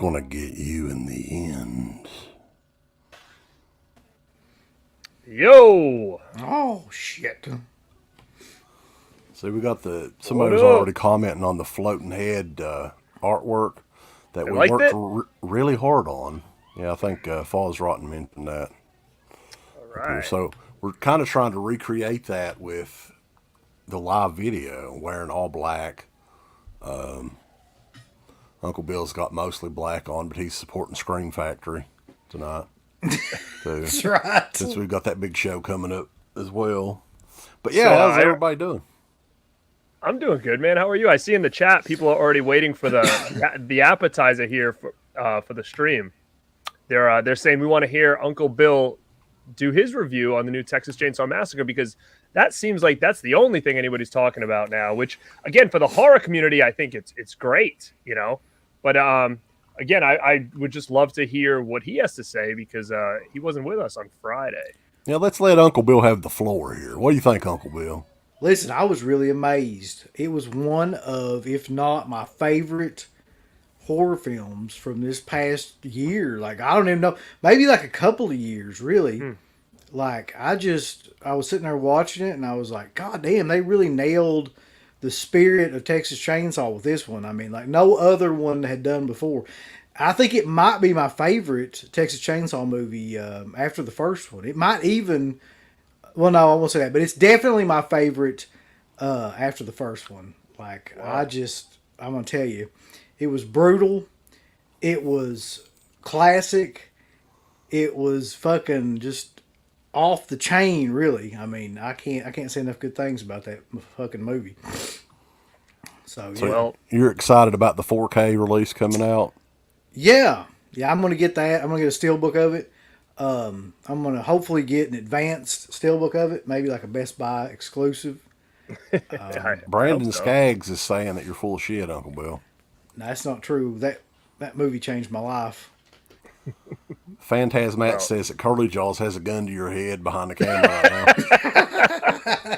gonna get you in the end. Yo! Oh, shit. See, we got somebody was already commenting on the floating head artwork that we worked really hard on. Yeah, I think Falls Rotten mentioned that. All right. So we're kind of trying to recreate that with the live video, wearing all black. Uncle Bill's got mostly black on, but he's supporting Scream Factory tonight. That's right. Since we've got that big show coming up as well. But yeah, how's everybody doing? I'm doing good, man. How are you? I see in the chat people are already waiting for the appetizer here for the stream. They're saying we want to hear Uncle Bill do his review on the new Texas Chainsaw Massacre, because that seems like that's the only thing anybody's talking about now, which again, for the horror community, I think it's great, you know, but again, I would just love to hear what he has to say, because he wasn't with us on Friday. Yeah, let's let Uncle Bill have the floor here. What do you think, Uncle Bill? Listen, I was really amazed. It was one of, if not my favorite horror films from this past year. Like, I don't even know, maybe like a couple of years, really. Like, I was sitting there watching it, and I was like, God damn, they really nailed the spirit of Texas Chainsaw with this one. I mean, like, no other one had done before. I think it might be my favorite Texas Chainsaw movie after the first one. It might even, well, no, I won't say that, but it's definitely my favorite after the first one. Like, wow. I'm going to tell you, it was brutal. It was classic. It was fucking just off the chain, really. I mean, I can't say enough good things about that fucking movie. So yeah. Well, you're excited about the 4K release coming out? Yeah, I'm gonna get that. I'm gonna get a steelbook of it. I'm gonna hopefully get an advanced steelbook of it, maybe like a Best Buy exclusive. Brandon Skaggs is saying that you're full of shit, Uncle Bill. No, that's not true. That movie changed my life. Phantasmat says that Curly Jaws has a gun to your head behind the camera right now.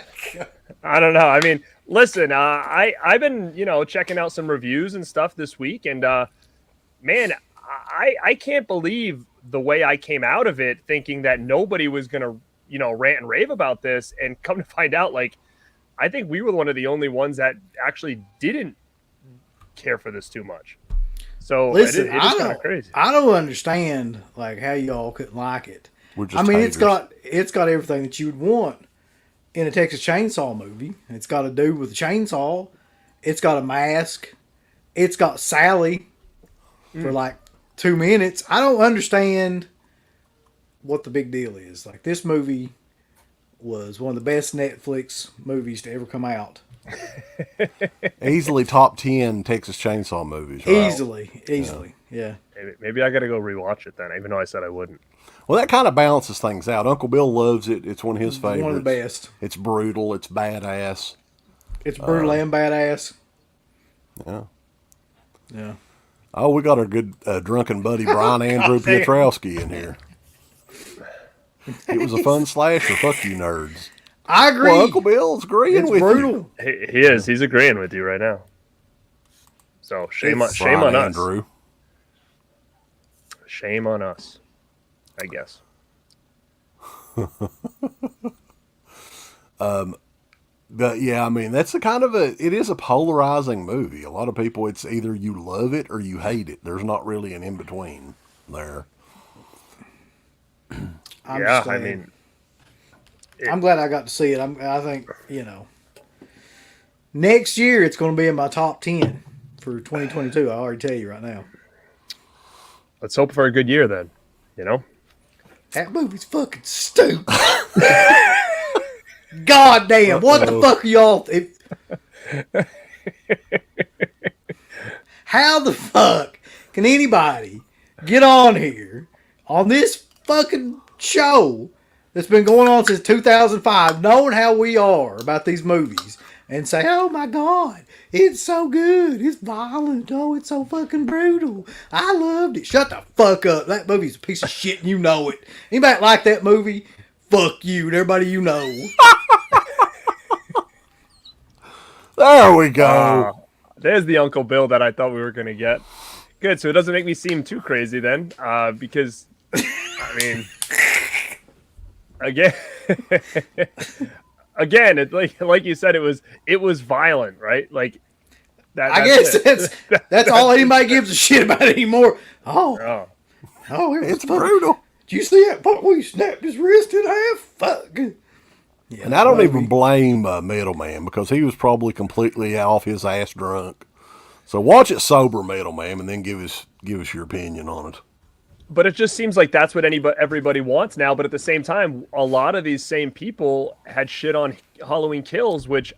I don't know. I mean, listen, I've been, checking out some reviews and stuff this week, and man, I can't believe the way I came out of it thinking that nobody was going to, rant and rave about this, and come to find out, like, I think we were one of the only ones that actually didn't care for this too much. So listen, it is kind of crazy. I don't understand like how y'all couldn't like it. I mean, haters. it's got everything that you would want in a Texas Chainsaw movie. It's got a dude with a chainsaw. It's got a mask. It's got Sally for like 2 minutes. I don't understand what the big deal is. Like, this movie was one of the best Netflix movies to ever come out. Easily top 10 Texas Chainsaw movies. Right? Easily, yeah. Maybe I got to go rewatch it then, even though I said I wouldn't. Well, that kind of balances things out. Uncle Bill loves it. It's one of his favorites. One of the best. It's brutal. It's badass. It's brutal and badass. Yeah. Oh, we got our good drunken buddy Brian Andrew Piotrowski in here. It was a fun slasher. Fuck you, nerds. I agree. Well, Uncle Bill's agreeing with brutal. you. He is. He's agreeing with you right now. So shame on Andrew. us. Shame on us, I guess. But yeah, I mean, that's it is a polarizing movie. A lot of people, it's either you love it or you hate it. There's not really an in between there. I'm glad I got to see it. I think, next year it's going to be in my top 10 for 2022. I already tell you right now. Let's hope for a good year then, That movie's fucking stupid. God damn, what the fuck are y'all... How the fuck can anybody get on here on this fucking show that's been going on since 2005, knowing how we are about these movies, and say, oh my God, it's so good, it's violent, oh, it's so fucking brutal, I loved it. Shut the fuck up. That movie's a piece of shit and you know it. Anybody like that movie? Fuck you and everybody you know. There we go. There's the Uncle Bill that I thought we were going to get. Good. So it doesn't make me seem too crazy then, because I mean, again, again, it, like you said, it was violent, right? Like that. I guess that's all anybody gives a shit about anymore. Oh, it's brutal. Did you see that part where he snapped his wrist in half? Fuck. Yeah, And I don't even blame Middleman, because he was probably completely off his ass drunk. So watch it sober, Middleman, and then give us your opinion on it. But it just seems like that's what everybody wants now. But at the same time, a lot of these same people had shit on Halloween Kills, which,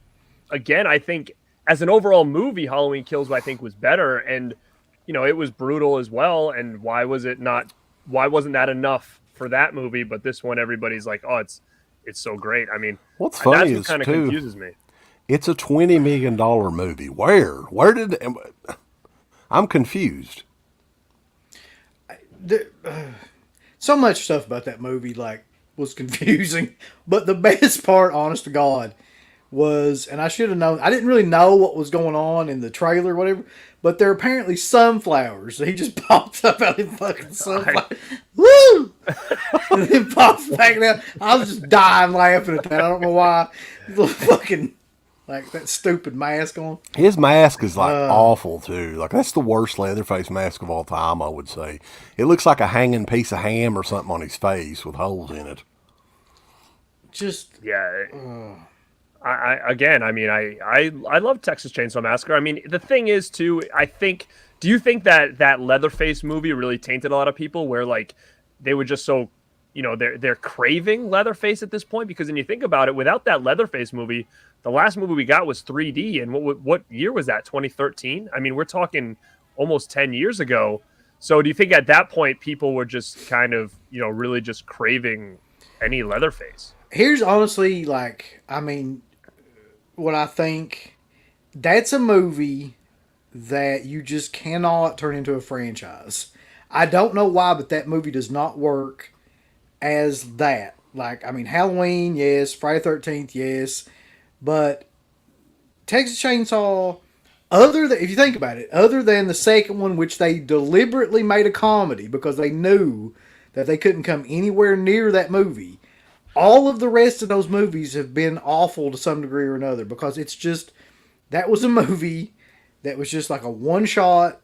again, I think as an overall movie, Halloween Kills, I think, was better. And, you know, it was brutal as well. And why wasn't that enough for that movie? But this one, everybody's like, oh, it's so great. I mean, what's funny that's what kind of confuses me. It's a $20 million movie. Where did I'm confused. So much stuff about that movie was confusing, but the best part, honest to God, was, and I should have known, I didn't really know what was going on in the trailer or whatever, but they're apparently sunflowers. So he just pops up out of fucking sunflower. Woo! And then pops back down. I was just dying laughing at that. I don't know why. Little fucking, that stupid mask on. His mask is awful too. Like, that's the worst Leatherface mask of all time, I would say. It looks like a hanging piece of ham or something on his face with holes in it. Just I love Texas Chainsaw Massacre. I mean, the thing is too, do you think that Leatherface movie really tainted a lot of people, where like they were just so, you know, they're craving Leatherface at this point? Because when you think about it, without that Leatherface movie, the last movie we got was 3D, and what year was that? 2013. I mean, we're talking almost 10 years ago. So do you think at that point people were just kind of, you know, really just craving any Leatherface? Here's honestly, what I think. That's a movie that you just cannot turn into a franchise. I don't know why, but that movie does not work as that. Halloween, yes. Friday the 13th, yes. But Texas Chainsaw, if you think about it, other than the second one, which they deliberately made a comedy because they knew that they couldn't come anywhere near that movie, all of the rest of those movies have been awful to some degree or another, because that was a movie that was just like a one-shot,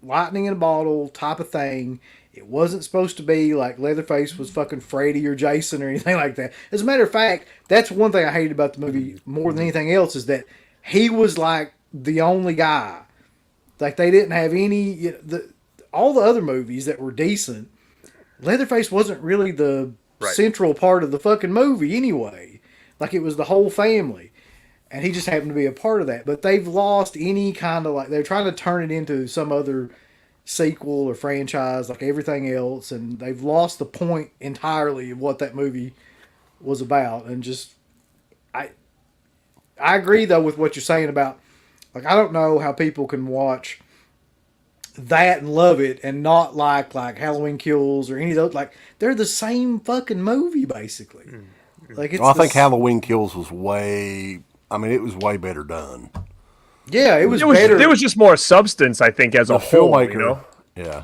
lightning in a bottle type of thing. It wasn't supposed to be like Leatherface was fucking Freddy or Jason or anything like that. As a matter of fact, that's one thing I hated about the movie more than anything else, is that he was like the only guy. Like, they didn't have any... all the other movies that were decent, Leatherface wasn't really the central part of the fucking movie anyway. Like, it was the whole family. And he just happened to be a part of that. But they've lost any kind of they're trying to turn it into some other sequel or franchise like everything else, and they've lost the point entirely of what that movie was about. And just I agree though with what you're saying about, I don't know how people can watch that and love it and not like Halloween Kills or any of those. They're the same fucking movie basically. I think Halloween Kills was way better done. Yeah, it was better. There was just more substance, I think, as a whole. Filmmaker, you know? Yeah.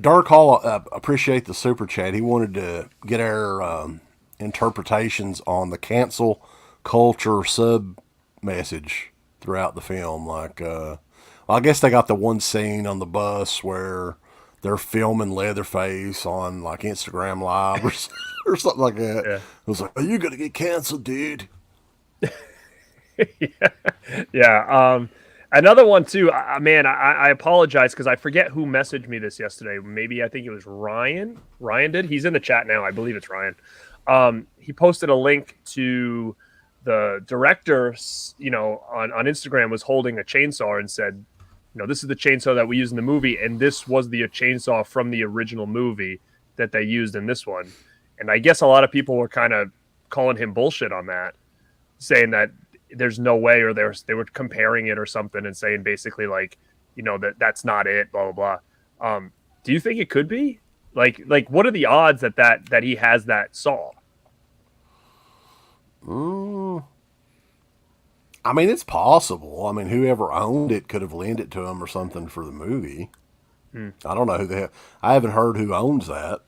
Dark Hall, appreciate the super chat. He wanted to get our interpretations on the cancel culture sub message throughout the film. I guess they got the one scene on the bus where they're filming Leatherface on Instagram Live or something like that. Yeah. It was like, "Are you gonna get canceled, dude?" Yeah. Another one too, man, I apologize because I forget who messaged me this yesterday. Maybe I think it was Ryan. Ryan did. He's in the chat now. I believe it's Ryan. He posted a link to the director, on Instagram, was holding a chainsaw and said, this is the chainsaw that we use in the movie. And this was the chainsaw from the original movie that they used in this one. And I guess a lot of people were kind of calling him bullshit on that, saying that there's no way, or they were comparing it or something and saying basically that's not it, blah, blah, blah. Do you think it could be? Like what are the odds that he has that saw? I mean, it's possible. I mean, whoever owned it could have lent it to him or something for the movie. I don't know who the hell. I haven't heard who owns that.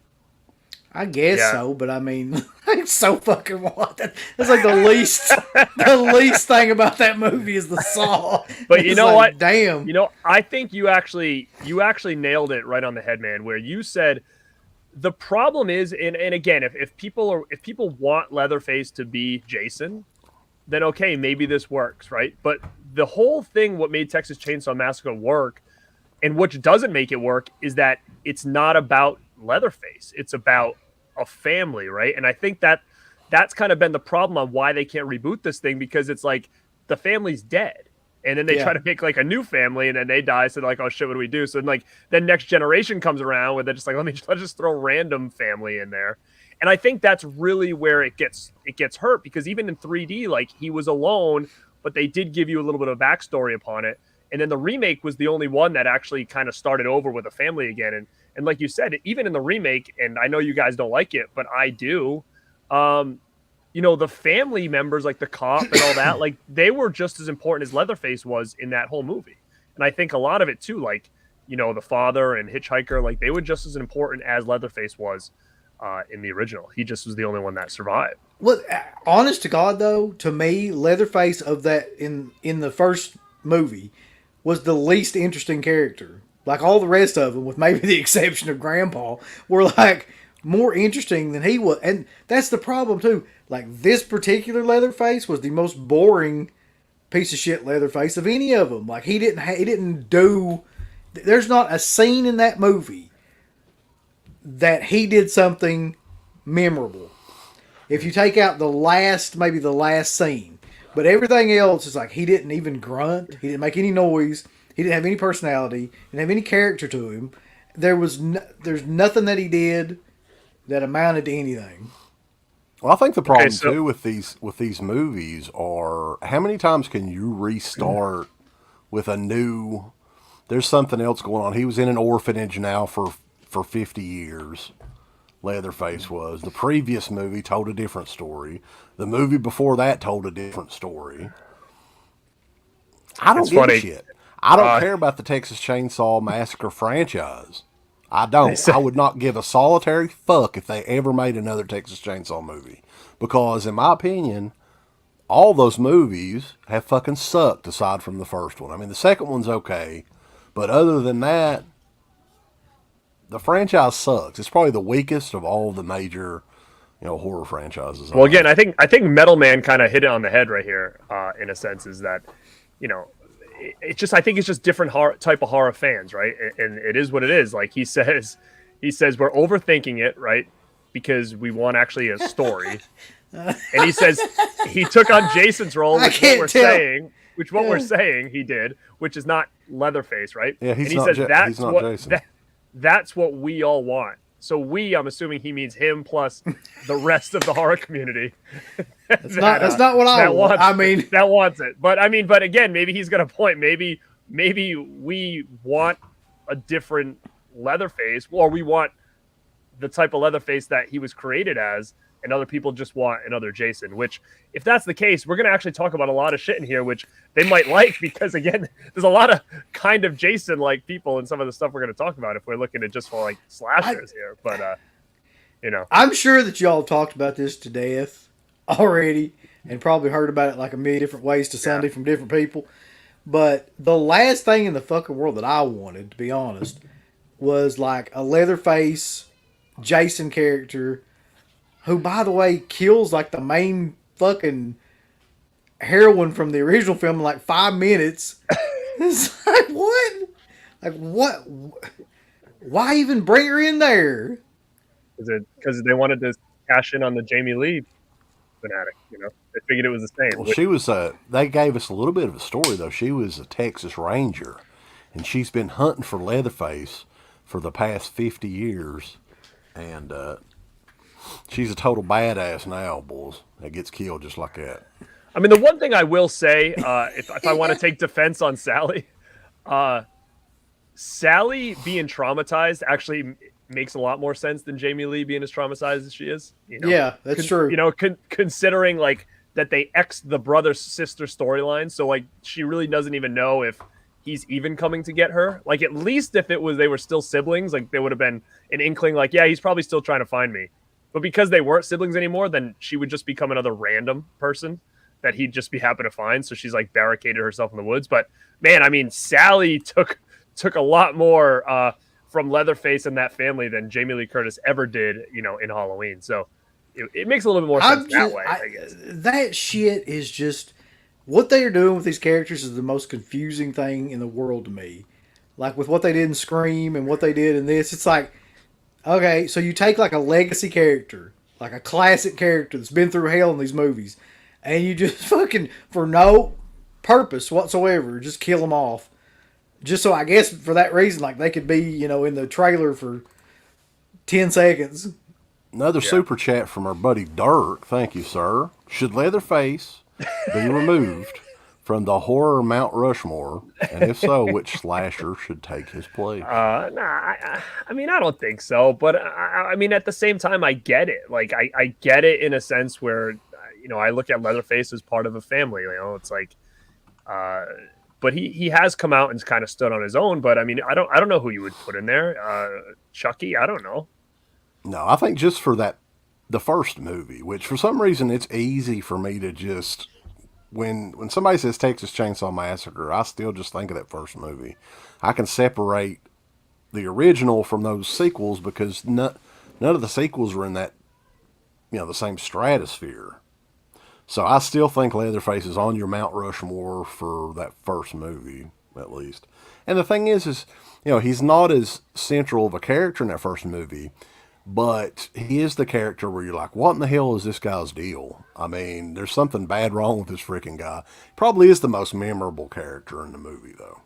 I guess so, but I mean, it's so fucking what? That's like the least thing about that movie is the saw. But you know like, what? Damn. You know, I think you actually nailed it right on the head, man. Where you said the problem is, and again, if people want Leatherface to be Jason, then okay, maybe this works, right? But the whole thing, what made Texas Chainsaw Massacre work, and which doesn't make it work, is that it's not about Leatherface. It's about a family, right? And I think that's kind of been the problem on why they can't reboot this thing, because it's like the family's dead. And then they try to make like a new family, and then they die. So they're like, oh shit, what do we do? So then next generation comes around where they're just like, let's just throw random family in there. And I think that's really where it gets hurt, because even in 3D, like, he was alone, but they did give you a little bit of backstory upon it. And then the remake was the only one that actually kind of started over with a family again. And like you said, even in the remake, and I know you guys don't like it, but I do, the family members, like the cop and all that, like, they were just as important as Leatherface was in that whole movie. And I think a lot of it too, like, the father and Hitchhiker, like, they were just as important as Leatherface was in the original. He just was the only one that survived. Well, honest to God, though, to me, Leatherface of that in the first movie was the least interesting character. Like, all the rest of them, with maybe the exception of Grandpa, were like more interesting than he was. And that's the problem too. Like, this particular Leatherface was the most boring piece of shit Leatherface of any of them. Like, he didn't do. There's not a scene in that movie that he did something memorable. If you take out maybe the last scene, but everything else is like, he didn't even grunt. He didn't make any noise. He didn't have any personality. He didn't have any character to him. There's nothing that he did that amounted to anything. Well, I think the problem too with these movies are, how many times can you restart with a new? There's something else going on. He was in an orphanage now for 50 years. Leatherface was. The previous movie told a different story. The movie before that told a different story. I don't give a shit. I don't care about the Texas Chainsaw Massacre franchise. I don't. I would not give a solitary fuck if they ever made another Texas Chainsaw movie. Because, in my opinion, all those movies have fucking sucked aside from the first one. I mean, the second one's okay. But other than that, the franchise sucks. It's probably the weakest of all the major, horror franchises. Well, again, I think Metal Man kind of hit it on the head right here. In a sense, is that, I think it's just different type of horror fans, right? And it is what it is. Like he says we're overthinking it, right? Because we want actually a story. And he says he took on Jason's role, which we're saying he did, which is not Leatherface, right? Yeah, he's not Jason. That's what we all want. So I'm assuming he means him plus the rest of the horror community. That's not what I want. That wants it. But again, maybe he's got a point. Maybe we want a different Leatherface, or we want the type of Leatherface that he was created as, and other people just want another Jason. Which, if that's the case, we're going to actually talk about a lot of shit in here, which they might like, because again, there's a lot of kind of Jason-like people in some of the stuff we're going to talk about if we're looking at just for like slashers here. But I'm sure that y'all talked about this to death already, and probably heard about it like a million different ways to Sunday from different people. But the last thing in the fucking world that I wanted, to be honest, was like a Leatherface Jason character, who, by the way, kills like the main fucking heroine from the original film in like 5 minutes. It's like, what? Like, what? Why even bring her in there? Because they wanted to cash in on the Jamie Lee fanatic, They figured it was the same. Well, she was they gave us a little bit of a story, though. She was a Texas Ranger, and she's been hunting for Leatherface for the past 50 years, and she's a total badass now, boys. That gets killed just like that. I mean, the one thing I will say, if I want to take defense on Sally, Sally being traumatized actually makes a lot more sense than Jamie Lee being as traumatized as she is. Yeah, that's true. Considering like that they X'd the brother sister storyline. So like she really doesn't even know if he's even coming to get her. Like at least if it was they were still siblings, like there would have been an inkling like, yeah, he's probably still trying to find me. But because they weren't siblings anymore, then she would just become another random person that he'd just be happy to find. So she's like barricaded herself in the woods. But man, I mean, Sally took a lot more from Leatherface and that family than Jamie Lee Curtis ever did, you know, in Halloween. So it makes a little bit more sense that way, I guess. That shit is just what they are doing with these characters is the most confusing thing in the world to me. Like with what they did in Scream and what they did in this, it's like, okay, so you take like a legacy character, like a classic character that's been through hell in these movies, and you just fucking, for no purpose whatsoever, just kill them off. Just so I guess for that reason, like they could be, you know, in the trailer for 10 seconds. Another super chat from our buddy Dirk. Thank you, sir. Should Leatherface be removed from the horror Mount Rushmore? And if so, which slasher should take his place? I mean, I don't think so. But I mean, at the same time, I get it. Like, I get it in a sense where, you know, I look at Leatherface as part of a family. You know, it's like, but he has come out and kind of stood on his own. But I mean, I don't know who you would put in there. Chucky, I don't know. No, I think just for the first movie, which for some reason it's easy for me to just when somebody says Texas Chainsaw Massacre, I still just think of that first movie. I can separate the original from those sequels because none of the sequels were in that, you know, the same stratosphere. So I still think Leatherface is on your Mount Rushmore for that first movie, at least. And the thing is, you know, he's not as central of a character in that first movie, but he is the character where you're like, what in the hell is this guy's deal? I mean, there's something bad wrong with this freaking guy. Probably is the most memorable character in the movie, though.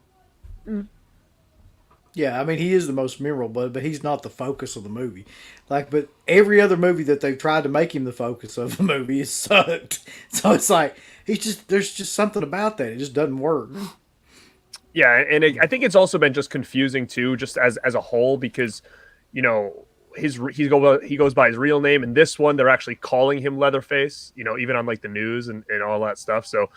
Mm. Yeah, I mean, he is the most memorable, but he's not the focus of the movie. Like, but every other movie that they've tried to make him the focus of the movie is sucked. So it's like, there's just something about that. It just doesn't work. Yeah, and I think it's also been just confusing, too, just as a whole, because, you know, he goes by his real name. And this one, they're actually calling him Leatherface, you know, even on, like, the news and all that stuff. So,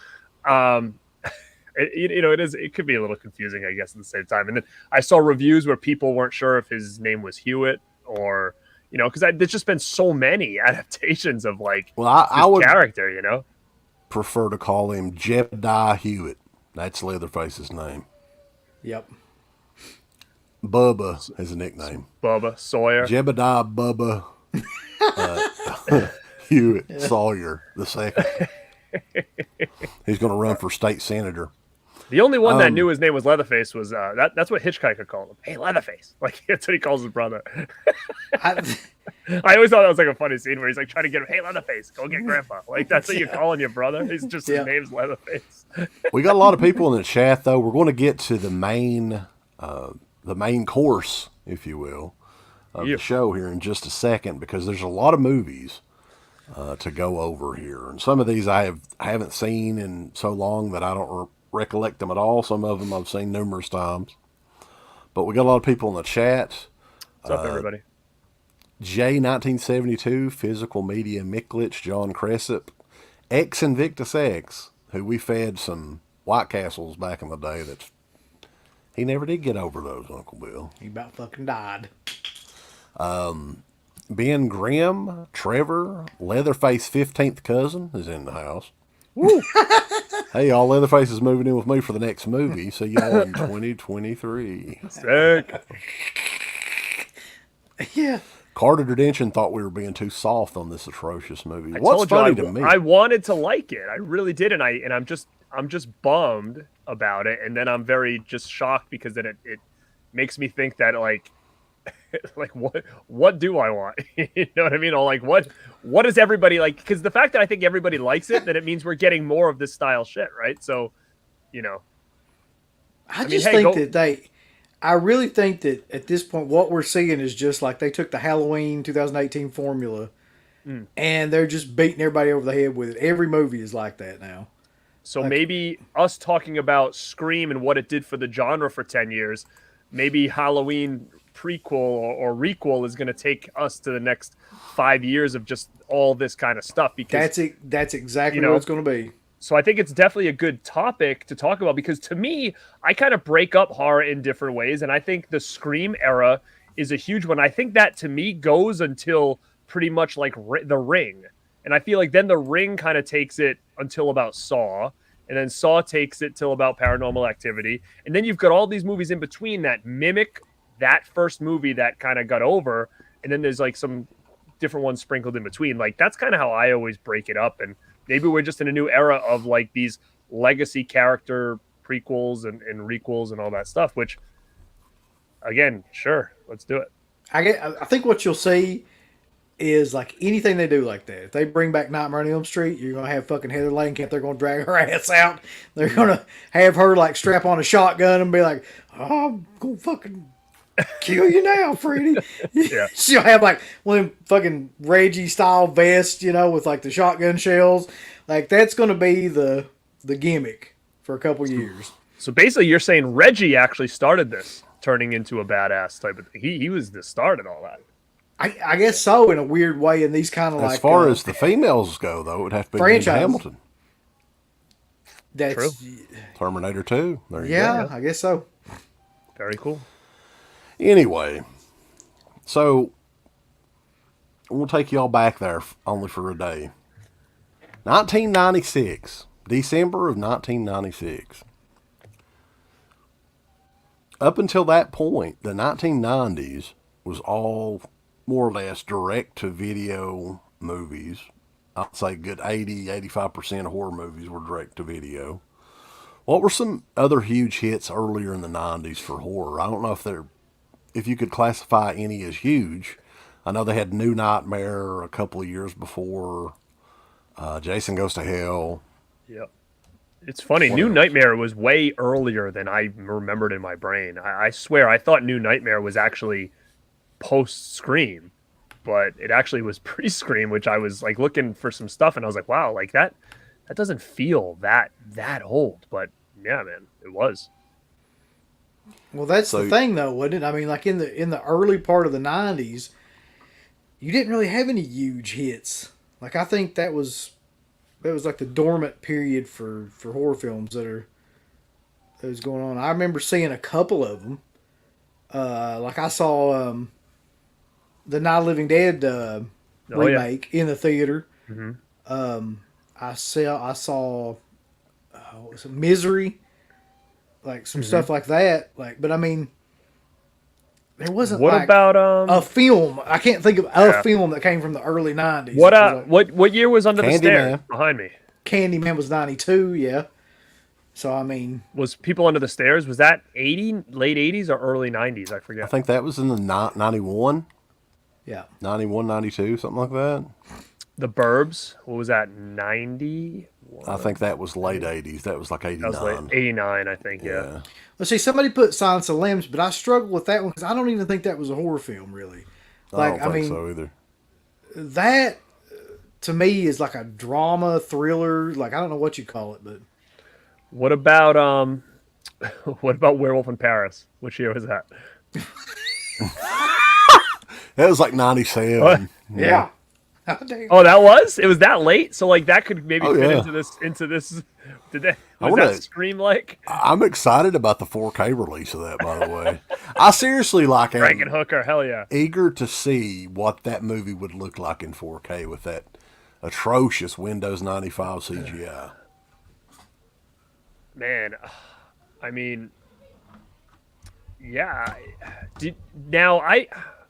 it could be a little confusing, I guess, at the same time. And then I saw reviews where people weren't sure if his name was Hewitt or, you know, because there's just been so many adaptations of like I would character, you know, prefer to call him Jebediah Hewitt. That's Leatherface's name. Yep. Bubba is a nickname. Bubba Sawyer. Jebediah Bubba Hewitt Sawyer the second. He's going to run for state senator. The only one that knew his name was Leatherface was that's what Hitchhiker called him. Hey, Leatherface. Like, that's what he calls his brother. I always thought that was like a funny scene where he's like trying to get him, hey, Leatherface, go get Grandpa. Like, that's what you're calling your brother. He's just his name's Leatherface. We got a lot of people in the chat, though. We're going to get to the main course, if you will, of the show here in just a second, because there's a lot of movies to go over here. And some of these I haven't seen in so long that I don't recollect them at all. Some of them I've seen numerous times. But we got a lot of people in the chat. What's up, everybody? J1972, Physical Media Miklich, John Cressip, X Invictus X, who we fed some White Castles back in the day. He never did get over those, Uncle Bill. He about fucking died. Ben Grimm, Trevor, Leatherface 15th cousin is in the house. Woo. Hey, y'all, Leatherface is moving in with me for the next movie. See y'all in 2023. Sick. Yeah. Carter Dedention thought we were being too soft on this atrocious movie. What's funny to me? I wanted to like it. I really did, and I'm just bummed about it, and then I'm very just shocked because then it makes me think that like what do I want? You know what I mean? Or like what is everybody like? Because the fact that I think everybody likes it, then it means we're getting more of this style shit, right? So, you know, I really think that at this point, what we're seeing is just like they took the Halloween 2018 formula and they're just beating everybody over the head with it. Every movie is like that now. So maybe us talking about Scream and what it did for the genre for 10 years, maybe Halloween prequel or requel is going to take us to the next 5 years of just all this kind of stuff. Because that's exactly what it's going to be. So I think it's definitely a good topic to talk about, because to me, I kind of break up horror in different ways. And I think the Scream era is a huge one. I think that to me goes until pretty much like The Ring. And I feel like then The Ring kind of takes it until about Saw. And then Saw takes it till about Paranormal Activity. And then you've got all these movies in between that mimic that first movie that kind of got over. And then there's like some different ones sprinkled in between. Like that's kind of how I always break it up. And maybe we're just in a new era of like these legacy character prequels and requels and all that stuff, which again, sure, let's do it. I think what you'll see is like anything they do like that. If they bring back Nightmare on Elm Street, you're going to have fucking Heather Langenkamp. They're going to drag her ass out. They're going to have her like strap on a shotgun and be like, oh, I'm going to fucking kill you now, Freddy. Yeah. She'll have like one of them fucking Reggie style vests, with like the shotgun shells. Like that's going to be the gimmick for a couple years. So basically you're saying Reggie actually started this turning into a badass type of thing. He was the start of all that. I guess so, in a weird way, in these kind of like... As far as the females go, though, it would have to be Linda Hamilton. That's true. Terminator 2. There you go. go. I guess so. Very cool. Anyway, so we'll take y'all back there only for a day. 1996. December of 1996. Up until that point, the 1990s was all more or less direct-to-video movies. I'd say good 85% of horror movies were direct-to-video. What were some other huge hits earlier in the 90s for horror? I don't know if you could classify any as huge. I know they had New Nightmare a couple of years before. Jason Goes to Hell. Yep. It's funny. New Nightmare was way earlier than I remembered in my brain. I swear, I thought New Nightmare was actually post-Scream, but it actually was pre-Scream, which I was like looking for some stuff, and I was like, wow, like that doesn't feel that old. But yeah, man, it was. Well, that's the thing, though, wasn't it? I mean, like in the early part of the 90s, you didn't really have any huge hits. Like I think that was like the dormant period for horror films that was going on. I remember seeing a couple of them. Like I saw the Night of the Living Dead remake in the theater. Mm-hmm. I saw what was it, Misery, like some stuff like that. Like, but I mean, there wasn't. What about a film? I can't think of a film that came from the early 90s. What year was Under the Stairs behind me? Candyman was 92. Yeah. So I mean, was People Under the Stairs? Was that late 80s or early 90s? I forget. I think that was in the 91. Yeah. 91, 92, something like that. The Burbs. What was that? 90. I think that was late 80s. That was like 89. That was late 89, I think. Yeah. Let's see. Somebody put Silence of the Lambs, but I struggle with that one because I don't even think that was a horror film, really. Like, I don't think so either. That to me is like a drama thriller. Like I don't know what you call it, but. What about Werewolf in Paris? Which year was that? That was like 97. What? Yeah. Oh, that was? It was that late? So like that could maybe fit into this. Was that Scream like? I'm excited about the 4K release of that, by the way. I seriously am Frankenhooker, hell yeah. Eager to see what that movie would look like in 4K with that atrocious Windows 95 CGI. Man, I mean, yeah. Now I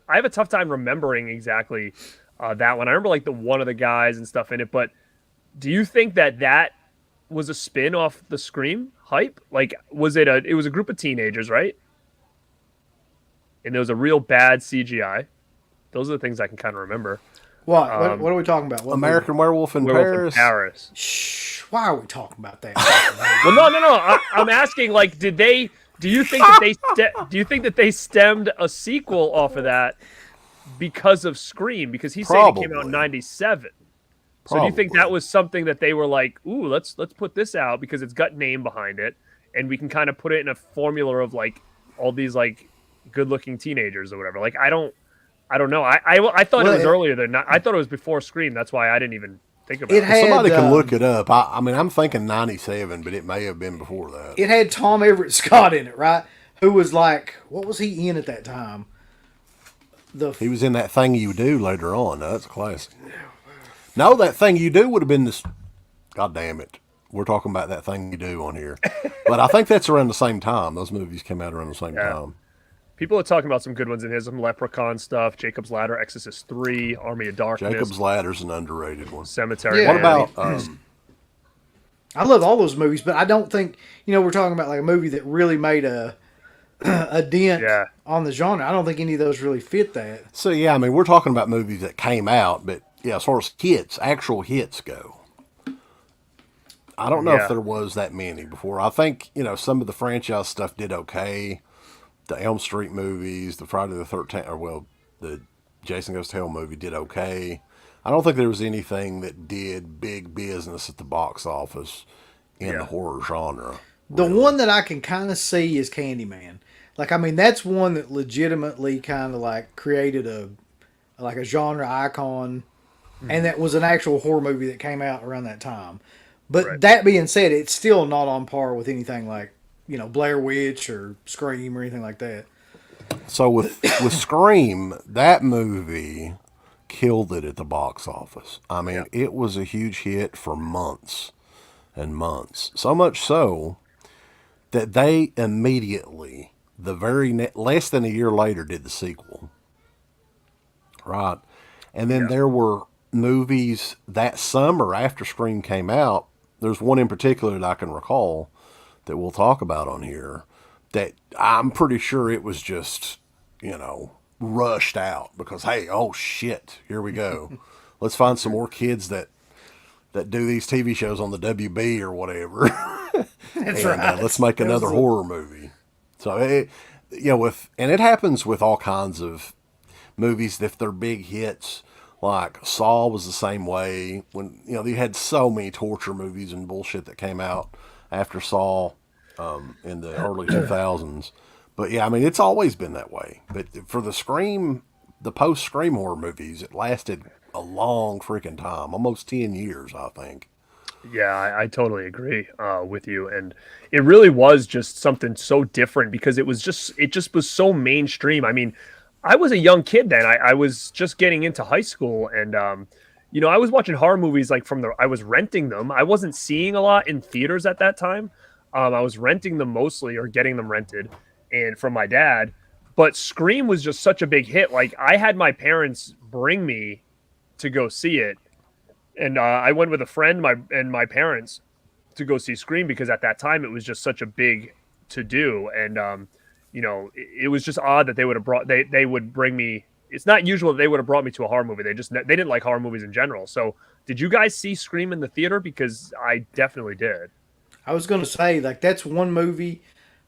have a tough time remembering exactly that one. I remember like the one of the guys and stuff in it, but do you think that was a spin off the Scream hype? Like, it was a group of teenagers, right? And there was a real bad CGI. Those are the things I can kind of remember. What are we talking about? American Werewolf in Paris. Shh. Why are we talking about that? Well, no. I'm asking, like, do you think that they stemmed a sequel off of that because of Scream? Because he said it came out in 97. So do you think that was something that they were like, ooh, let's put this out because it's got name behind it, and we can kind of put it in a formula of like all these like good-looking teenagers or whatever. Like I don't know. I thought it was earlier than that. I thought it was before Scream. That's why I didn't even think about it. Somebody can look it up. I mean, I'm thinking 97, but it may have been before that. It had Tom Everett Scott in it, right? Who was like, what was he in at that time? He was in That Thing You Do later on. That's a classic. No, That Thing You Do would have been this. God damn it. We're talking about That Thing You Do on here. But I think that's around the same time. Those movies came out around the same time. People are talking about some good ones in his, some Leprechaun stuff, Jacob's Ladder, Exorcist 3, Army of Darkness. Jacob's Ladder's an underrated one. Cemetery. Yeah. What about... I love all those movies, but I don't think, we're talking about like a movie that really made a dent on the genre. I don't think any of those really fit that. So, yeah, I mean, we're talking about movies that came out, but, yeah, as far as actual hits go, I don't know if there was that many before. I think, some of the franchise stuff did okay. The Elm Street movies, the Friday the 13th, the Jason Goes to Hell movie did okay. I don't think there was anything that did big business at the box office in the horror genre. The one that I can kind of see is Candyman. Like, I mean, that's one that legitimately kind of like created a genre icon, and that was an actual horror movie that came out around that time. But that being said, it's still not on par with anything like, Blair Witch or Scream or anything like that. So with Scream, that movie killed it at the box office. I mean, it was a huge hit for months and months. So much so that they immediately, less than a year later, did the sequel. Right? And then there were movies that summer after Scream came out. There's one in particular that I can recall that we'll talk about on here that I'm pretty sure it was just, rushed out because, hey, oh shit, here we go. Let's find some more kids that do these TV shows on the WB or whatever. That's and, right. Let's make another horror movie. So, and it happens with all kinds of movies if they're big hits. Like Saw was the same way when, they had so many torture movies and bullshit that came out after Saw in the early 2000s. But yeah, I mean, it's always been that way. But for the post-Scream horror movies, it lasted a long freaking time, almost 10 years, I think. Yeah, I totally agree with you. And it really was just something so different because it just was so mainstream. I mean, I was a young kid then. I was just getting into high school and, I was watching horror movies like I was renting them. I wasn't seeing a lot in theaters at that time. I was renting them mostly or getting them rented and from my dad. But Scream was just such a big hit. Like I had my parents bring me to go see it. And I went with a friend and my parents to go see Scream because at that time it was just such a big to do. And, it was just odd that they would have they would bring me. It's not usual that they would have brought me to a horror movie. They didn't like horror movies in general. So did you guys see Scream in the theater? Because I definitely did. I was going to say, like, that's one movie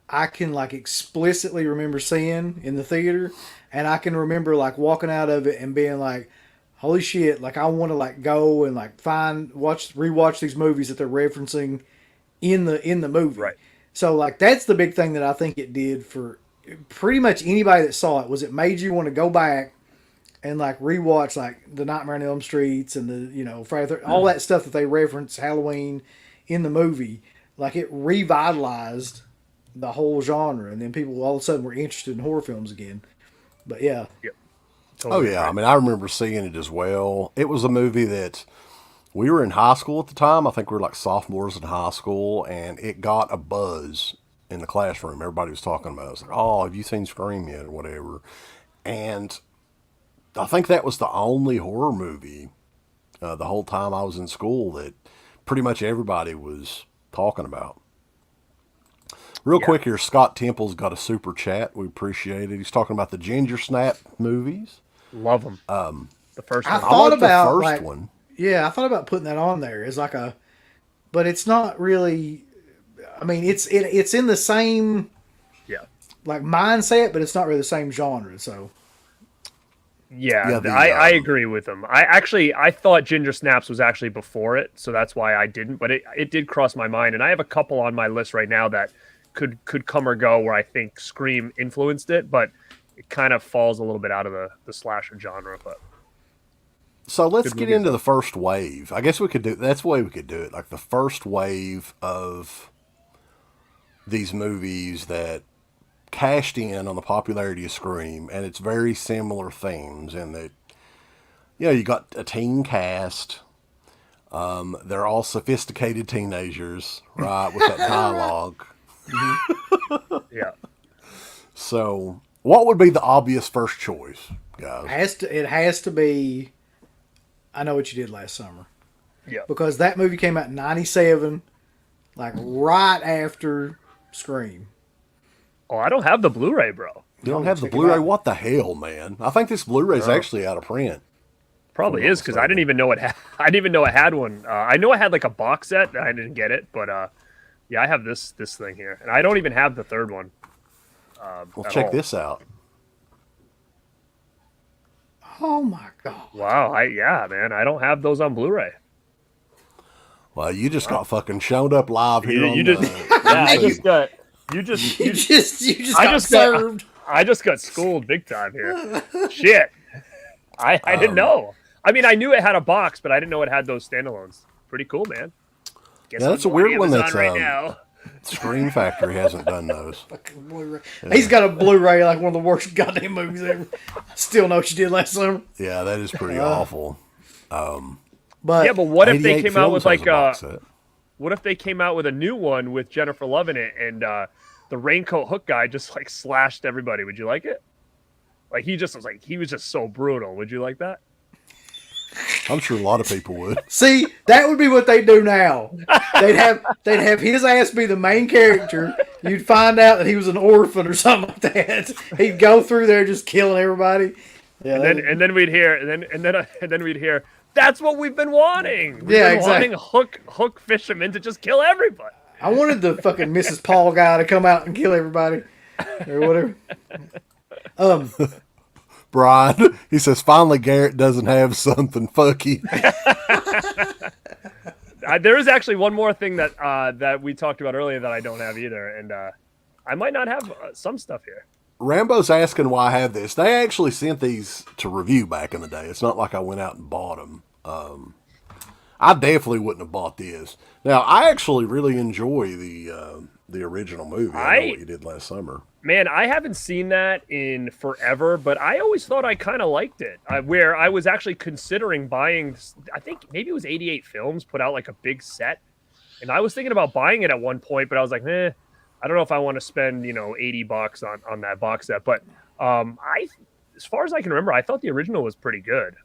I can, like, explicitly remember seeing in the theater. And I can remember, like, walking out of it and being like, holy shit, like, I want to, like, go and, like, rewatch these movies that they're referencing in the movie. Right. So, like, that's the big thing that I think it did for pretty much anybody that saw it, was it made you want to go back and, like, rewatch, like, the Nightmare on Elm Streets and the, Friday all that stuff that they reference Halloween in the movie. Like, it revitalized the whole genre, and then people all of a sudden were interested in horror films again. But, yeah. Yep. Totally Right. I mean, I remember seeing it as well. It was a movie that we were in high school at the time. I think we were like sophomores in high school, and it got a buzz in the classroom. Everybody was talking about it. It was like, oh, have you seen Scream yet or whatever? And I think that was the only horror movie the whole time I was in school that pretty much everybody was talking about. Real quick here, Scott Temple's got a super chat. We appreciate it. He's talking about the Ginger Snap movies. Love them. The first one. I thought about the first one. Yeah, I thought about putting that on there as like but it's not really. I mean, it's in the same like mindset, but it's not really the same genre. So I agree with him. I thought Ginger Snaps was actually before it, so that's why I didn't. But it did cross my mind, and I have a couple on my list right now that could come or go, where I think Scream influenced it, but it kind of falls a little bit out of the slasher genre. But so let's get into the first wave. I guess we could do that's the way we could do it. Like the first wave of these movies that cashed in on the popularity of Scream, and it's very similar themes in that, you got a teen cast. They're all sophisticated teenagers, right, with that dialogue. Yeah. So, what would be the obvious first choice, guys? It has to be I Know What You Did Last Summer. Yeah. Because that movie came out in 97, like right after Scream. Oh, I don't have the Blu-ray, bro. You don't have the Blu-ray? What the hell, man? I think this Blu-ray is actually out of print. Probably is, because I didn't even know it had one. I know I had like a box set. I didn't get it, but yeah, I have this thing here, and I don't even have the third one. Well, check this out. Oh my god! Wow, yeah, man, I don't have those on Blu-ray. Well, you just got fucking showed up live here. You just got served. I just got schooled big time here. Shit, I didn't know. I mean, I knew it had a box, but I didn't know it had those standalones. Pretty cool, man. Guess that's a weird one. That's right now. Screen Factory hasn't done those. Yeah. He's got a Blu-ray like one of the worst goddamn movies ever. Still Know What You Did Last Summer. Yeah, that is pretty awful. But what if they came out with like what if they came out with a new one with Jennifer Love in it, and the raincoat hook guy just like slashed everybody? Would you like it? Like he was just so brutal. Would you like that? I'm sure a lot of people would. See, that would be what they do now. They'd have his ass be the main character. You'd find out that he was an orphan or something like that. He'd go through there just killing everybody. Yeah, and then we'd hear that's what we've been wanting. Exactly. Wanting hook fishermen to just kill everybody. I wanted the fucking Mrs. Paul guy to come out and kill everybody or whatever. Brian, he says, finally Garrett doesn't have something fucky. There is actually one more thing that we talked about earlier that I don't have either, and I might not have some stuff here. Rambo's asking why I have this. They actually sent these to review back in the day. It's not like I went out and bought them. I definitely wouldn't have bought this. Now, I actually really enjoy the original movie. I Know What You Did Last Summer. Man, I haven't seen that in forever, but I always thought I kind of liked it. Where I was actually considering buying, I think maybe it was 88 Films put out like a big set, and I was thinking about buying it at one point, but I was like, I don't know if I want to spend $80 on that box set. But as far as I can remember, I thought the original was pretty good.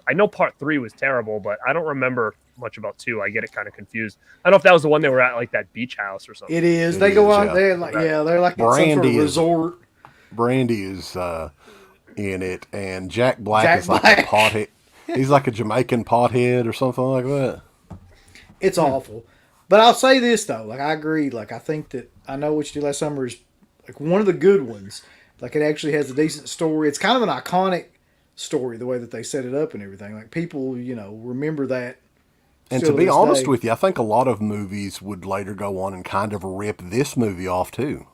I know part 3 was terrible, but I don't remember much about 2. I get it kind of confused. I don't know if that was the one they were at, like that beach house or something. It is. They go out there, like they're like some sort of resort. Brandy is in it, and Jack Black is like a pothead. He's like a Jamaican pothead or something like that. It's awful. But I'll say this though, like I agree. Like I think that I Know What You Did Last Summer is like one of the good ones. Like it actually has a decent story. It's kind of an iconic story, the way that they set it up and everything. Like people, remember that. And to be honest with you, I think a lot of movies would later go on and kind of rip this movie off too.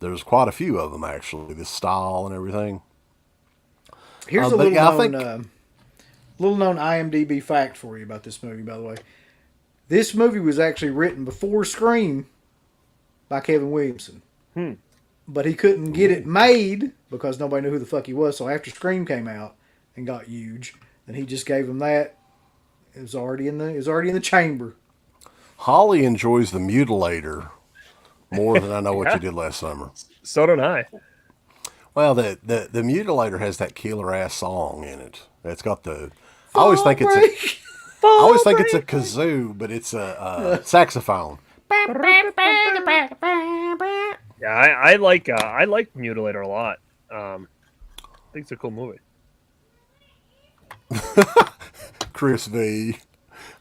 There's quite a few of them actually, this style and everything. Here's a little known IMDb fact for you about this movie, by the way. This movie was actually written before Scream by Kevin Williamson. But he couldn't get it made because nobody knew who the fuck he was. So after Scream came out and got huge, then he just gave him that. It was already in the chamber. Holly enjoys The Mutilator more than I Know What You Did Last Summer. So don't I. Well, the Mutilator has that killer ass song in it. It's got the. I always think it's a kazoo, but it's a saxophone. Yeah, I like Mutilator a lot. I think it's a cool movie. Chris V.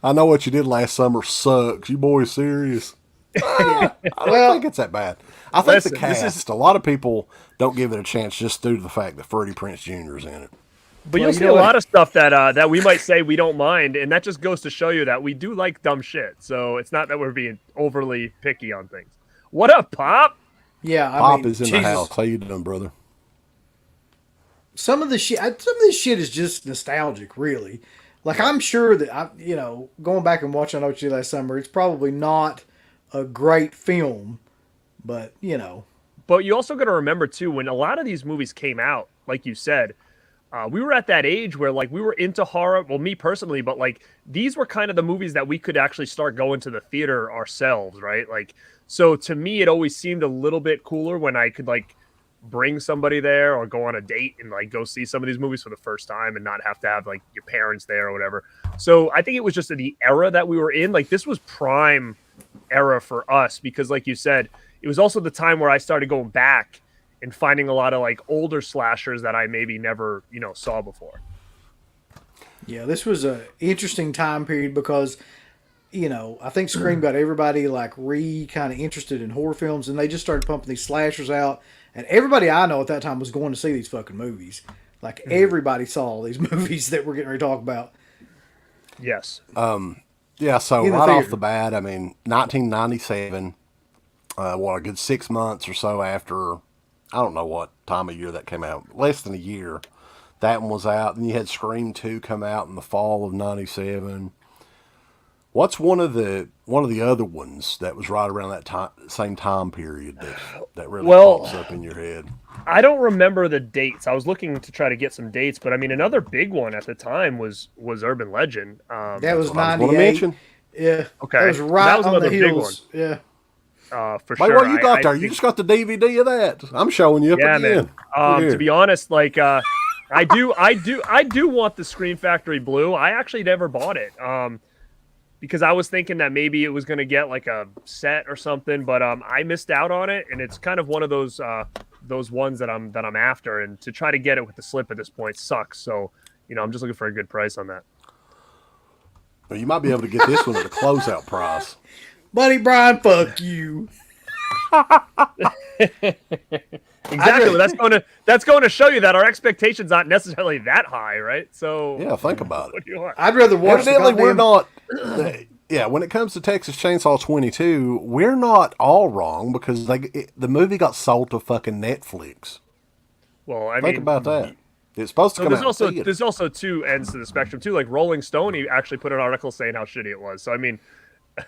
I Know What You Did Last Summer sucks. You boys serious? I don't think it's that bad. I think the cast, a lot of people don't give it a chance just due to the fact that Freddie Prinze Jr. is in it. But you'll see a lot of stuff that we might say we don't mind, and that just goes to show you that we do like dumb shit. So it's not that we're being overly picky on things. What up, Pop? Yeah, Pop is in the house. How you doing, brother? Some of this shit is just nostalgic, really. Like, I'm sure that going back and watching I Know What You Did Last Summer, it's probably not a great film, but But you also got to remember too, when a lot of these movies came out, like you said, we were at that age where like we were into horror. Well, me personally, but like these were kind of the movies that we could actually start going to the theater ourselves, right? Like, so to me, it always seemed a little bit cooler when I could like bring somebody there or go on a date and like go see some of these movies for the first time and not have to have like your parents there or whatever. So I think it was just the era that we were in. Like this was prime era for us because like you said, it was also the time where I started going back and finding a lot of like older slashers that I maybe never, saw before. Yeah, this was a interesting time period because, I think Scream got everybody like kind of interested in horror films, and they just started pumping these slashers out. And everybody I know at that time was going to see these fucking movies. Like everybody saw these movies that we're getting ready to talk about. Yes. Yeah. So right off the bat, I mean, 1997. A good 6 months or so after. I don't know what time of year that came out. Less than a year. That one was out. Then you had Scream 2 come out in the fall of 97. What's one of the other ones that was right around that same time period that really pops up in your head? I don't remember the dates. I was looking to try to get some dates, but I mean another big one at the time was Urban Legend. That was 98. Yeah. Okay. That was right on the heels. Yeah. For sure. What you got there? You just got the DVD of that. I'm showing you up again. Man. To be honest, like I do want the Scream Factory Blue. I actually never bought it. Because I was thinking that maybe it was going to get like a set or something, but I missed out on it, and it's kind of one of those ones that I'm after, and to try to get it with the slip at this point sucks. So, I'm just looking for a good price on that. Well, you might be able to get this one at a closeout price. Buddy Brian, fuck you. Exactly. That's going to show you that our expectations aren't necessarily that high, right? So yeah, think about it. I'd rather watch. Evidently, we're not. Yeah, when it comes to Texas Chainsaw 22, we're not all wrong because the movie got sold to fucking Netflix. Well, I think about that. It's supposed to come out. There's also two ends to the spectrum too. Like Rolling Stone, he actually put an article saying how shitty it was. So I mean,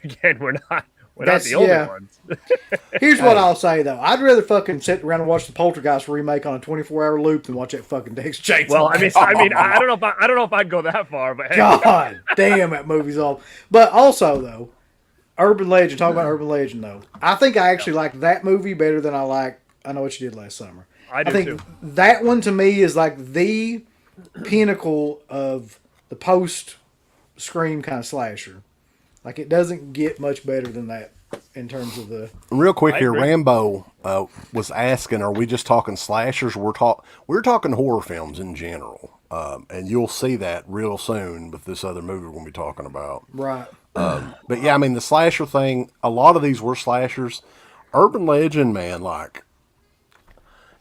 again, we're not the only ones. Here's what I'll say though: I'd rather fucking sit around and watch the Poltergeist remake on a 24-hour loop than watch that fucking Texas Chainsaw. Well, I mean, I don't know if I'd go that far, but hey. God damn, that movie's off. But also though, Urban Legend. Talk about Urban Legend though. I think I actually like that movie better than I Know What You Did Last Summer. I think too. That one to me is like the pinnacle of the post Scream kind of slasher. Like it doesn't get much better than that in terms of the. Real quick here, Rambo was asking, "Are we just talking slashers? We're talking horror films in general, and you'll see that real soon with this other movie we're going to be talking about." Right. But yeah, I mean the slasher thing. A lot of these were slashers. Urban Legend, man, like.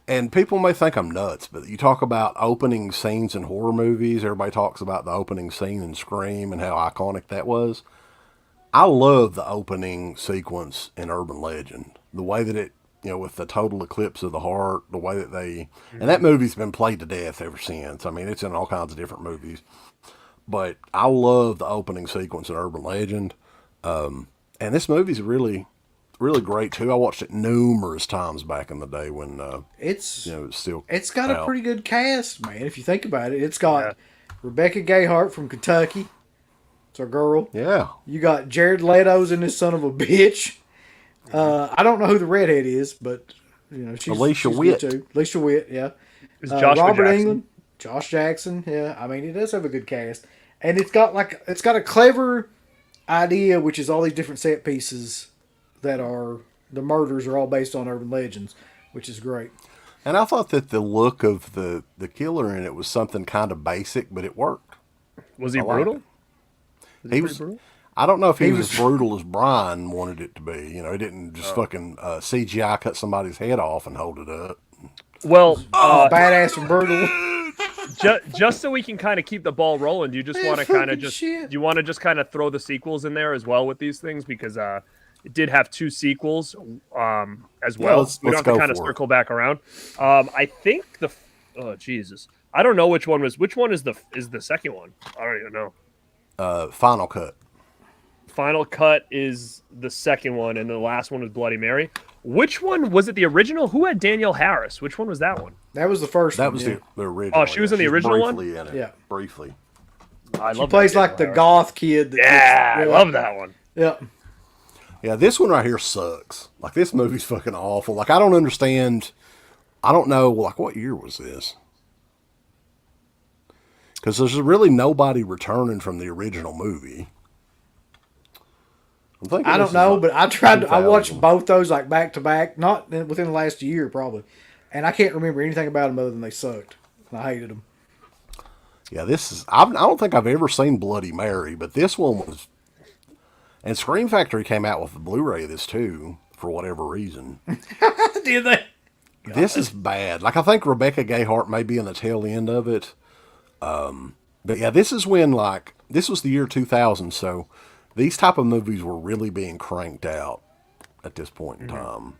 And people may think I'm nuts, but you talk about opening scenes in horror movies. Everybody talks about the opening scene in Scream and how iconic that was. I love the opening sequence in Urban Legend. The way that it, with the total eclipse of the heart, the way that and that movie's been played to death ever since. I mean, it's in all kinds of different movies. But I love the opening sequence in Urban Legend. And this movie's really great too. I watched it numerous times back in the day when it's still. It's got a pretty good cast, man. If you think about it, it's got Rebecca Gayheart from Kentucky. It's our girl. Yeah. You got Jared Leto's in this son of a bitch. I don't know who the redhead is, but she's Alicia Witt too. Alicia Witt, yeah. It's Robert Englund, Josh Jackson, yeah. I mean, it does have a good cast, and it's got a clever idea, which is all these different set pieces that are the murders are all based on urban legends, which is great. And I thought that the look of the killer in it was something kind of basic, but it worked. Was he brutal? He was. Brutal? I don't know if he was as brutal as Brian wanted it to be. He didn't just fucking CGI cut somebody's head off and hold it up. Well, badass and brutal. just so we can kind of keep the ball rolling, do you just want to kind of just do you want to just kind of throw the sequels in there as well with these things, because it did have 2 sequels as well. Let's we don't have to kind of circle back around. I think Jesus, I don't know which one is the second one. I don't even know. Final Cut. Final Cut is the second one, and the last one was Bloody Mary. Which one was it? The original? Who had Danielle Harris? Which one was that one? That was the first one. That was the original. Oh, she was in the original one? In it, yeah. Briefly. She plays like the goth kid. I love that one. Yeah. Yeah, this one right here sucks. Like, this movie's fucking awful. Like, I don't understand. I don't know, like, what year was this? Because there's really nobody returning from the original movie. I don't know, but I watched both those like back to back, not within the last year probably, and I can't remember anything about them other than they sucked. I hated them. Yeah, I don't think I've ever seen Bloody Mary, but this one was. And Scream Factory came out with the Blu-ray of this too, for whatever reason. Did they? This is bad. Like, I think Rebecca Gayheart may be in the tail end of it. But yeah, this is when, like, this was the year 2000, so these type of movies were really being cranked out at this point in time,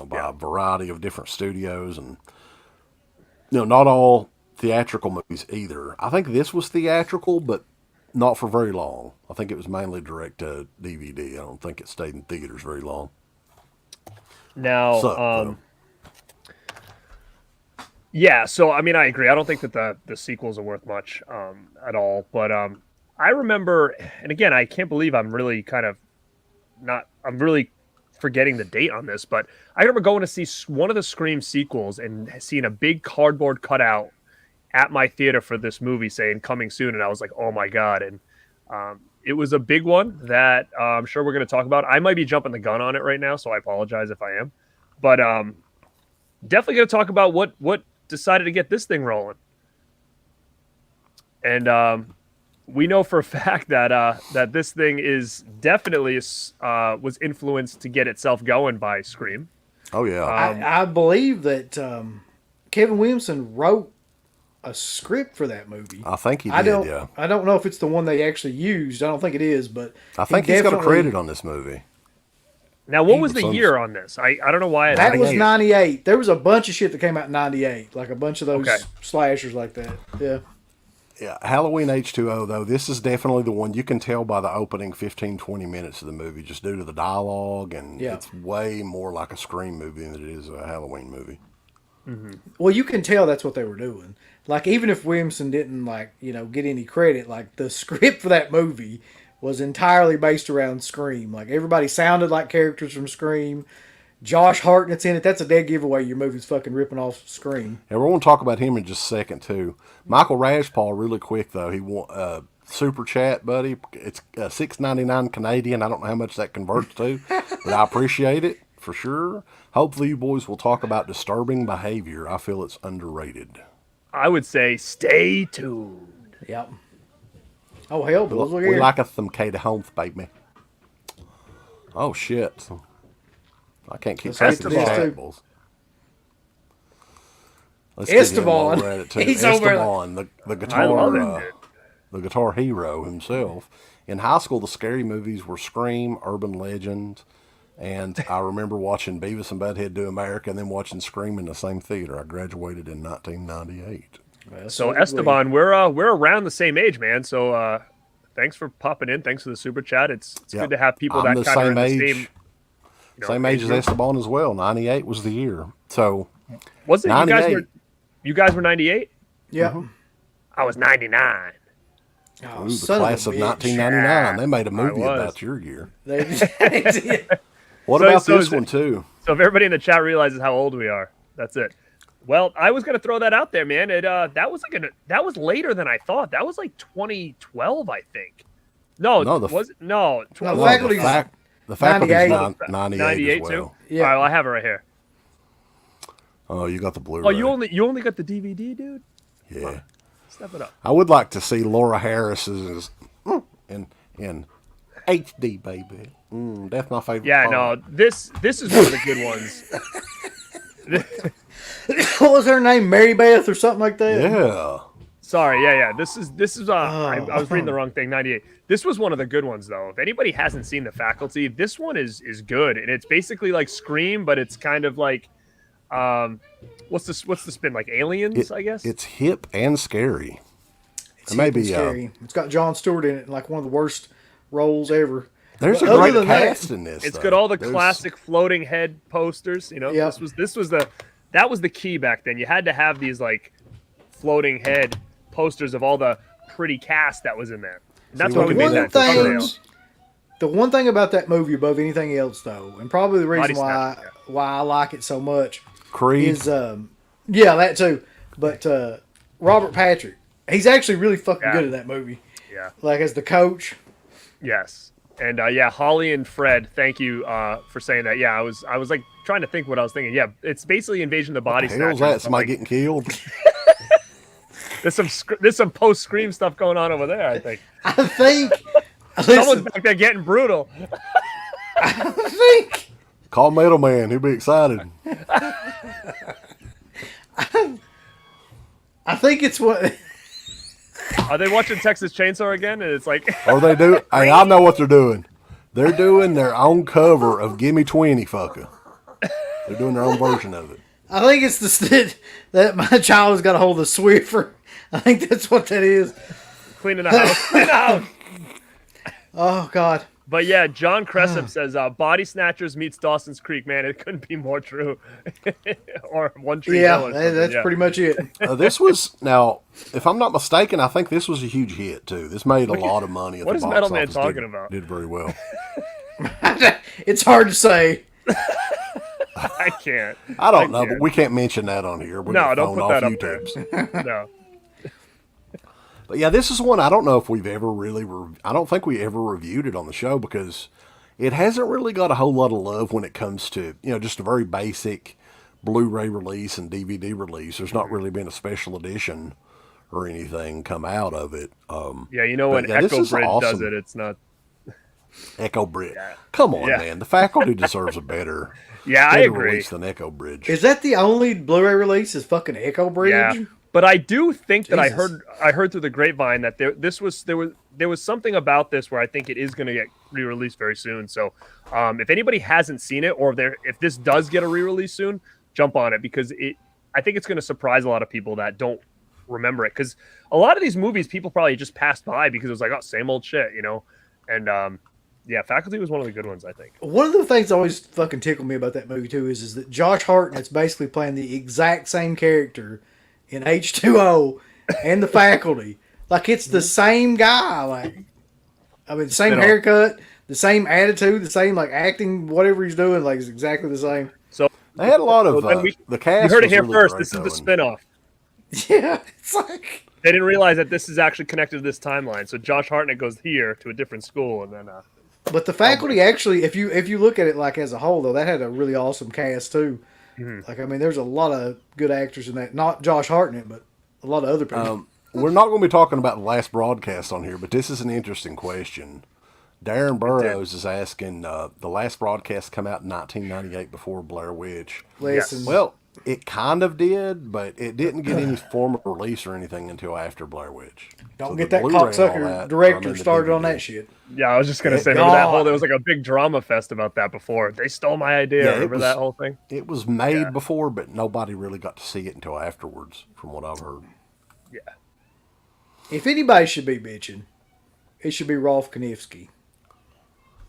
by a variety of different studios, and, not all theatrical movies either. I think this was theatrical, but not for very long. I think it was mainly direct to DVD. I don't think it stayed in theaters very long. Now, yeah, so I mean, I agree. I don't think that the sequels are worth much at all. But I remember, and again, I can't believe I'm really I'm really forgetting the date on this, but I remember going to see one of the Scream sequels and seeing a big cardboard cutout at my theater for this movie saying coming soon, and I was like, oh my God. And it was a big one that I'm sure we're going to talk about. I might be jumping the gun on it right now, so I apologize if I am. But definitely going to talk about what decided to get this thing rolling. And we know for a fact that that this thing is definitely was influenced to get itself going by Scream. Oh, yeah. I believe that Kevin Williamson wrote a script for that movie. I think he did, yeah. I don't know if it's the one they actually used. I don't think it is, but I think he's got a credit on this movie. Now, what was the year on this? I don't know why. That was 98. There was a bunch of shit that came out in 98, like a bunch of those slashers like that. Yeah. Yeah, Halloween H2O, though, this is definitely the one. You can tell by the opening 15, 20 minutes of the movie, just due to the dialogue, and it's way more like a Scream movie than it is a Halloween movie. Mm-hmm. Well, you can tell that's what they were doing. Like, even if Williamson didn't, get any credit, like, the script for that movie was entirely based around Scream. Like, everybody sounded like characters from Scream. Josh Hartnett's in it. That's a dead giveaway. Your movie's fucking ripping off Scream. And we're going to talk about him in just a second, too. Michael Rajpal, really quick, though. He won Super Chat, buddy. It's $6.99 Canadian. I don't know how much that converts to, but I appreciate it, for sure. Hopefully you boys will talk about disturbing behavior. I feel it's underrated. I would say stay tuned. Yep. Oh, hell, Bills. We like us some Katie Holmes, baby. Oh, shit. I can't keep saying these tables. Esteban. He's Esteban, the guitar, the guitar hero himself. In high school, the scary movies were Scream, Urban Legend, and I remember watching Beavis and Butthead Do America and then watching Scream in the same theater. I graduated in 1998. So Esteban, we're around the same age, man. So thanks for popping in. Thanks for the super chat. It's good to have people that kind of in the same. Same age as Esteban as well. 98 was the year. So was it 98. You guys were 98? Yeah. Mm-hmm. I was 99. Oh, the class of 1999. They made a movie about your year. They did. What about this one too? So if everybody in the chat realizes how old we are, that's it. Well, I was gonna throw that out there, man. That was later than I thought. That was like 2012, I think. No, was it? No, the faculty's 98 as well. Too. Yeah, all right, well, I have it right here. Oh, you got the Blu-ray. Oh, you only got the DVD, dude. Yeah. Step it up. I would like to see Laura Harris's in HD, baby. That's my favorite. Yeah, part. No, this is one of the good ones. What was her name? Mary Beth or something like that? Yeah. Sorry, yeah. This is. I was reading the wrong thing. 98. This was one of the good ones, though. If anybody hasn't seen The Faculty, this one is good, and it's basically like Scream, but it's kind of like, what's the spin, like Aliens? I guess it's hip and scary. Maybe scary. It's got Jon Stewart in it, like one of the worst roles ever. There's a great cast in this. It's got all the classic floating head posters. You know, yep. that was the key back then. You had to have these like floating head posters of all the pretty cast that was in there. And that's why we made that thumbnail. The one thing about that movie above anything else, though, and probably the reason why I like it so much, Creed is that too. But Robert Patrick, he's actually really fucking good in that movie. Yeah, like as the coach. Yes, and Holly and Fred, thank you for saying that. Yeah, I was like trying to think what I was thinking. Yeah, it's basically Invasion of the Body Snatchers. How's that? Somebody getting killed? There's some post Scream stuff going on over there. I think. Someone's back there getting brutal. I think. Call Metal Man. He'll be excited. I think it's what. Are they watching Texas Chainsaw again? And it's like. Or they do. Hey, I know what they're doing. They're doing their own cover of "Gimme 20, Fucker." They're doing their own version of it. I think it's that my child's got a hold of the Swiffer. I think that's what that is. Cleaning the house. Oh, God. But yeah, John Cressup says, Body Snatchers meets Dawson's Creek. Man, it couldn't be more true. Or One Tree Hill. Yeah, that's pretty much it. This was, now, if I'm not mistaken, I think this was a huge hit, too. This made a lot of money at the box office. What is Metal Man talking about? Did very well. It's hard to say. I can't. I don't know, but we can't mention that on here. No, don't put that up there. No. But yeah, this is one I don't know if we've ever really. I don't think we ever reviewed it on the show because it hasn't really got a whole lot of love when it comes to just a very basic Blu-ray release and DVD release. There's not really been a special edition or anything come out of it. When Echo Bridge does it, it's not Echo Bridge. Yeah. Come on, man. The Faculty deserves a better. Yeah, I agree. Release than Echo Bridge. Is that the only Blu-ray release? Is fucking Echo Bridge? Yeah. But I do think that I heard through the grapevine that there was something about this where I think it is going to get re-released very soon. So if anybody hasn't seen it, or if this does get a re-release soon, jump on it because I think it's going to surprise a lot of people that don't remember it. Because a lot of these movies people probably just passed by because it was like, oh, same old shit, And Faculty was one of the good ones, I think. One of the things that always fucking tickled me about that movie too is that Josh Hartnett's basically playing the exact same character in H2O and The Faculty. Like, it's the same guy. Same haircut, the same attitude, the same, acting, whatever he's doing, it's exactly the same. So they had a lot of, the cast. You heard it here really first. This is the spinoff. Yeah, it's like... They didn't realize that this is actually connected to this timeline. So Josh Hartnett goes here to a different school, and then... But The Faculty, actually, if you look at it, as a whole, though, that had a really awesome cast, too. Mm-hmm. There's a lot of good actors in that. Not Josh Hartnett, but a lot of other people. We're not going to be talking about the last broadcast on here, but this is an interesting question. Darren Burroughs is asking, the last broadcast come out in 1998 before Blair Witch. Listen. Well, it kind of did, but it didn't get any formal release or anything until after Blair Witch. Don't get that cocksucker director started on that shit. Yeah, I was just going to say, remember there was a big drama fest about that before. They stole my idea. Remember that whole thing? It was made before, but nobody really got to see it until afterwards, from what I've heard. Yeah. If anybody should be bitching, it should be Rolf Kniefsky.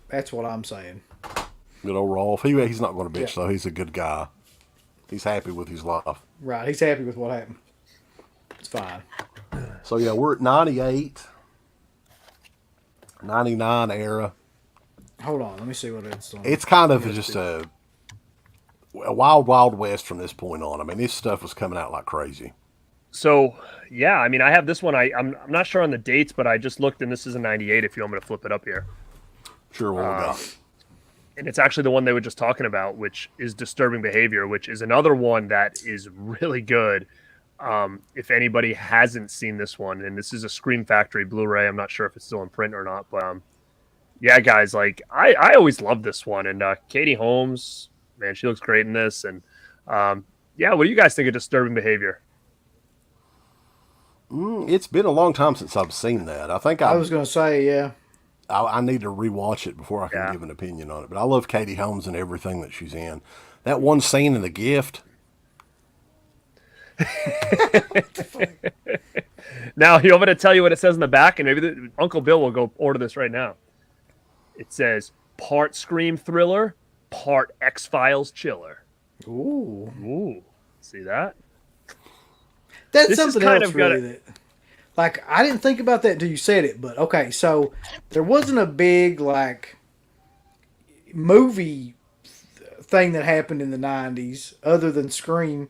That's what I'm saying. Good old Rolf. He's not going to bitch, though. He's a good guy. He's happy with his life. Right. He's happy with what happened. It's fine. So, we're at 98, 99 era. Hold on. Let me see what it's on. It's kind of just a wild, wild west from this point on. This stuff was coming out like crazy. So, I have this one. I'm not sure on the dates, but I just looked, and this is a 98 if you want me to flip it up here. Sure, what we got? And it's actually the one they were just talking about, which is Disturbing Behavior, which is another one that is really good. If anybody hasn't seen this one, and this is a Scream Factory Blu-ray, I'm not sure if it's still in print or not, but guys, I always loved this one. And Katie Holmes, man, she looks great in this. And what do you guys think of Disturbing Behavior? It's been a long time since I've seen that. I think I was going to say, yeah. I need to rewatch it before I can give an opinion on it. But I love Katie Holmes and everything that she's in. That one scene in The Gift. Now, you want me to tell you what it says in the back? And maybe Uncle Bill will go order this right now. It says, part Scream thriller, part X-Files chiller. Ooh. See that? That's this something else, really. That, like, I didn't think about that until you said it. But, okay, so there wasn't a big, like, movie thing that happened in the 90s other than Scream.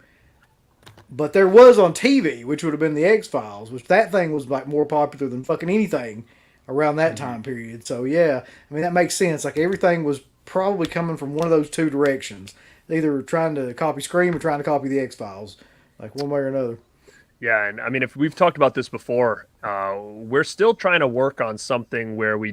But there was on TV, which would have been the X-Files, which that thing was like more popular than fucking anything around that time period. So yeah, I mean that makes sense. Like everything was probably coming from one of those two directions, either trying to copy Scream or trying to copy the X-Files, like one way or another. Yeah, and I mean if we've talked about this before, we're still trying to work on something where we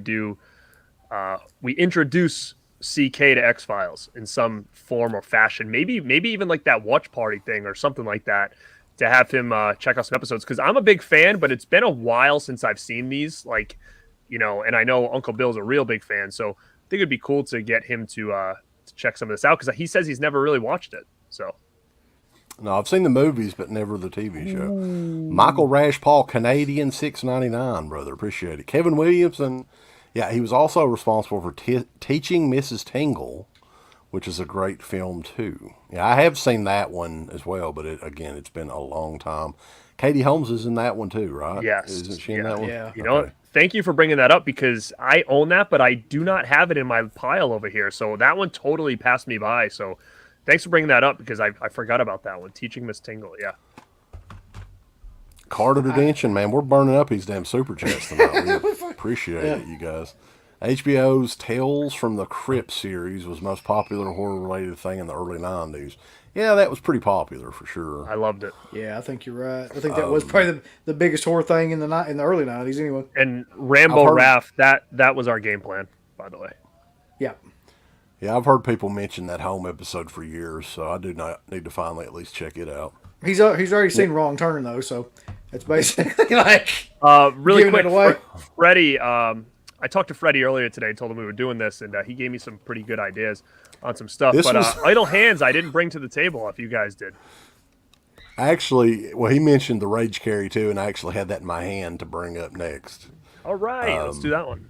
introduce CK to X-Files in some form or fashion. Maybe even like that watch party thing or something like that to have him check out some episodes. Because I'm a big fan, but it's been a while since I've seen these. Like, and I know Uncle Bill's a real big fan. So I think it'd be cool to get him to check some of this out because he says he's never really watched it. So. No, I've seen the movies, but never the TV show. Michael Rashpaul, Canadian, $6.99, brother. Appreciate it. Kevin Williamson. Yeah, he was also responsible for Teaching Mrs. Tingle, which is a great film, too. Yeah, I have seen that one as well, but it's been a long time. Katie Holmes is in that one, too, right? Yes. Isn't she in that one? Yeah. You know what? Thank you for bringing that up because I own that, but I do not have it in my pile over here. So that one totally passed me by. So thanks for bringing that up because I forgot about that one. Teaching Miss Tingle, yeah. Carter Detention, man. We're burning up these damn super chats tonight. We appreciate it, you guys. HBO's Tales from the Crypt series was the most popular horror-related thing in the early 90s. Yeah, that was pretty popular for sure. I loved it. Yeah, I think you're right. I think that was probably the biggest horror thing in the early 90s anyway. And Rambo Raft, that was our game plan, by the way. Yeah. Yeah, I've heard people mention that home episode for years, so I do not need to finally at least check it out. He's already seen Wrong Turn, though, so it's basically like really quick, Freddie, I talked to Freddie earlier today, told him we were doing this, and he gave me some pretty good ideas on some stuff. Idle Hands I didn't bring to the table if you guys did. Actually, well, he mentioned the Rage Carry, too, and I actually had that in my hand to bring up next. All right, let's do that one.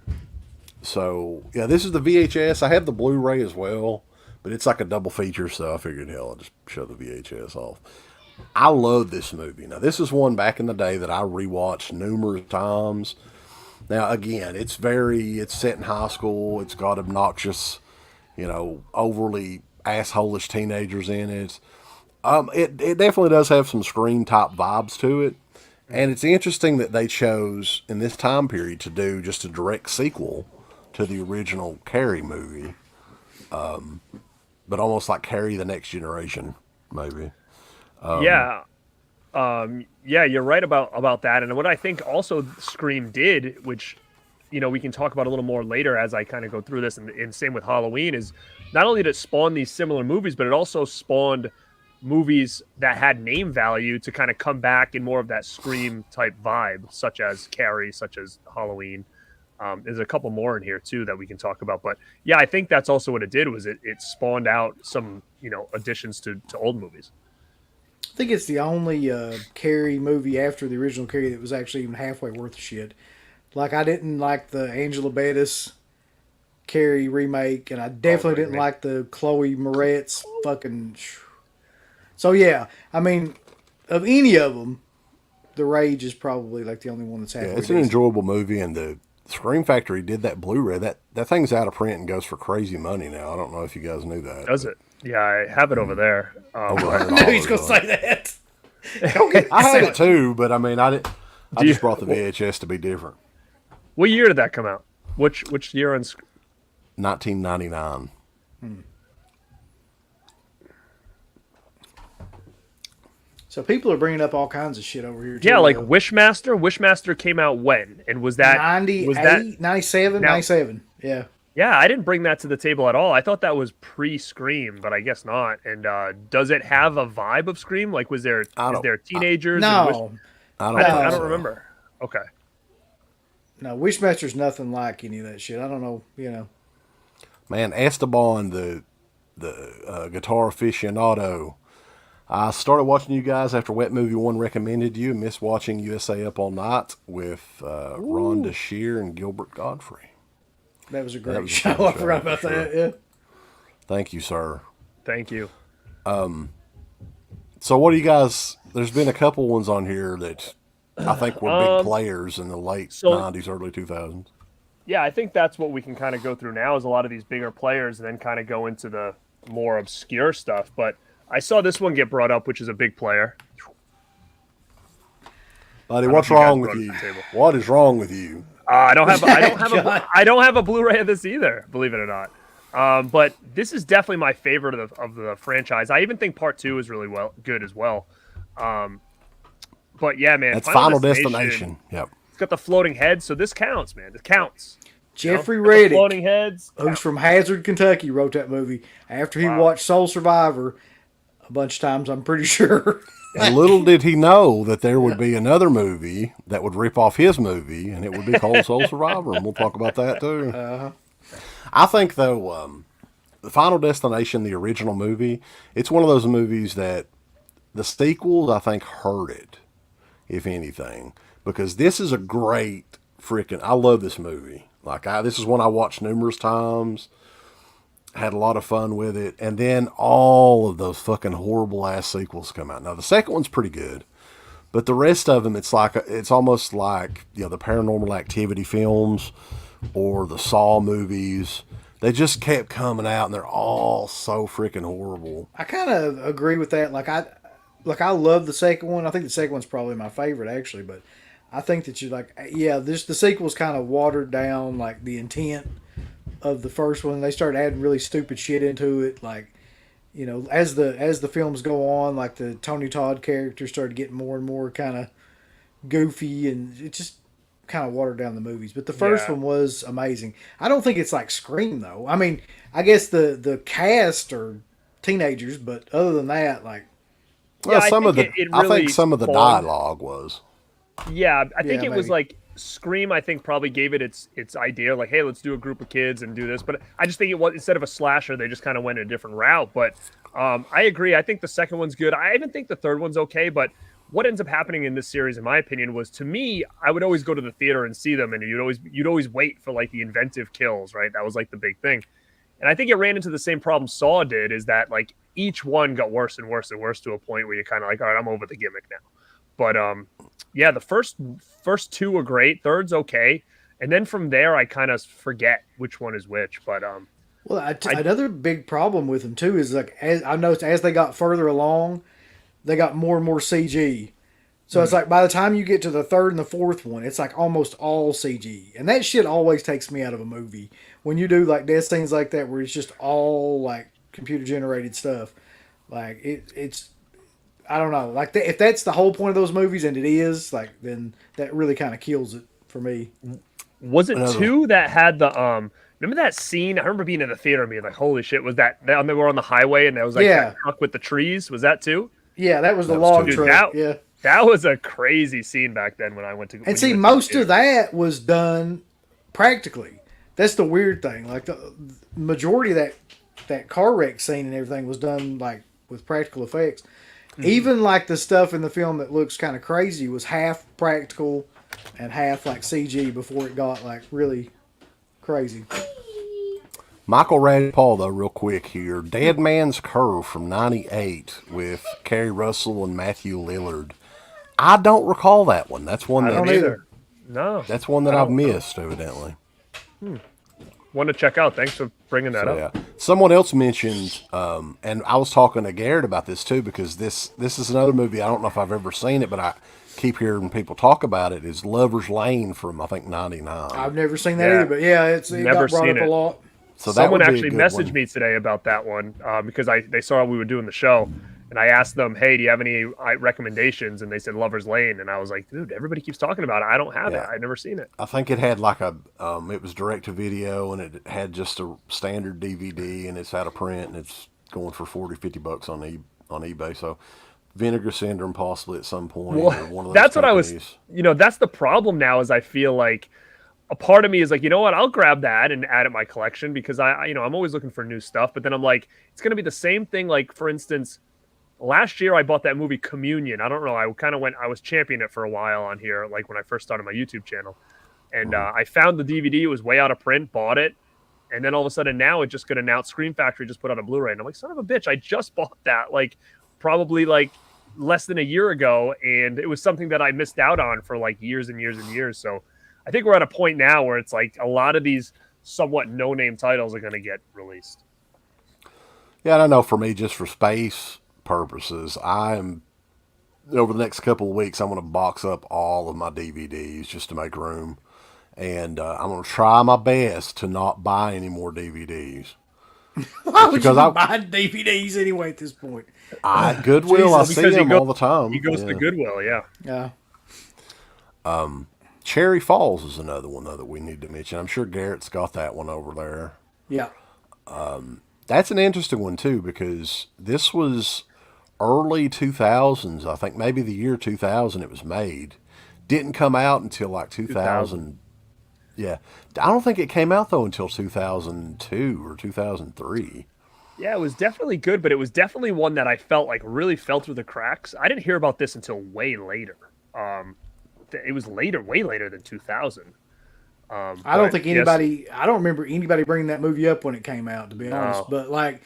So, yeah, this is the VHS. I have the Blu-ray as well, but it's like a double feature, so I figured, hell, I'll just show the VHS off. I love this movie. Now, this is one back in the day that I rewatched numerous times. Now, again, it's set in high school. It's got obnoxious, overly assholish teenagers in it. It definitely does have some Scream-type vibes to it. And it's interesting that they chose, in this time period, to do just a direct sequel to the original Carrie movie. But almost like Carrie the Next Generation, maybe. Yeah, you're right about that. And what I think also Scream did, which, we can talk about a little more later as I kind of go through this, and same with Halloween, is not only did it spawn these similar movies, but it also spawned movies that had name value to kind of come back in more of that Scream type vibe, such as Carrie, such as Halloween. There's a couple more in here too that we can talk about, but yeah, I think that's also what it did was it spawned out some, additions to old movies. I think it's the only Carrie movie after the original Carrie that was actually even halfway worth of shit. Like, I didn't like the Angela Bettis Carrie remake, and I definitely didn't like the Chloe Moretz fucking... So, yeah, I mean, of any of them, The Rage is probably like the only one that's halfway. Yeah, it's an enjoyable movie, and the Scream Factory did that Blu-ray. That thing's out of print and goes for crazy money now. I don't know if you guys knew that. Does it? Yeah, I have it over there. I knew he's going to say that. I had it too, but I mean, I just brought the VHS to be different. What year did that come out? Which year? 1999. So people are bringing up all kinds of shit over here, too. Yeah, like Wishmaster. Wishmaster came out when? And was that... 98, 97, 97. Yeah. Yeah, I didn't bring that to the table at all. I thought that was pre-Scream, but I guess not. And does it have a vibe of Scream? Like, is there teenagers? No. I don't remember. Okay. No, Wishmaster's nothing like any of that shit. I don't know, Man, Esteban, the guitar aficionado. I started watching you guys after Wet Movie 1 recommended you. Missed watching USA Up All Night with Rhonda Shear and Gilbert Godfrey. That was a great show. I forgot about that. Yeah. Thank you, sir. Thank you. So what do you guys... There's been a couple ones on here that I think were big players in the late 90s, early 2000s. Yeah, I think that's what we can kind of go through now is a lot of these bigger players and then kind of go into the more obscure stuff. But I saw this one get brought up, which is a big player. Buddy, what's wrong with you? What is wrong with you? I don't have a Blu-ray of this either, believe it or not. But this is definitely my favorite of the franchise. I even think Part 2 is really good as well. But yeah, man, that's Final Destination. Yep. It's got the floating heads, so this counts, man. It counts. Jeffrey Reddick, floating heads, who's from Hazard, Kentucky, wrote that movie after he watched Soul Survivor a bunch of times, I'm pretty sure. And little did he know that there would be another movie that would rip off his movie, and it would be called Soul Survivor, and we'll talk about that too. I think, though, the Final Destination, the original movie, it's one of those movies that the sequels, I think, hurt it, if anything, because this is a great freaking... I love this movie. This is one I watched numerous times. Had a lot of fun with it. And then all of those fucking horrible ass sequels come out. Now, the second one's pretty good. But the rest of them, it's almost like, the Paranormal Activity films or the Saw movies. They just kept coming out, and they're all so freaking horrible. I kind of agree with that. I love the second one. I think the second one's probably my favorite, actually. But I think that the sequel's kind of watered down, the intent of the first one. They started adding really stupid shit into it, as the films go on, the Tony Todd character started getting more and more kind of goofy, and it just kind of watered down the movies. But the first one was amazing. I don't think it's like Scream, though. I mean, I guess the cast are teenagers, but other than that, I think some of the dialogue was. Yeah, I think it was like Scream, I think, probably gave it its idea, hey, let's do a group of kids and do this. But I just think it was, instead of a slasher, they just kind of went a different route. But I agree. I think the second one's good. I even think the third one's okay. But what ends up happening in this series, in my opinion, was, to me, I would always go to the theater and see them, and you'd always wait for the inventive kills, right? That was the big thing. And I think it ran into the same problem Saw did, is that each one got worse and worse and worse to a point where you're kind of all right, I'm over the gimmick now. But yeah, the first two were great. Third's okay, and then from there I kind of forget which one is which. But another big problem with them too is I noticed as they got further along, they got more and more CG. So it's by the time you get to the third and the fourth one, it's almost all CG, and that shit always takes me out of a movie when you do death scenes like that where it's just all computer generated stuff. It's I don't know. If that's the whole point of those movies, and it is, then that really kind of kills it for me. Was it 2 that had the remember that scene? I remember being in the theater and being holy shit, was that they were on the highway and there was that truck with the trees? Was that 2? Yeah, that was the log truck. That was a crazy scene back then when I went to. And see, most of that was done practically. That's the weird thing. The majority of that car wreck scene and everything was done with practical effects. Mm-hmm. Even the stuff in the film that looks kind of crazy was half practical and half CG before it got really crazy. Michael Radpaul, though, real quick here. Dead Man's Curve from 98 with Kerry Russell and Matthew Lillard. I don't recall that one. That's one that... I don't either. No. That's one that I've missed, evidently. One to check out. Thanks for bringing that up. Yeah. Someone else mentioned, and I was talking to Garrett about this too, because this is another movie, I don't know if I've ever seen it, but I keep hearing people talk about it, is Lover's Lane from, I think, 99. I've never seen that either, but yeah, it got brought up a lot. So someone actually messaged me today about that one because they saw we were doing the show, and I asked them, hey, do you have any recommendations? And they said Lover's Lane, and I was like, dude, everybody keeps talking about it. I don't have it. I've never seen it. I think it had it was direct to video, and it had just a standard DVD, and it's out of print, and it's going for $40-50 on eBay. So Vinegar Syndrome possibly at some point. Well, or one of those that's companies. what I was. That's the problem now. Is I feel like a part of me is like, you know what, I'll grab that and add it to my collection because I'm always looking for new stuff. But then I'm like, it's going to be the same thing. Like, for instance, last year I bought that movie Communion. I don't know. I was championing it for a while on here, like when I first started my YouTube channel. And I found the DVD. It was way out of print, bought it. And then all of a sudden now it just got announced. Scream Factory just put out a Blu-ray. And I'm like, son of a bitch, I just bought that like probably like less than a year ago. And it was something that I missed out on for like years and years and years. So I think we're at a point now where it's like a lot of these somewhat no-name titles are going to get released. Yeah, and I know for me, just for space purposes, over the next couple of weeks, I'm going to box up all of my DVDs just to make room. And I'm going to try my best to not buy any more DVDs. Why would you be buying DVDs anyway at this point? Goodwill, I see them all the time. He goes to Goodwill, yeah. Yeah. Cherry Falls is another one, though, that we need to mention. I'm sure Garrett's got that one over there. Yeah. That's an interesting one, too, because this was early 2000s. I think maybe the year 2000 it was made. Didn't come out until like 2000. Yeah. I don't think it came out, though, until 2002 or 2003. Yeah, it was definitely good, but it was definitely one that I felt like really fell through the cracks. I didn't hear about this until way later. It was later, way later than 2000. I don't think anybody, I don't remember anybody bringing that movie up when it came out, to be honest. But like,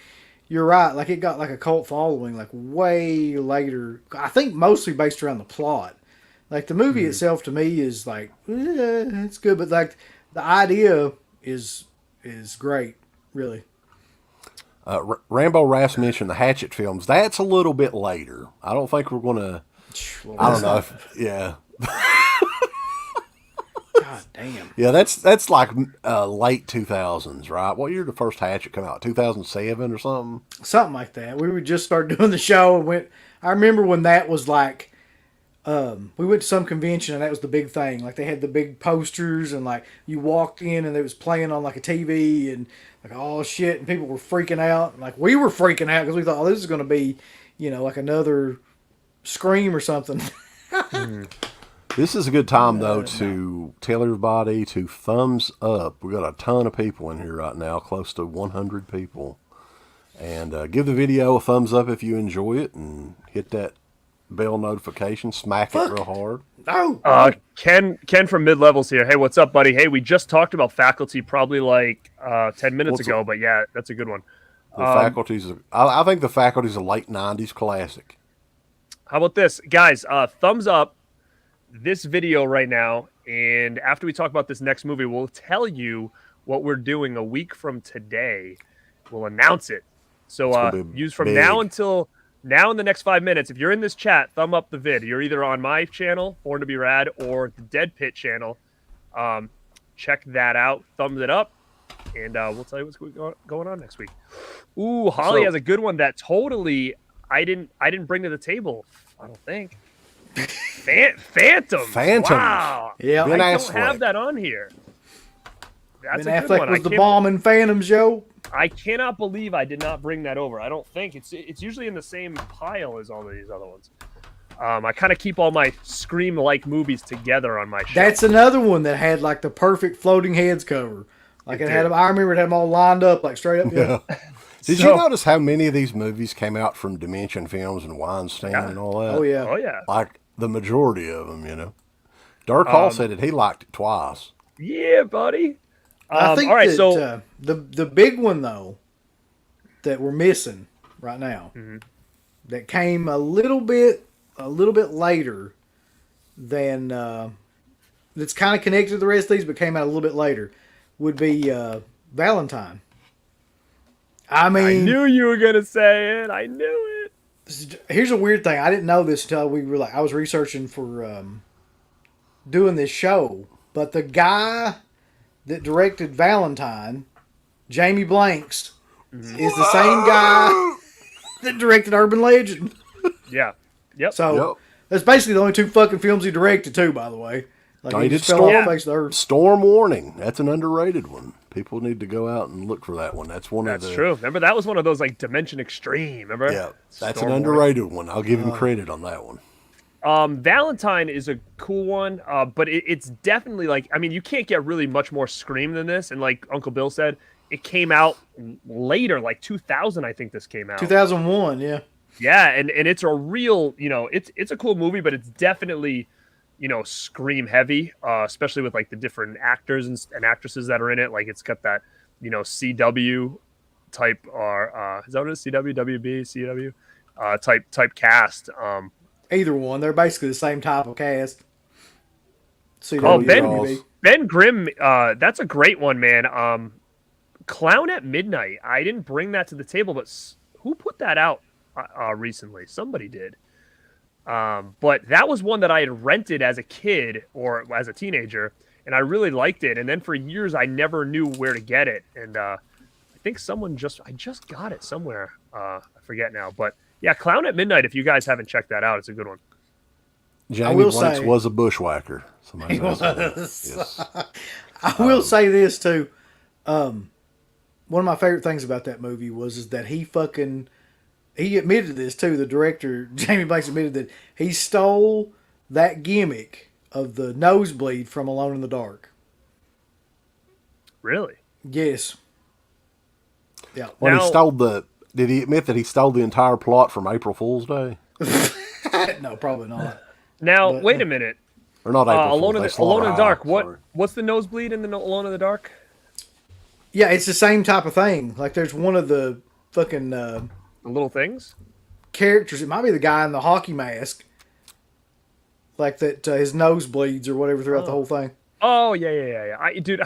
you're right. Like, it got like a cult following like way later. I think mostly based around the plot. Like, the movie itself to me is like, it's good, but like the idea is great, really. Rambo Rass mentioned the Hatchet films. That's a little bit later. I don't think we're going to. I don't know. Yeah. God damn. Yeah, that's like late 2000s, right? What year did the first Hatchet come out? 2007 or something? Something like that. We would just start doing the show and went. I remember when that was like. We went to some convention and that was the big thing. Like, they had the big posters and like you walked in and it was playing on like a TV and like, oh shit, and people were freaking out. Like, we were freaking out because we thought, oh, this is going to be, like another Scream or something. This is a good time though to tell everybody to thumbs up. We got a ton of people in here right now, close to 100 people, and give the video a thumbs up if you enjoy it and hit that bell notification, smack it real hard. No. Ken from Mid Levels here. Hey, what's up, buddy? Hey, we just talked about Faculty probably like 10 minutes ago, but yeah, that's a good one. I think the Faculty's a late 90s classic. How about this, guys? Thumbs up this video right now, and after we talk about this next movie, we'll tell you what we're doing a week from today. We'll announce it. So use from now until. Now in the next 5 minutes, if you're in this chat, thumb up the vid. You're either on my channel, Born to Be Rad, or the DEADPIT channel. Check that out. Thumbs it up, and we'll tell you what's going on next week. Ooh, Holly has a good one that totally I didn't bring to the table. I don't think. Phantoms. Wow. Yeah, I don't have that on here. That's Ben a good Affleck one. was the bomb in Phantoms, yo. I cannot believe I did not bring that over. I don't think it's usually in the same pile as all of these other ones. I kind of keep all my Scream-like movies together on my shelf. That's another one that had like the perfect floating heads cover. Like it had them. I remember it had them all lined up like straight up. Yeah. Did you notice how many of these movies came out from Dimension Films and Weinstein and all that? Oh yeah. Oh yeah. Like the majority of them, Dark Hall said that he liked it twice. Yeah, buddy. I think all right, that, the big one though that we're missing right now that came a little bit later than that's kind of connected to the rest of these, but came out a little bit later would be Valentine. I mean, I knew you were gonna say it. I knew it. Here's a weird thing. I didn't know this until I was researching for doing this show, but the guy that directed Valentine, Jamie Blanks, is the same guy that directed Urban Legend. Yeah. Yep. So that's basically the only two fucking films he directed too, by the way. Like Oh, he he just did fell off Storm. the face of the earth. Storm Warning. That's an underrated one. People need to go out and look for that one. That's one of That's the. true. Remember, that was one of those like Dimension Extreme. Remember? Yeah, that's Storm an Warning. underrated one. I'll give him credit on that one. Valentine is a cool one, but it's definitely like, I mean, you can't get really much more Scream than this. And like Uncle Bill said, it came out later, like 2000, I think this came out. 2001, yeah. Yeah, and it's a real, it's a cool movie, but it's definitely, Scream heavy, especially with like the different actors and actresses that are in it. Like it's got that, CW type, or is that what it is? CW, WB, CW, type cast. Either one. They're basically the same type of cast. Oh, CW. Ben Grimm, that's a great one, man. Clown at Midnight. I didn't bring that to the table, but who put that out recently? Somebody did. But that was one that I had rented as a kid or as a teenager, and I really liked it. And then for years, I never knew where to get it. And I think I just got it somewhere. I forget now. But yeah, Clown at Midnight, if you guys haven't checked that out, it's a good one. Jamie Blanks was a bushwhacker. Somebody knows that. Yes. I will say this too. One of my favorite things about that movie is that he admitted this too. The director, Jamie Blanks, admitted that he stole that gimmick of the nosebleed from Alone in the Dark. Really? Yes. Yeah. Well, did he admit that he stole the entire plot from April Fool's Day? No, probably not. Now, wait a minute. Or not April Fool's Day. Alone in the Dark. What's the nosebleed in the Alone in the Dark? Yeah, it's the same type of thing. Like there's one of the fucking the little things characters. It might be the guy in the hockey mask, like that. His nose bleeds or whatever throughout the whole thing. Oh yeah. Dude,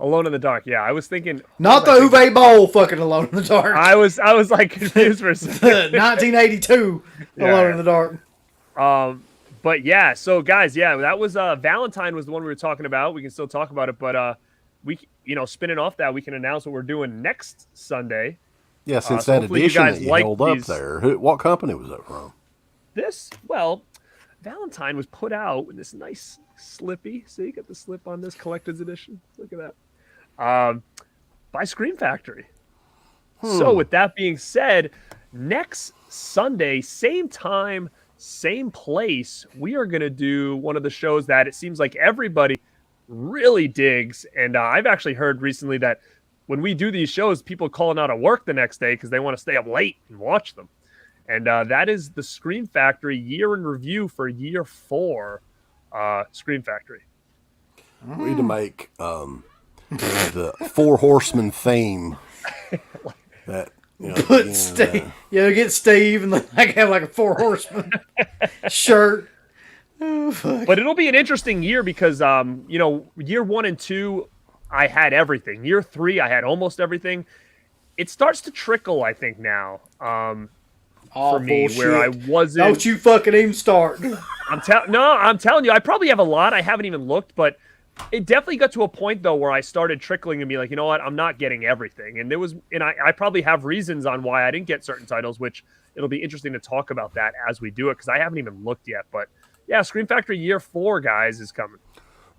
Alone in the Dark. Yeah, I was thinking not the Uwe Boll fucking Alone in the Dark. I was like confused for a second. 1982 Alone in the Dark. But yeah, so guys, yeah, that was Valentine was the one we were talking about. We can still talk about it, but we spinning off that, we can announce what we're doing next Sunday. Yeah, since that edition that you held up there. What company was that from? Valentine was put out with this nice slippy. So you got the slip on this collector's edition. Look at that. By Scream Factory. So with that being said, next Sunday, same time, same place, we are going to do one of the shows that it seems like everybody really digs. And I've actually heard recently that when we do these shows, people calling out of work the next day because they want to stay up late and watch them. And that is the Scream Factory year in review for year 4 Scream Factory. We need to make the Four Horsemen theme. That put Steve. Get Steve and have like a Four Horsemen shirt. Oh, but it'll be an interesting year because year 1 and 2 I had everything. Year 3 I had almost everything. It starts to trickle, I think, now. For me, bullshit. where I wasn't. Don't you fucking even start. I'm telling you, I probably have a lot. I haven't even looked, but it definitely got to a point though where I started trickling and be like, you know what, I'm not getting everything. And I probably have reasons on why I didn't get certain titles, which it'll be interesting to talk about that as we do it because I haven't even looked yet. But yeah, Scream Factory year 4, guys, is coming.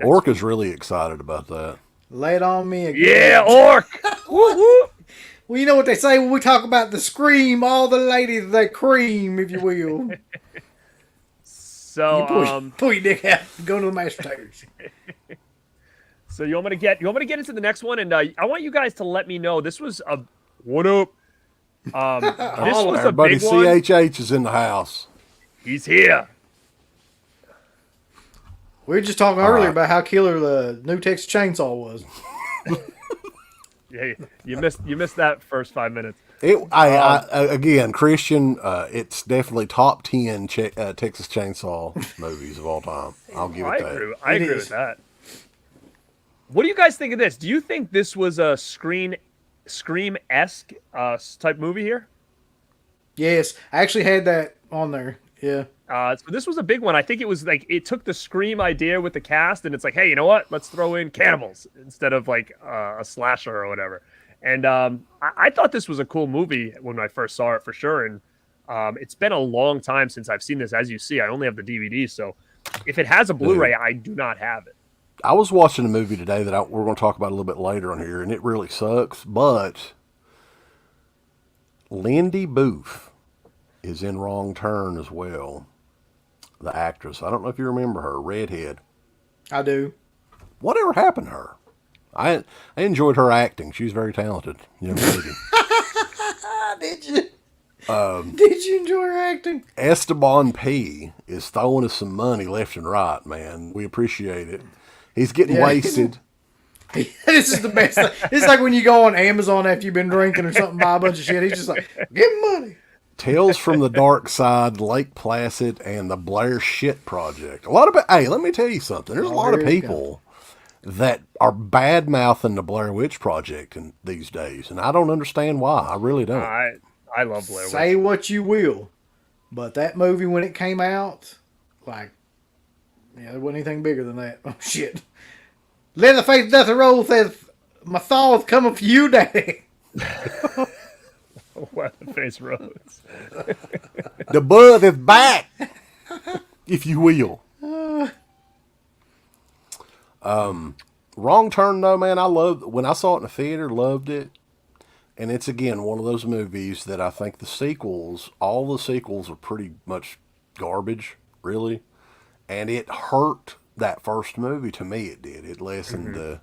Orc is really excited about that. Lay it on me again. Yeah, Orc. Woo, woo. Well, you know what they say when we talk about the Scream, all the ladies, they cream, if you will. So, pull your dick out and go to the mashed potatoes. So you want me to get into the next one, and I want you guys to let me know. This was what up? This was everybody, a big one. CHH is in the house. He's here. We were just talking earlier about how killer the new Texas Chainsaw was. Yeah, you missed that first 5 minutes. Again, Christian, it's definitely top 10 Texas Chainsaw movies of all time. I'll give it that. I agree with that. What do you guys think of this? Do you think this was a Scream-esque type movie here? Yes, I actually had that on there. Yeah. So this was a big one. I think it was like it took the Scream idea with the cast, and it's like, hey, you know what? Let's throw in cannibals instead of like a slasher or whatever. And I thought this was a cool movie when I first saw it for sure. And it's been a long time since I've seen this. As you see, I only have the DVD, so If it has a Blu-ray, I do not have it. I was watching a movie today that we're going to talk about a little bit later on here, and it really sucks, but Lindy Booth is in Wrong Turn as well. The actress. I don't know if you remember her, redhead. I do. Whatever happened to her? I enjoyed her acting. She was very talented, young lady. Did you? Did you enjoy her acting? Esteban P. is throwing us some money left and right, man. We appreciate it. He's getting wasted. This is the best thing. It's like when you go on Amazon after you've been drinking or something, buy a bunch of shit. He's just like, give him money. Tales from the Dark Side, Lake Placid, and the Blair Shit Project. Hey, let me tell you something. There's a lot of people that are bad mouthing the Blair Witch Project these days, and I don't understand why. I really don't. I love Blair Witch. Say what you will, but that movie when it came out, like, there wasn't anything bigger than that. Oh shit! Leatherface doth a roll says, "My thoughts coming for you, Daddy." Leatherface Rose. The bud is back, if you will. Wrong Turn, though, man. When I saw it in the theater, loved it. And it's, again, one of those movies that I think all the sequels are pretty much garbage, really. And it hurt that first movie. To me, it did. It lessened the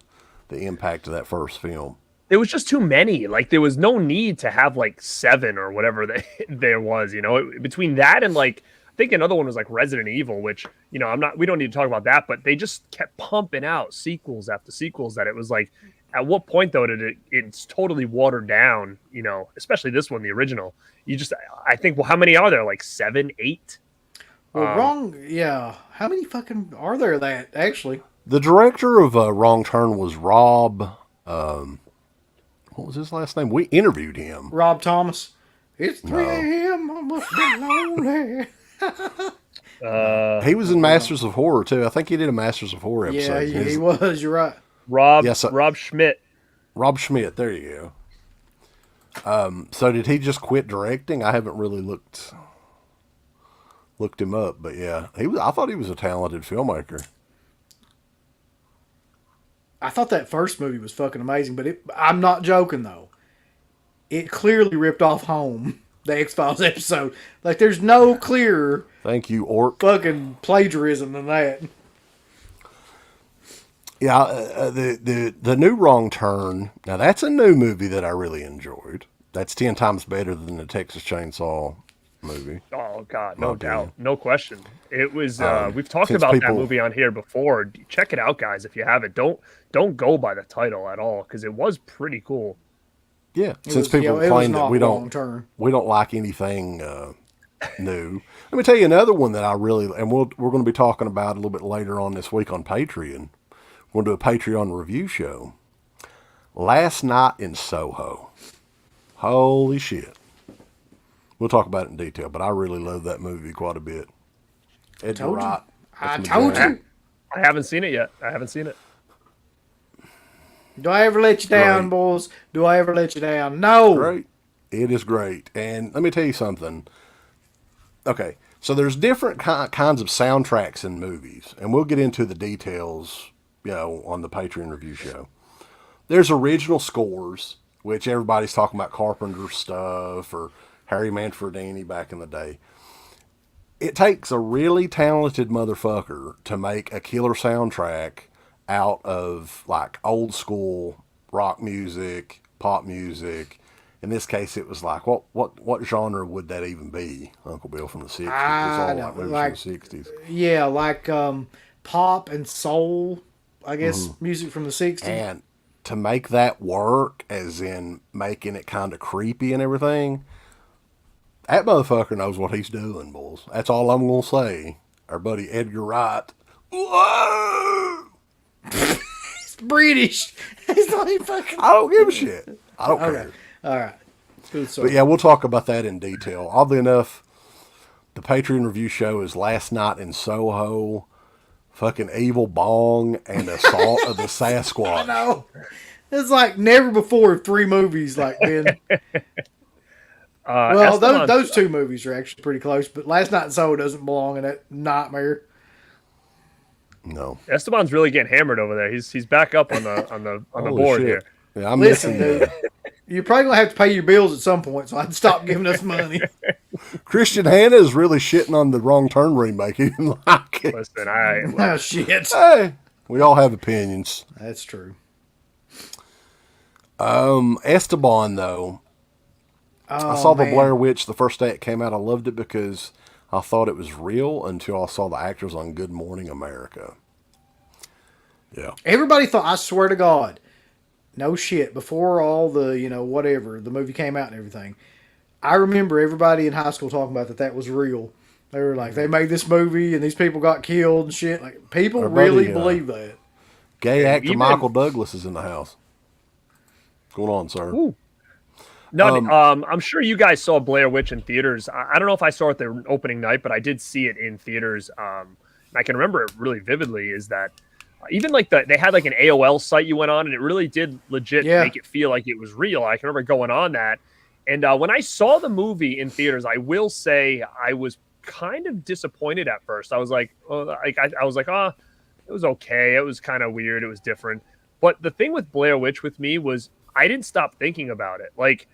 impact of that first film. There was just too many. Like, there was no need to have, like, 7 or whatever there was, you know. Between that and, like, I think another one was, like, Resident Evil, which, you know, we don't need to talk about that, but they just kept pumping out sequels after sequels that it was like, at what point, though, did it's totally watered down, you know, especially this one, the original. I think, well, how many are there? Like 7, 8? Well, yeah. How many fucking are there that, actually? The director of Wrong Turn was Rob, what was his last name? We interviewed him. Rob Thomas. It's 3 a.m. I must be lonely. He was in Masters of Horror, too. I think he did a Masters of Horror episode. Yeah, he was. You're right. Rob Schmidt. Rob Schmidt. There you go. So did he just quit directing? I haven't really looked him up, but yeah, I thought he was a talented filmmaker. I thought that first movie was fucking amazing, but I'm not joking, though. It clearly ripped off Home, the X-Files episode. Like, there's no clearer Thank you, Orc. fucking plagiarism than that. Yeah, the new Wrong Turn, now that's a new movie that I really enjoyed. That's 10 times better than the Texas Chainsaw movie. Oh, God, no doubt. No question. It was, we've talked about that movie on here before. Check it out, guys, if you haven't. Don't go by the title at all, because it was pretty cool. Yeah, since people claim that we don't like anything new. Let me tell you another one that and we're going to be talking about a little bit later on this week on Patreon. We're going to do a Patreon review show. Last Night in Soho. Holy shit. We'll talk about it in detail, but I really love that movie quite a bit. Edgar Wright. I told you. I haven't seen it yet. I haven't seen it. Do I ever let you down, boys? Do I ever let you down? No. Great. It is great. And let me tell you something. Okay, so there's different kinds of soundtracks in movies, and we'll get into the details, you know, on the Patreon review show. There's original scores, which everybody's talking about Carpenter stuff or Harry Manfredini back in the day. It takes a really talented motherfucker to make a killer soundtrack out of like old school rock music, pop music. In this case, it was like, what genre would that even be, Uncle Bill, from the 60s? It's all like movies from the 60s. Yeah, like pop and soul, I guess, music from the 60s. And to make that work, as in making it kind of creepy and everything, that motherfucker knows what he's doing, boys. That's all I'm going to say. Our buddy Edgar Wright. Whoa! It's British. He's not even fucking... I don't give a shit. I don't care. All right. But yeah, we'll talk about that in detail. Oddly enough, the Patreon review show is Last Night in Soho, fucking Evil Bong, and Assault of the Sasquatch. I know. It's like never before 3 movies like been... well, those 2 movies are actually pretty close, but Last Night in Soho doesn't belong in that nightmare. No. Esteban's really getting hammered over there. He's back up on the board shit. here. Yeah, I'm Listen, missing dude, you're probably gonna have to pay your bills at some point, so I'd stop giving us money. Christian Hanna is really shitting on the Wrong Turn remake. He didn't like it. Listen, Oh shit, Hey, we all have opinions. that's true. Esteban, though, Oh, I saw the man. Blair Witch the first day it came out. I loved it because I thought it was real until I saw the actors on Good Morning America. Yeah. Everybody thought, I swear to God, no shit, before all the, whatever, the movie came out and everything, I remember everybody in high school talking about that was real. They were like, they made this movie and these people got killed and shit. Like, people really believe that. Gay actor even- Michael Douglas is in the house. What's going on, sir? Ooh. No, I'm sure you guys saw Blair Witch in theaters. I don't know if I saw it the opening night, but I did see it in theaters. And I can remember it really vividly. Is that even like they had like an AOL site you went on, and it really did legit make it feel like it was real. I can remember going on that, and when I saw the movie in theaters, I will say I was kind of disappointed at first. I was like, I was like, it was okay. It was kind of weird. It was different. But the thing with Blair Witch with me was I didn't stop thinking about it. Like,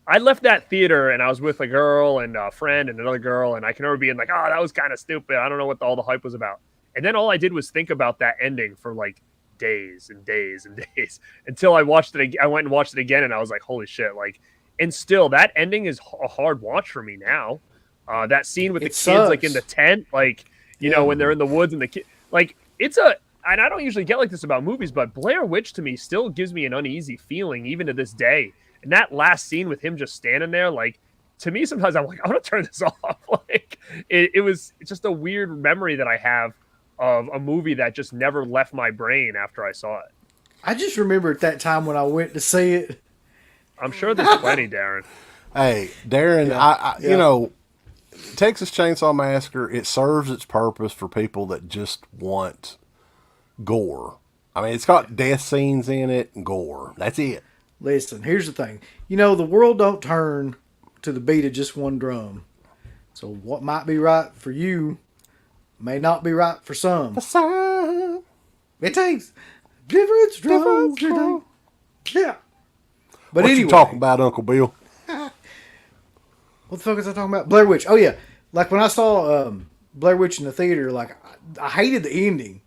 I left that theater and I was with a girl and a friend and another girl, and I can remember being like, oh, that was kind of stupid. I don't know what all the hype was about. And then all I did was think about that ending for like days and days and days until I watched it. I went and watched it again, and I was like, holy shit. Like, and still that ending is a hard watch for me now. That scene with the kids, like in the tent, like, you know, when they're in the woods and the kid, like and I don't usually get like this about movies, but Blair Witch to me still gives me an uneasy feeling even to this day. And that last scene with him just standing there, like, to me, sometimes I'm like, I want to turn this off. Like, it was just a weird memory that I have of a movie that just never left my brain after I saw it. I just remember at that time when I went to see it. I'm sure there's plenty, Darren. Hey, Darren, you know, Texas Chainsaw Massacre, it serves its purpose for people that just want gore. I mean, it's got death scenes in it and gore. That's it. Listen, here's the thing. You know, the world don't turn to the beat of just one drum. So what might be right for you may not be right for some. It takes different strokes. Yeah. But what anyway, you talking about, Uncle Bill? what the fuck is I talking about? Blair Witch. Oh, yeah. Like, when I saw Blair Witch in the theater, like, I hated the ending.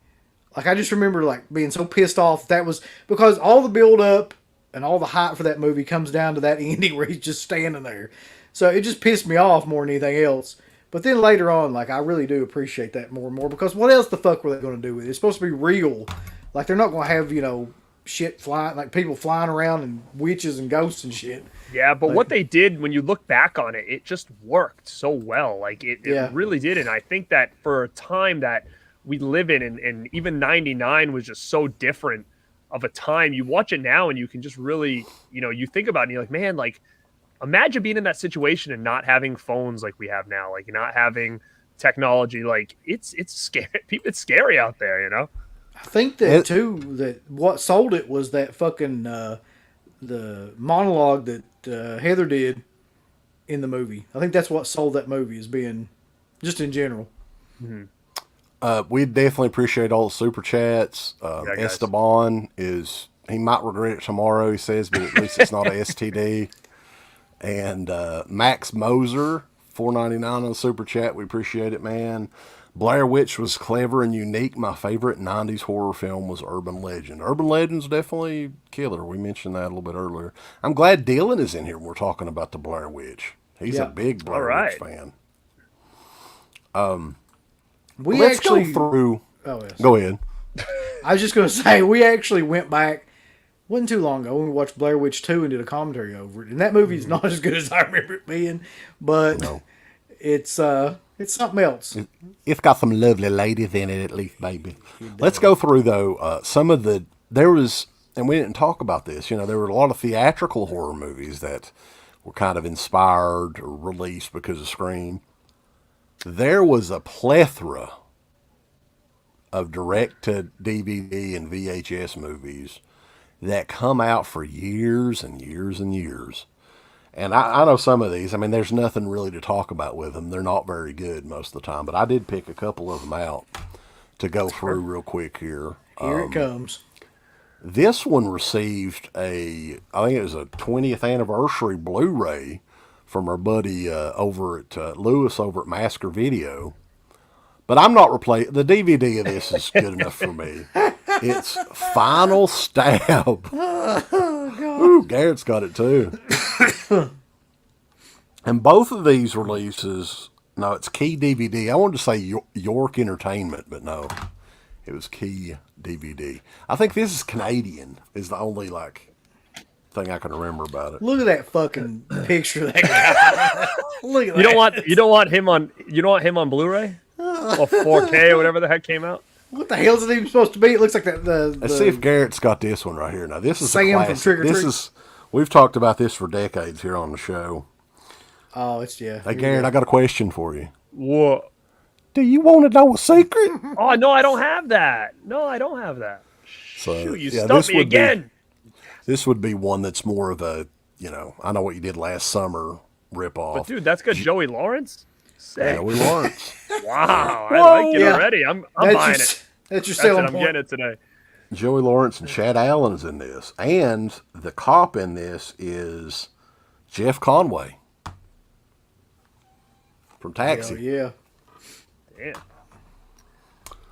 Like, I just remember, like, being so pissed off that was because all the build-up and all the hype for that movie comes down to that ending where he's just standing there. So it just pissed me off more than anything else. But then later on, like, I really do appreciate that more and more because what else the fuck were they going to do with it? It's supposed to be real. Like, they're not going to have, you know, shit flying, like people flying around and witches and ghosts and shit. Yeah, but what they did, when you look back on it, it just worked so well. Like, it really did. And I think that for a time that we live in, and even 99 was just so different of a time, you watch it now and you can just really, you know, you think about it and you're like, man, like, imagine being in that situation and not having phones like we have now, like not having technology. Like, it's scary. It's scary out there, you know? I think that too, that what sold it was that fucking, the monologue that Heather did in the movie. I think that's what sold that movie, as being just in general. Mm-hmm. We definitely appreciate all the super chats. guys. Esteban he might regret it tomorrow, he says, but at least it's not a STD. And Max Moser, $4.99 on the super chat. We appreciate it, man. Blair Witch was clever and unique. My favorite 90s horror film was Urban Legend. Urban Legend's definitely killer. We mentioned that a little bit earlier. I'm glad Dylan is in here when we're talking about the Blair Witch. He's a big Blair Witch fan. Let's go through. Oh, yes. Go ahead. I was just going to say, we actually went back, wasn't too long ago, when we watched Blair Witch 2 and did a commentary over it. And that movie's not as good as I remember it being, but it's something else. It's got some lovely ladies in it, at least, baby. Let's go through, though, some of the, and we didn't talk about this, you know, there were a lot of theatrical horror movies that were kind of inspired or released because of Scream. There was a plethora of direct-to-DVD and VHS movies that come out for years and years and years. And I know some of these. I mean, there's nothing really to talk about with them. They're not very good most of the time. But I did pick a couple of them out to go through real quick here. Here it comes. This one received I think it was a 20th anniversary Blu-ray from our buddy over at Lewis over at Masker Video. But I'm not replacing the DVD of this is good enough for me. It's Final Stab. Oh, God. Ooh, Garrett's got it too. And both of these releases, no, it's Key DVD. I wanted to say York Entertainment, but no, it was Key DVD. I think this is Canadian. Is the only thing I can remember about it. Look at that fucking picture of that guy. Look at that. You don't want him on Blu-ray or 4K or whatever the heck came out. What the hell is it even supposed to be? It looks like that. Let's see if Garrett's got this one right here. Now this is Sam a from classic. Trick or Treat. We've talked about this for decades here on the show. Oh, it's yeah. Hey Garrett, I got a question for you. What? Do you want to know a secret? Oh no, I don't have that. So, Shoot, you stumped me again. This would be one that's more of a, I know what you did last summer ripoff. But dude, that's got Joey Lawrence. Sick. Joey Lawrence. Wow, I like it already. I'm buying it. That's your selling I'm point. getting it today. Joey Lawrence and Chad Allen's in this, and the cop in this is Jeff Conway from Taxi. Hell yeah.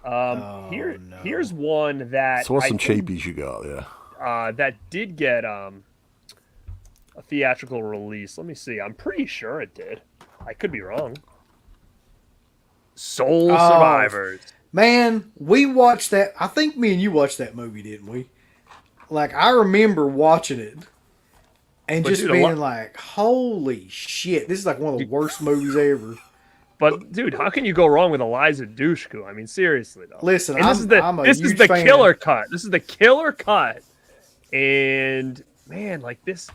Damn. Here's one that So what's some cheapies you got? Yeah. that did get a theatrical release. Let me see. I'm pretty sure it did. I could be wrong. Soul Survivors. Man, we watched that. I think me and you watched that movie, didn't we? I remember watching it and just being like, holy shit, this is one of the worst movies ever. But, dude, how can you go wrong with Eliza Dushku? I mean, seriously, though. Listen, this is the fan. killer cut. This is the killer cut. And, man, this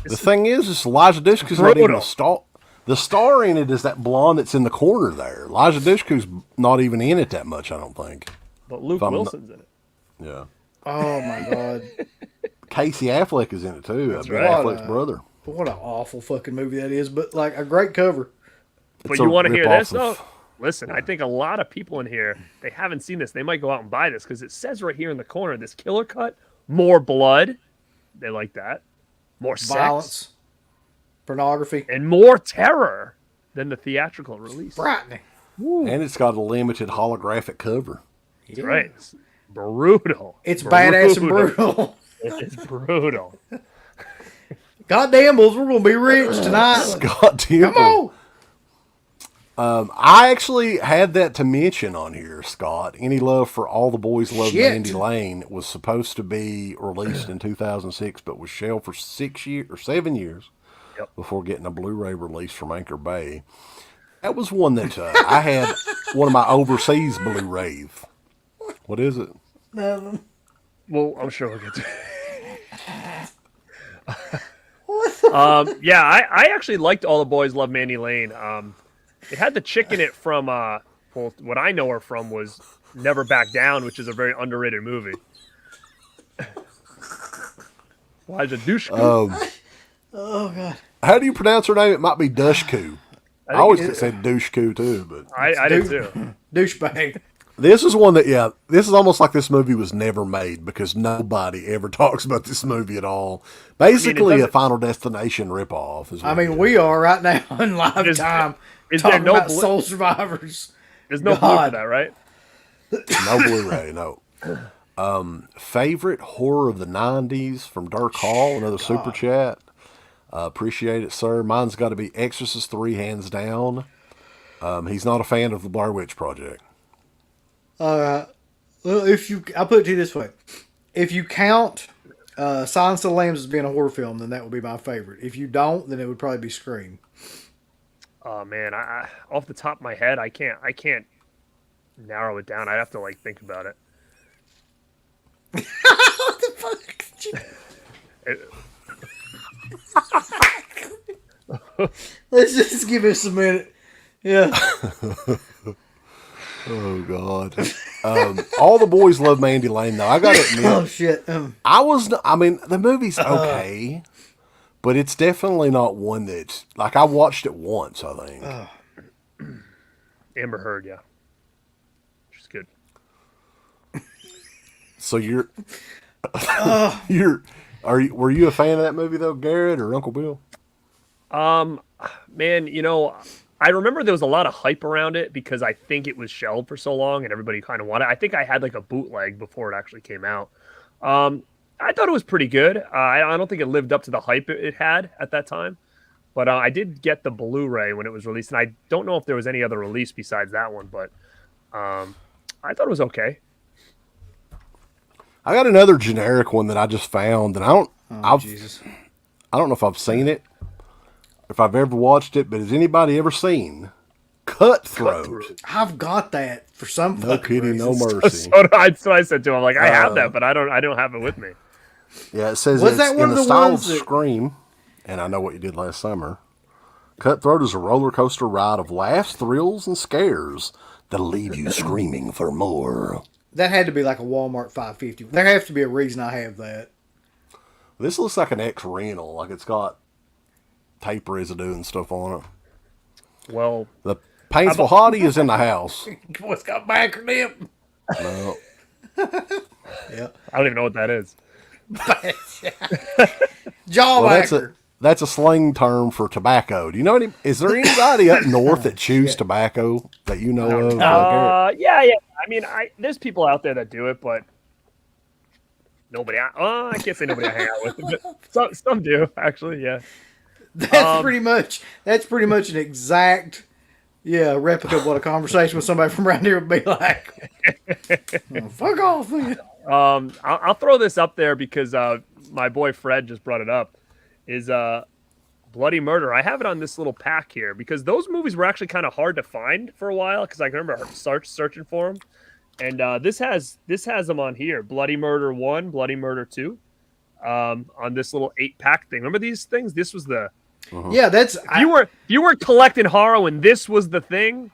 The thing is Elijah Dushku's not even a star. The star in it is that blonde that's in the corner there. Elijah Dushku's not even in it that much, I don't think. But Luke Wilson's in it. Yeah. Oh, my God. Casey Affleck is in it, too. That's Ben right. Affleck's brother. What an awful fucking movie that is, but a great cover. But you want to hear this, though? Listen, I think a lot of people in here, they haven't seen this. They might go out and buy this because it says right here in the corner, this killer cut, more blood. They like that. More Violence. sex. Pornography. And more terror than the theatrical release. Frightening. And it's got a limited holographic cover. That's right. It's brutal. It's badass and brutal. It's brutal. Goddamn, bulls, we're going to be rich tonight. Scott Temple. Come on. I actually had that to mention on here, Scott. Any Love for All the Boys Love Shit. Mandy Lane was supposed to be released in 2006, but was shelved for 7 years before getting a Blu-ray release from Anchor Bay. That was one that I had one of my overseas Blu-rays. What is it? Nothing. Well, I'm sure we'll get to What? yeah, I actually liked All the Boys Love Mandy Lane. It had the chick in it from, what I know her from was Never Back Down, which is a very underrated movie. Elijah Dushku. Oh, God. How do you pronounce her name? It might be Dushku. I always said Dushku too, but I did too. Douchebag. this is one that, this is almost like this movie was never made because nobody ever talks about this movie at all. Basically, a Final Destination ripoff. We are right now in live time. Is talking there no about Soul Survivors? There's no Blu for that, right? No Blu-ray, no. Favorite horror of the 90s from Dirk Hall, another super chat. Appreciate it, sir. Mine's got to be Exorcist 3, hands down. He's not a fan of the Blair Witch Project. Well, I'll put it to you this way. If you count Silence of the Lambs as being a horror film, then that would be my favorite. If you don't, then it would probably be Scream. Oh man, I off the top of my head, I can't narrow it down. I'd have to think about it. What the fuck? Let's just give us a minute. Yeah. Oh God. All the Boys Love Mandy Lane though. I gotta admit. Oh shit. The movie's okay, but it's definitely not one that's I watched it once, I think. Amber Heard, yeah. She's good. So were you a fan of that movie though, Garrett or Uncle Bill? Man, I remember there was a lot of hype around it because I think it was shelved for so long and everybody kind of wanted it. I think I had like a bootleg before it actually came out. I thought it was pretty good. I don't think it lived up to the hype it had at that time, but I did get the Blu-ray when it was released, and I don't know if there was any other release besides that one, but I thought it was okay. I got another generic one that I just found, and I don't know if I've seen it, if I've ever watched it, but has anybody ever seen Cutthroat? I've got that for some No fucking pity, no reason. mercy. That's what I said to him. I'm like, I have that, but I don't have it with me. Yeah, it says Was it's that one in of the the style of ones that- Scream, and I know what you did last summer. Cutthroat is a roller coaster ride of laughs, thrills, and scares that'll leave you screaming for more. That had to be like a Walmart 550. There has to be a reason I have that. This looks like an X-Rental, like it's got tape residue and stuff on it. Well, The painful hottie is in the house. What's got my acronym? No. Yeah. I don't even know what that is. Jaw Well, whacker. that's a slang term for tobacco. Do you know is there anybody up north that chews tobacco that you know of? Garrett? Yeah. I mean, there's people out there that do it, but nobody. I can't say nobody I hang out with, but some do actually. Yeah. That's pretty much an exact replica of what a conversation with somebody from around here would be like. Oh, fuck off, man. I'll throw this up there because my boy Fred just brought it up. Is Bloody Murder. I have it on this little pack here because those movies were actually kind of hard to find for a while because I can remember searching for them. And this has them on here. Bloody Murder 1, Bloody Murder 2, on this little 8-pack thing. Remember these things? This was the Yeah, that's if you were collecting horror and this was the thing,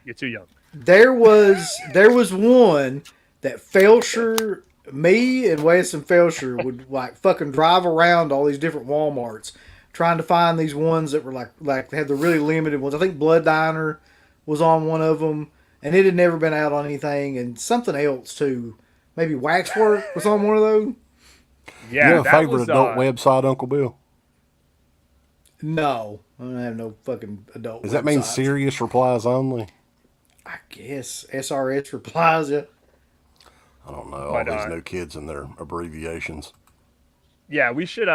you're too young. there was one that Felsher, me and Wes and Felsher would like fucking drive around all these different Walmarts trying to find these ones that were like had the really limited ones. I think Blood Diner was on one of them, and it had never been out on anything, and something else too. Maybe Waxwork was on one of those. Yeah, You have a that favorite was, adult website, Uncle Bill? No, I don't have no fucking adult. Does that mean websites. serious replies only? I guess SRS replies. Yeah. I don't know. All But, these new kids and their abbreviations. Yeah, we should.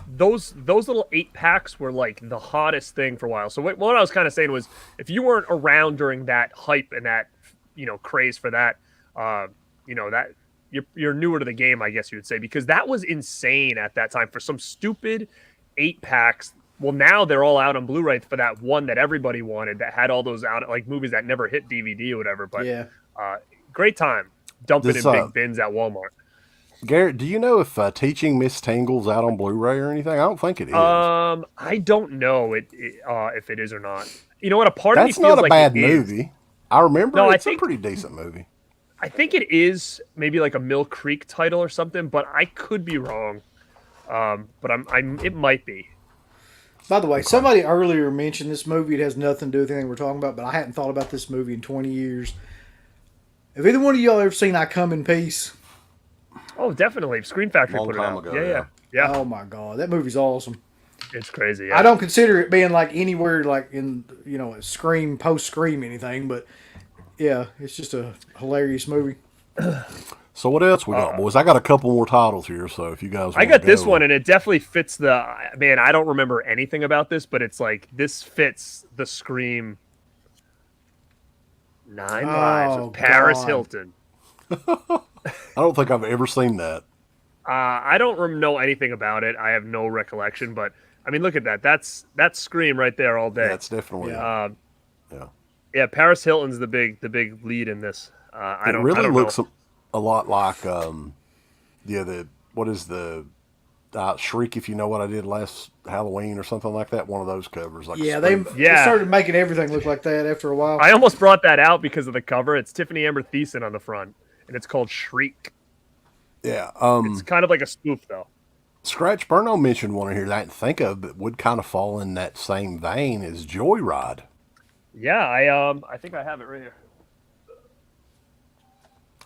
Those little 8-packs were like the hottest thing for a while. So what I was kind of saying was, if you weren't around during that hype and that craze for that, that you're newer to the game, I guess you would say, because that was insane at that time for some stupid 8-packs. Well, now they're all out on Blu-ray for that one that everybody wanted that had all those out like movies that never hit DVD or whatever. But Yeah. Great time dumping This, in big bins at Walmart. Garrett, do you know if Teaching Miss Tingle's out on Blu-ray or anything? I don't think it is. I don't know if it is or not. You know what? A part of me That's feels not a like bad it is. movie. I remember No, it's a pretty decent movie. I think it is maybe like a Mill Creek title or something, but I could be wrong. But it might be. By the way, somebody earlier mentioned this movie. It has nothing to do with anything we're talking about, but I hadn't thought about this movie in 20 years. Have either one of y'all ever seen I Come in Peace? Oh, definitely. Screen Factory Long put it time out. ago, Yeah. Oh my god, that movie's awesome. It's crazy. Yeah. I don't consider it being like anywhere like in a Scream, post Scream anything, but yeah, it's just a hilarious movie. So what else we got, boys? I got a couple more titles here, so if you guys I got this one, and it definitely fits the man. I don't remember anything about this, but it's like this fits the Scream 9 Lives Oh, with Paris God. Hilton. I don't think I've ever seen that. I don't know anything about it. I have no recollection, but I mean, look at that. That's Scream right there all day. That's definitely Yeah, Paris Hilton's the big lead in this. I It don't really know. looks a lot like what is the Shriek, if you know what I did last Halloween or something like that. One of those covers, like Yeah, they started making everything look like that after a while. I almost brought that out because of the cover. It's Tiffany Amber Thiessen on the front, and it's called Shriek. Yeah, It's kind of like a spoof, though. Scratch Burno mentioned one here that I didn't think of, but would kind of fall in that same vein as Joyride. Yeah, I think I have it right here.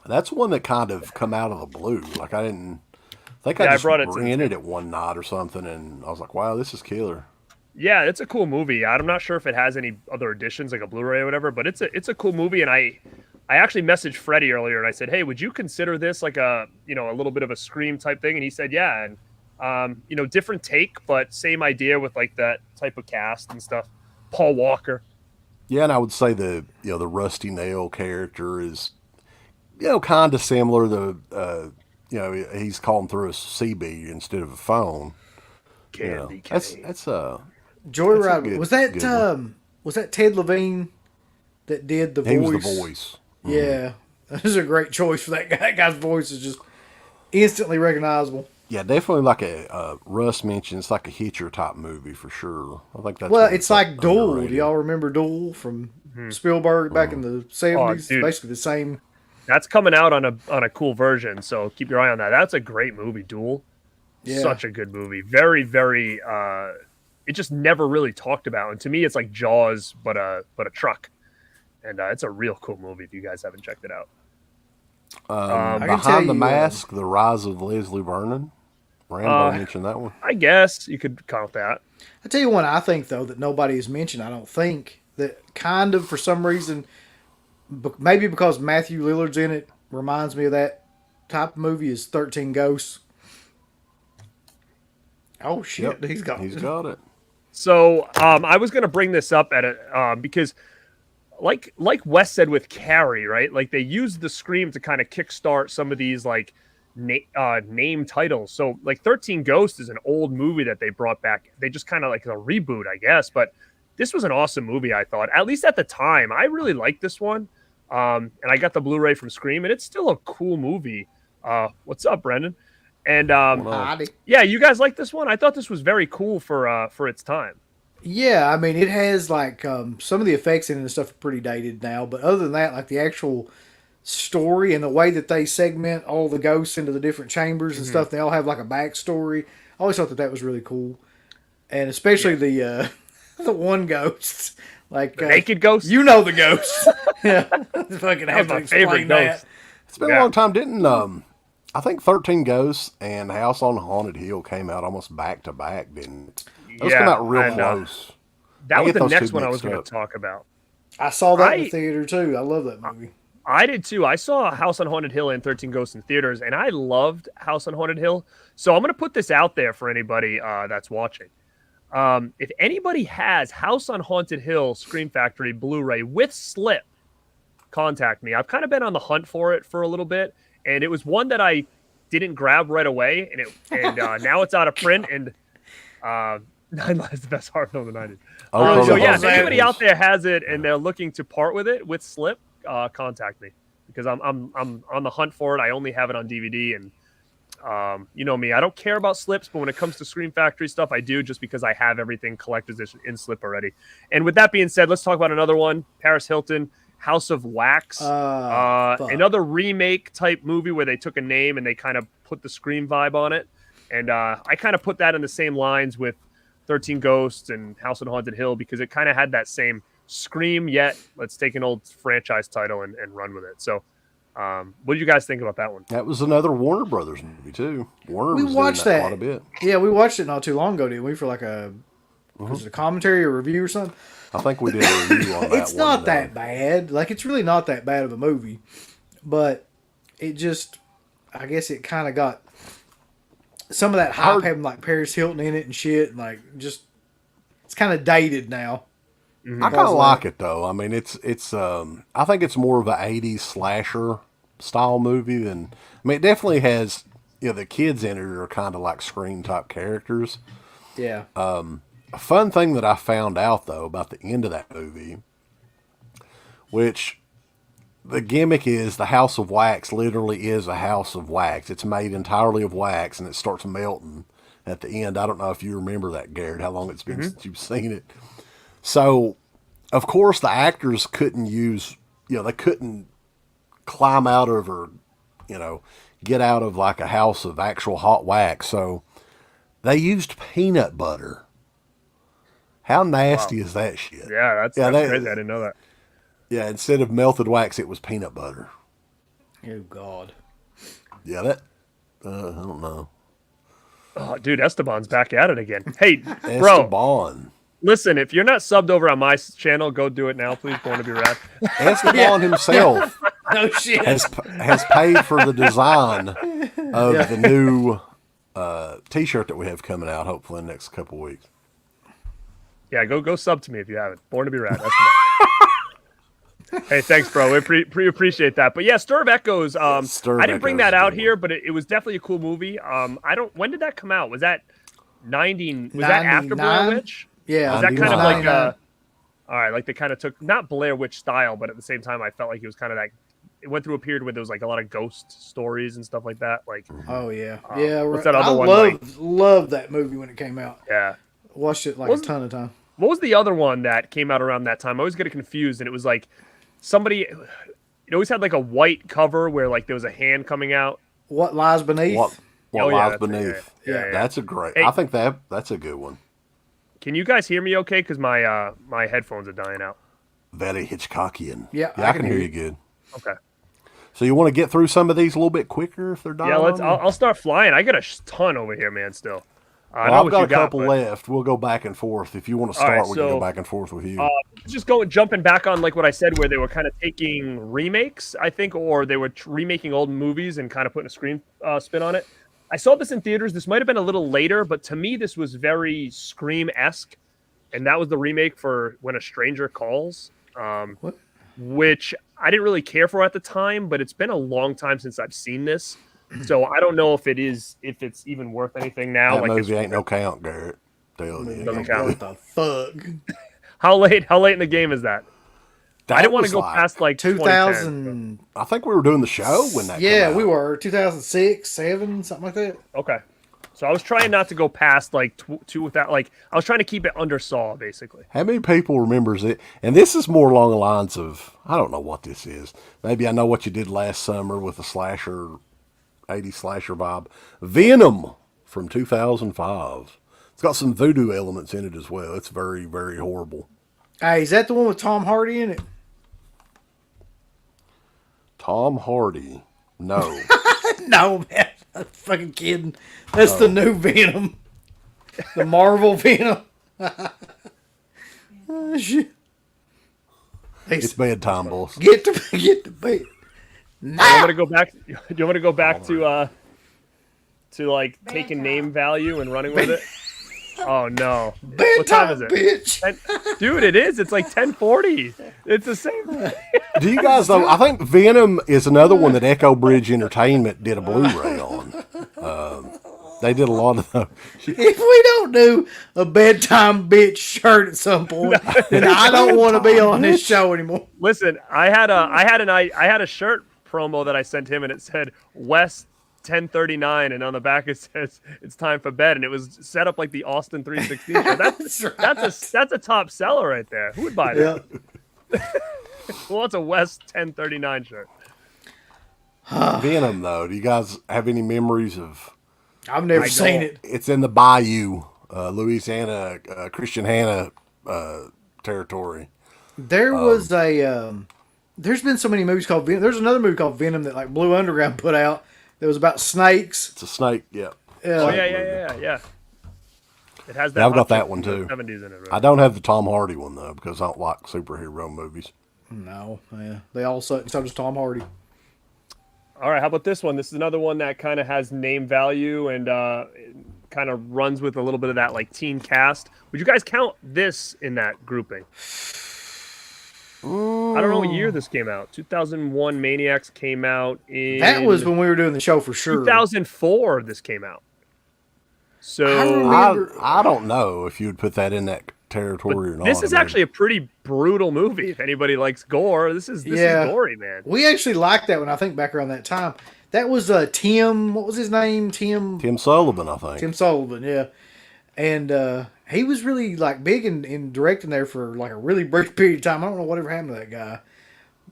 That's one that kind of come out of the blue. Like I think I just rented it one night or something, and I was like, wow, this is killer. Yeah, it's a cool movie. I'm not sure if it has any other editions, like a Blu-ray or whatever, but it's a cool movie. And I actually messaged Freddie earlier, and I said, hey, would you consider this like a little bit of a Scream type thing? And he said, yeah. And different take, but same idea with like that type of cast and stuff. Paul Walker. Yeah, and I would say the Rusty Nail character is, kind of similar. He's calling through a CB instead of a phone. Candy cane. That's Joyride. Was that Ted Levine that did the voice? He was the voice. Yeah, that is a great choice for that guy. That guy's voice is just instantly recognizable. Yeah, definitely like Russ mentioned, it's like a Hitcher type movie for sure. I think that's it's like Duel. Do y'all remember Duel from Spielberg back in the 70s? Dude. Basically the same. That's coming out on a cool version, so keep your eye on that. That's a great movie, Duel. Yeah. Such a good movie. Very, very. It just never really talked about, and to me, it's like Jaws, but a truck, and it's a real cool movie. If you guys haven't checked it out, Behind the Mask: The Rise of Leslie Vernon. Rambo mentioned that one. I guess you could count that. I tell you one I think though that nobody has mentioned. I don't think that kind of for some reason, maybe because Matthew Lillard's in it, reminds me of that type of movie is 13 Ghosts. Oh shit, yep, he's got it. So I was gonna bring this up because like Wes said with Carrie, right? Like they used the Scream to kind of kickstart some of these like name titles. So like 13 Ghosts is an old movie that they brought back. They just kind of like a reboot, I guess. But this was an awesome movie, I thought. At least at the time, I really liked this one. And I got the Blu-ray from Scream, and it's still a cool movie. What's up, Brendan? And yeah, you guys like this one? I thought this was very cool for its time. Yeah, I mean, it has like some of the effects in it and stuff are pretty dated now, but other than that, like the actual story and the way that they segment all the ghosts into the different chambers and stuff, they all have like a backstory. I always thought that was really cool, and especially the one ghost, like the naked ghost. You know the ghost. Yeah, fucking have my favorite ghost. It's been a long time, didn't I think 13 Ghosts and House on Haunted Hill came out almost back to back, didn't it? Those came out real close. That was the next one I was going to talk about. I saw that in the theater too. I love that movie. I did too. I saw House on Haunted Hill and 13 Ghosts in theaters, and I loved House on Haunted Hill. So I'm going to put this out there for anybody that's watching. If anybody has House on Haunted Hill Scream Factory Blu-ray with slip, contact me. I've kind of been on the hunt for it for a little bit, and it was one that I didn't grab right away, and now it's out of print, and 9 Lives, the best horror film of the 90s. So yeah, if anybody out there has it and they're looking to part with it with slip, contact me because I'm on the hunt for it. I only have it on DVD, and you know me, I don't care about slips, but when it comes to Scream Factory stuff, I do, just because I have everything collector's edition in slip already. And with that being said, let's talk about another one. Paris Hilton, House of Wax, another remake type movie where they took a name and they kind of put the Scream vibe on it. And I kind of put that in the same lines with 13 Ghosts and House on Haunted Hill, because it kind of had that same Scream, yet let's take an old franchise title and run with it. So what do you guys think about that one? That was another Warner Brothers movie too. We watched that quite a bit. Yeah, we watched it not too long ago, didn't we? For like was it a commentary or review or something? I think we did a review on that. It's not that bad. Like, it's really not that bad of a movie, but it just, I guess it kind of got some of that hype having like Paris Hilton in it and shit, and like just it's kind of dated now. I kind of like it though. I mean, it's I think it's more of an 80s slasher style movie than, I mean, it definitely has, the kids in it are kind of like Scream type characters. Yeah. A fun thing that I found out though about the end of that movie, which the gimmick is the House of Wax literally is a house of wax. It's made entirely of wax and it starts melting at the end. I don't know if you remember that, Garrett, how long it's been since you've seen it. So, of course, the actors couldn't use, they couldn't climb out of or, get out of like a house of actual hot wax. So they used peanut butter. How nasty is that shit? Yeah, that's crazy. I didn't know that. Yeah, instead of melted wax, it was peanut butter. Oh God. Yeah, that I don't know. Oh, dude, Esteban's back at it again. Hey, bro, Esteban. listen, if you're not subbed over on my channel, go do it now, please. Born to be rad. Esteban himself No shit. has paid for the design of the new T-shirt that we have coming out. Hopefully in the next couple weeks. Yeah, go sub to me if you haven't. Born to be rad. Hey, thanks, bro. We appreciate that. But yeah, Stir of Echoes. I didn't bring that out here, but it was definitely a cool movie. When did that come out? Was that 90? Was that after Blair Witch? Yeah. Was that kind of like 99. all right, like they kind of took not Blair Witch style, but at the same time, I felt like it was kind of that. It went through a period where there was like a lot of ghost stories and stuff like that. Like, Oh yeah. Yeah. what's that other I one? loved that movie when it came out. Yeah. Watched it like a ton of time. What was the other one that came out around that time? I always get it confused, and it was like somebody. It always had like a white cover where like there was a hand coming out. What Lies Beneath? What Oh, yeah, lies that's it, beneath? yeah. That's a great. Hey. I think that's a good one. Can you guys hear me okay? Because my my headphones are dying out. Very Hitchcockian. Yeah, I can hear you good. Okay. So you want to get through some of these a little bit quicker if they're dying? Yeah, on you? I'll start flying. I got a ton over here, man. Still. I know Well, I've what got you a couple but- left. We'll go back and forth. If you want to All right, start, we can so, go back and forth with you. Just jumping back on like what I said, where they were kind of taking remakes, I think, or they were remaking old movies and kind of putting a screen spin on it. I saw this in theaters. This might have been a little later, but to me, this was very Scream-esque, and that was the remake for When a Stranger Calls, which I didn't really care for at the time, but it's been a long time since I've seen this, so I don't know if it's even worth anything now. that Like, movie ain't no count, Garrett. Telling you. Doesn't count. What the fuck? How late in the game is that? I didn't want to was go past like 2010. 2000. I think we were doing the show when that. Yeah, came out. we were 2006, 7, something like that. Okay. So I was trying not to go past like two without like I was trying to keep it under Saw basically. How many people remembers it? And this is more along the lines of I don't know what this is. Maybe I know what you did last summer with the slasher, 80s slasher vibe. Venom from 2005. It's got some voodoo elements in it as well. It's very, very horrible. Hey, is that the one with Tom Hardy in it? Tom Hardy. No. No, man. I'm fucking kidding. That's the new Venom. The Marvel Venom. Oh, shit. It's bedtime, boss. Get to bed. Do you want to go back? Do you want to go back to like taking name value and running with it? Oh no! What time is Bedtime, it? bitch. Dude, it is. It's like 10:40. It's the same thing. Do you guys know? I think Venom is another one that Echo Bridge Entertainment did a Blu-ray on. They did a lot of those. If we don't do a bedtime bitch shirt at some point, then I don't want to be on this show anymore. Listen, I had a shirt promo that I sent him, and it said West 10:39, and on the back it says it's time for bed, and it was set up like the Austin 316 show. That's a top seller right there. Who would buy that? Yeah. Who wants a West 1039 shirt? Venom, though. Do you guys have any memories of? I've never I seen don't. it. It's in the Bayou, Louisiana, Christian Hanna territory. There was a. There's been so many movies called Venom. There's another movie called Venom that like Blue Underground put out. That was about snakes. It's a snake. Yeah. Oh yeah. It has that. Yeah, I've got hot that chick one, from the too. 70s in it. Right? I don't have the Tom Hardy one though because I don't like superhero movies. No, yeah, they all suck. So does Tom Hardy. All right, how about this one? This is another one that kind of has name value and kind of runs with a little bit of that like teen cast. Would you guys count this in that grouping? I don't know what year this came out. 2001 Maniacs came out in... That was when we were doing the show for sure. 2004 this came out. So I don't know if you would put that in that territory or not. this is actually a pretty brutal movie. If anybody likes gore, this is gory, man. We actually liked that one. I think back around that time. That was Tim. What was his name? Tim Sullivan, I think. Tim Sullivan. Yeah, and he was really like big in directing there for like a really brief period of time. I don't know whatever happened to that guy,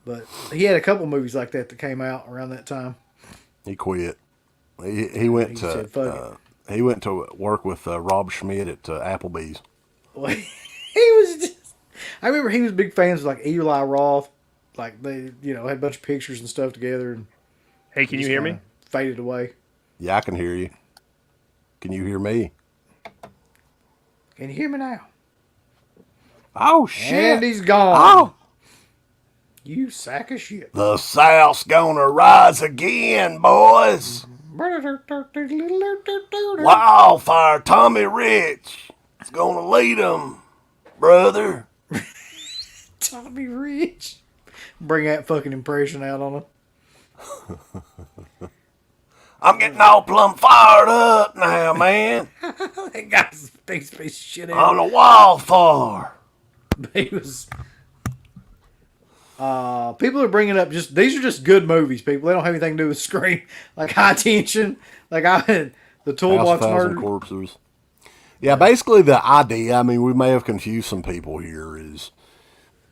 but he had a couple movies like that came out around that time. He quit. He went said, "Fuck to he went to work with Rob Schmidt at Applebee's. He was just. I remember he was big fans of like Eli Roth. Like they, had a bunch of pictures and stuff together. And Hey, can you hear me? Faded away. Yeah, I can hear you. Can you hear me? Can you hear me now? Oh, shit. And he's gone. Oh. You sack of shit. The South's gonna rise again, boys. Wildfire Tommy Rich is gonna lead them, brother. Tommy Rich. Bring that fucking impression out on him. I'm getting all plumb fired up now, man. That guy's a piece of shit. On a wildfire. He was. People are bringing up these are just good movies. People, they don't have anything to do with Scream. Like High Tension, like the Toolbox Murder. Corpses. Yeah, basically the idea. I mean, we may have confused some people here. Is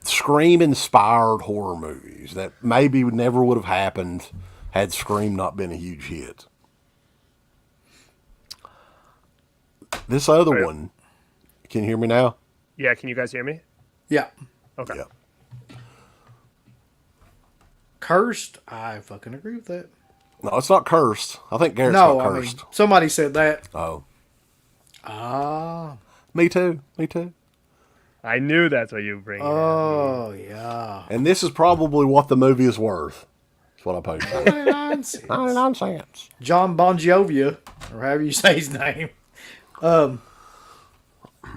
Scream-inspired horror movies that maybe never would have happened had Scream not been a huge hit. This other one, can you hear me now? Yeah, can you guys hear me? Yeah. Okay. Yeah. Cursed? I fucking agree with that. No, it's not cursed. I think Garrett's not cursed. Somebody said that. Oh. Ah. Me too. Me too. I knew that's what you bring. Oh, yeah. And this is probably what the movie is worth. That's what I paid for. 99 cents. 99 cents. John Bon Jovi, or however you say his name.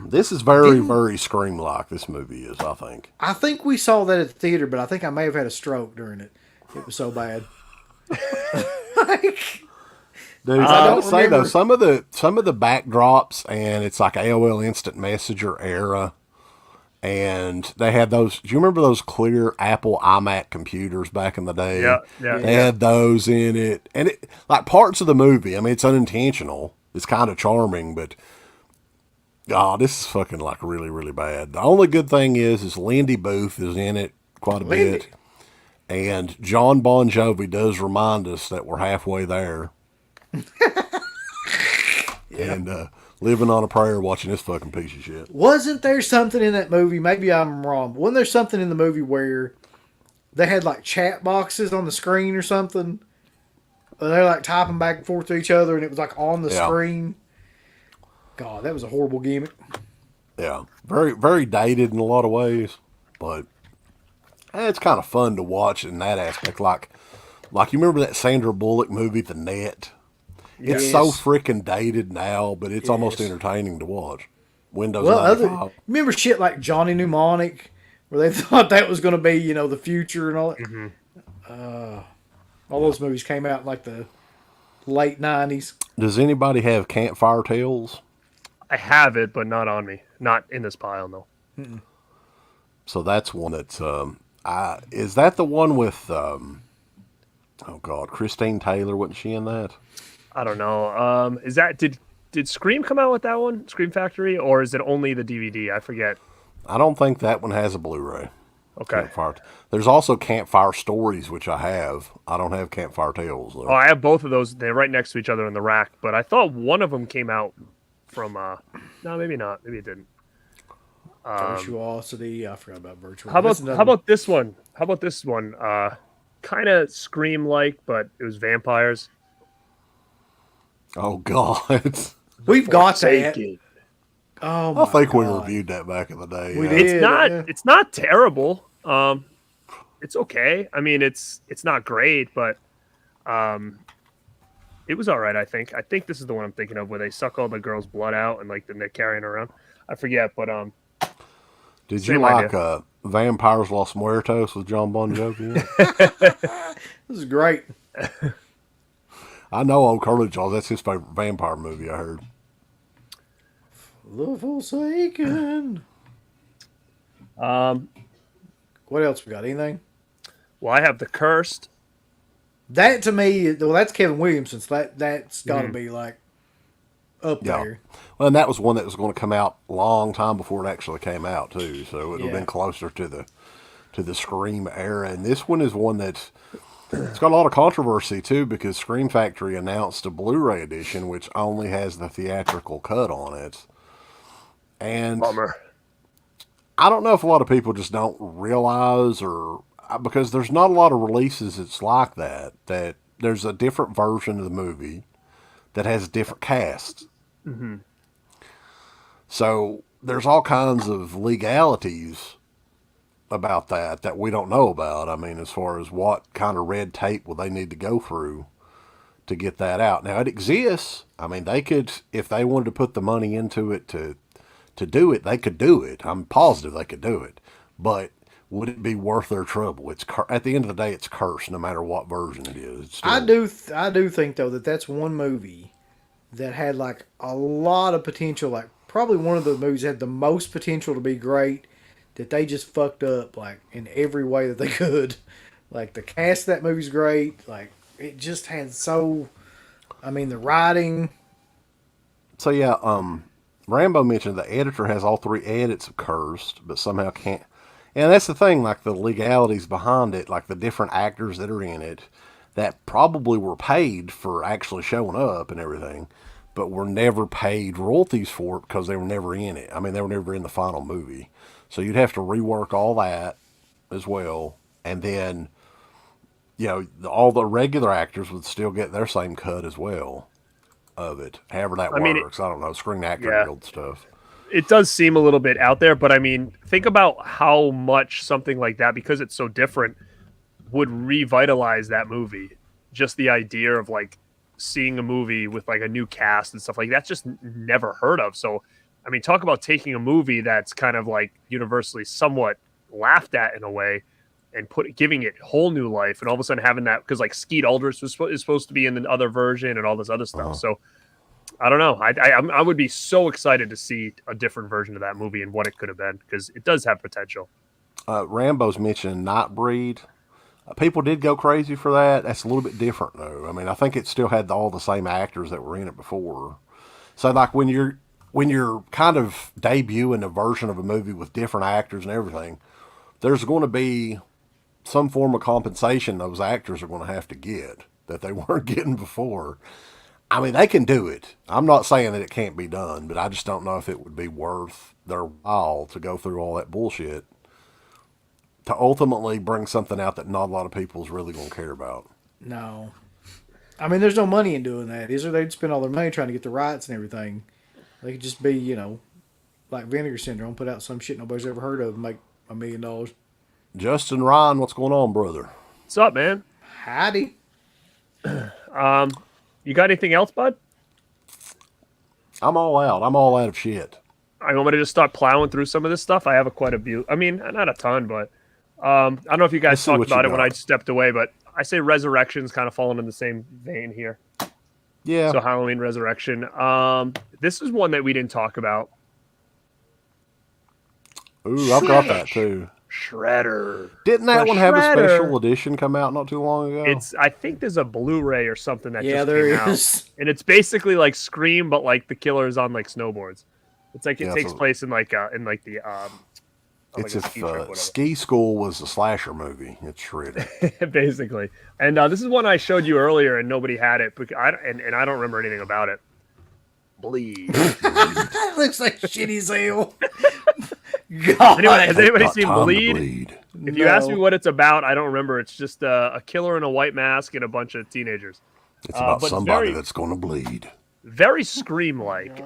This is very, very Scream-like, this movie is, I think. I think we saw that at the theater, but I think I may have had a stroke during it. It was so bad. Dude, I don't say though, some of the backdrops, and it's like AOL Instant Messenger era, and they had those. Do you remember those clear Apple iMac computers back in the day? Yeah. They had those in it, and it like parts of the movie. I mean, it's unintentional. It's kind of charming, but God, this is fucking like really, really bad. The only good thing is Lindy Booth is in it quite a bit, and John Bon Jovi does remind us that we're halfway there. And living on a prayer watching this fucking piece of shit. Wasn't there something in that movie? Maybe I'm wrong. Wasn't there something in the movie where they had like chat boxes on the screen or something? And they're like typing back and forth to each other, and it was like on the screen. God, that was a horrible gimmick. Yeah, very, very dated in a lot of ways, but it's kind of fun to watch in that aspect. Like you remember that Sandra Bullock movie, The Net? Yes. It's so freaking dated now, but it's almost entertaining to watch. Windows 95. Remember shit like Johnny Mnemonic, where they thought that was going to be, the future and all that? Mm-hmm. All those movies came out in like the late 90s. Does anybody have Campfire Tales? I have it, but not on me. Not in this pile, no. Mm-mm. So that's one that's... is that the one with... oh, God, Christine Taylor? Wasn't she in that? I don't know. Is that... Did Scream come out with that one? Scream Factory? Or is it only the DVD? I forget. I don't think that one has a Blu-ray. Okay. Campfire. There's also Campfire Stories, which I have. I don't have Campfire Tales, though. Oh, I have both of those. They're right next to each other in the rack. But I thought one of them came out from... No, maybe not. Maybe it didn't. Virtuosity. I forgot about Virtuosity. How about this one? How about this one? Kind of Scream-like, but it was vampires. Oh, God. We've got that. Oh, my I think God. we reviewed that back in the day. We did. It's not terrible. It's okay. I mean, it's not great, but it was all right, I think. I think this is the one I'm thinking of where they suck all the girls' blood out and then they're carrying it around. I forget, but did you like Vampires Los Muertos with John Bon Jovi? This is great. I know old Curly Jaws, that's his favorite vampire movie, I heard. The Forsaken. What else we got? Anything? Well, I have The Cursed. That to me, well, that's Kevin Williamson. So that's got to be like up there. Well, and that was one that was going to come out a long time before it actually came out too. So it would have been closer to the Scream era. And this one is one that's it's got a lot of controversy too because Scream Factory announced a Blu-ray edition which only has the theatrical cut on it. And Bummer. I don't know if a lot of people just don't realize or because there's not a lot of releases that's like that there's a different version of the movie that has a different cast. Mm-hmm. So there's all kinds of legalities about that we don't know about. I mean, as far as what kind of red tape will they need to go through to get that out. Now, it exists. I mean, they could, if they wanted to put the money into it to do it, they could do it. I'm positive they could do it. But would it be worth their trouble? It's at the end of the day, it's cursed, no matter what version it is. It's still... I do think though that's one movie that had like a lot of potential. Like probably one of the movies that had the most potential to be great. That they just fucked up like in every way that they could. Like the cast of that movie's great. Like it just had so. I mean the writing. So yeah, Rambo mentioned the editor has all 3 edits of Cursed, but somehow can't. And that's the thing, like the legalities behind it, like the different actors that are in it, that probably were paid for actually showing up and everything, but were never paid royalties for it because they were never in it. I mean, they were never in the final movie. So you'd have to rework all that as well. And then, you know, all the regular actors would still get their same cut as well of it. However that works. I don't know, Screen Actor Guild stuff. It does seem a little bit out there, but I mean, think about how much something like that, because it's so different, would revitalize that movie. Just the idea of like seeing a movie with like a new cast and stuff like that's just never heard of. So, I mean, talk about taking a movie that's kind of like universally somewhat laughed at in a way and giving it whole new life, and all of a sudden having that, because like Skeet Ulrich is supposed to be in the other version and all this other stuff. So I don't know. I would be so excited to see a different version of that movie and what it could have been, because it does have potential. Rambo's mentioned Nightbreed. People did go crazy for that. That's a little bit different, though. I mean, I think it still had all the same actors that were in it before. So, like, when you're kind of debuting a version of a movie with different actors and everything, there's going to be some form of compensation those actors are going to have to get that they weren't getting before. I mean, they can do it. I'm not saying that it can't be done, but I just don't know if it would be worth their while to go through all that bullshit to ultimately bring something out that not a lot of people is really going to care about. No. I mean, there's no money in doing that, is there? They'd spend all their money trying to get the rights and everything. They could just be, you know, like Vinegar Syndrome, put out some shit nobody's ever heard of and make $1 million. Justin Ryan, what's going on, brother? What's up, man? Howdy. You got anything else, bud? I'm all out. I'm all out of shit. I want me to just start plowing through some of this stuff. I have quite a few. I mean, not a ton, but I don't know if you guys talked about it when I stepped away, but I say Resurrection's kind of falling in the same vein here. Yeah. So Halloween Resurrection. This is one that we didn't talk about. Ooh, I've got that too. Shredder. Didn't that one have a special edition come out not too long ago? I think there's a Blu-ray or something that just came there is. out. And it's basically like Scream, but like the killer is on like snowboards. It's like it takes place in like the it's if Ski School was a slasher movie. It's Shredder. Basically. And this is one I showed you earlier and nobody had it, but I don't remember anything about it. Bleed. It looks like shitty zeal. God. Has anybody seen Bleed? If you No. ask me what it's about, I don't remember. It's just a killer in a white mask and a bunch of teenagers. It's about somebody that's going to bleed. Very Scream-like.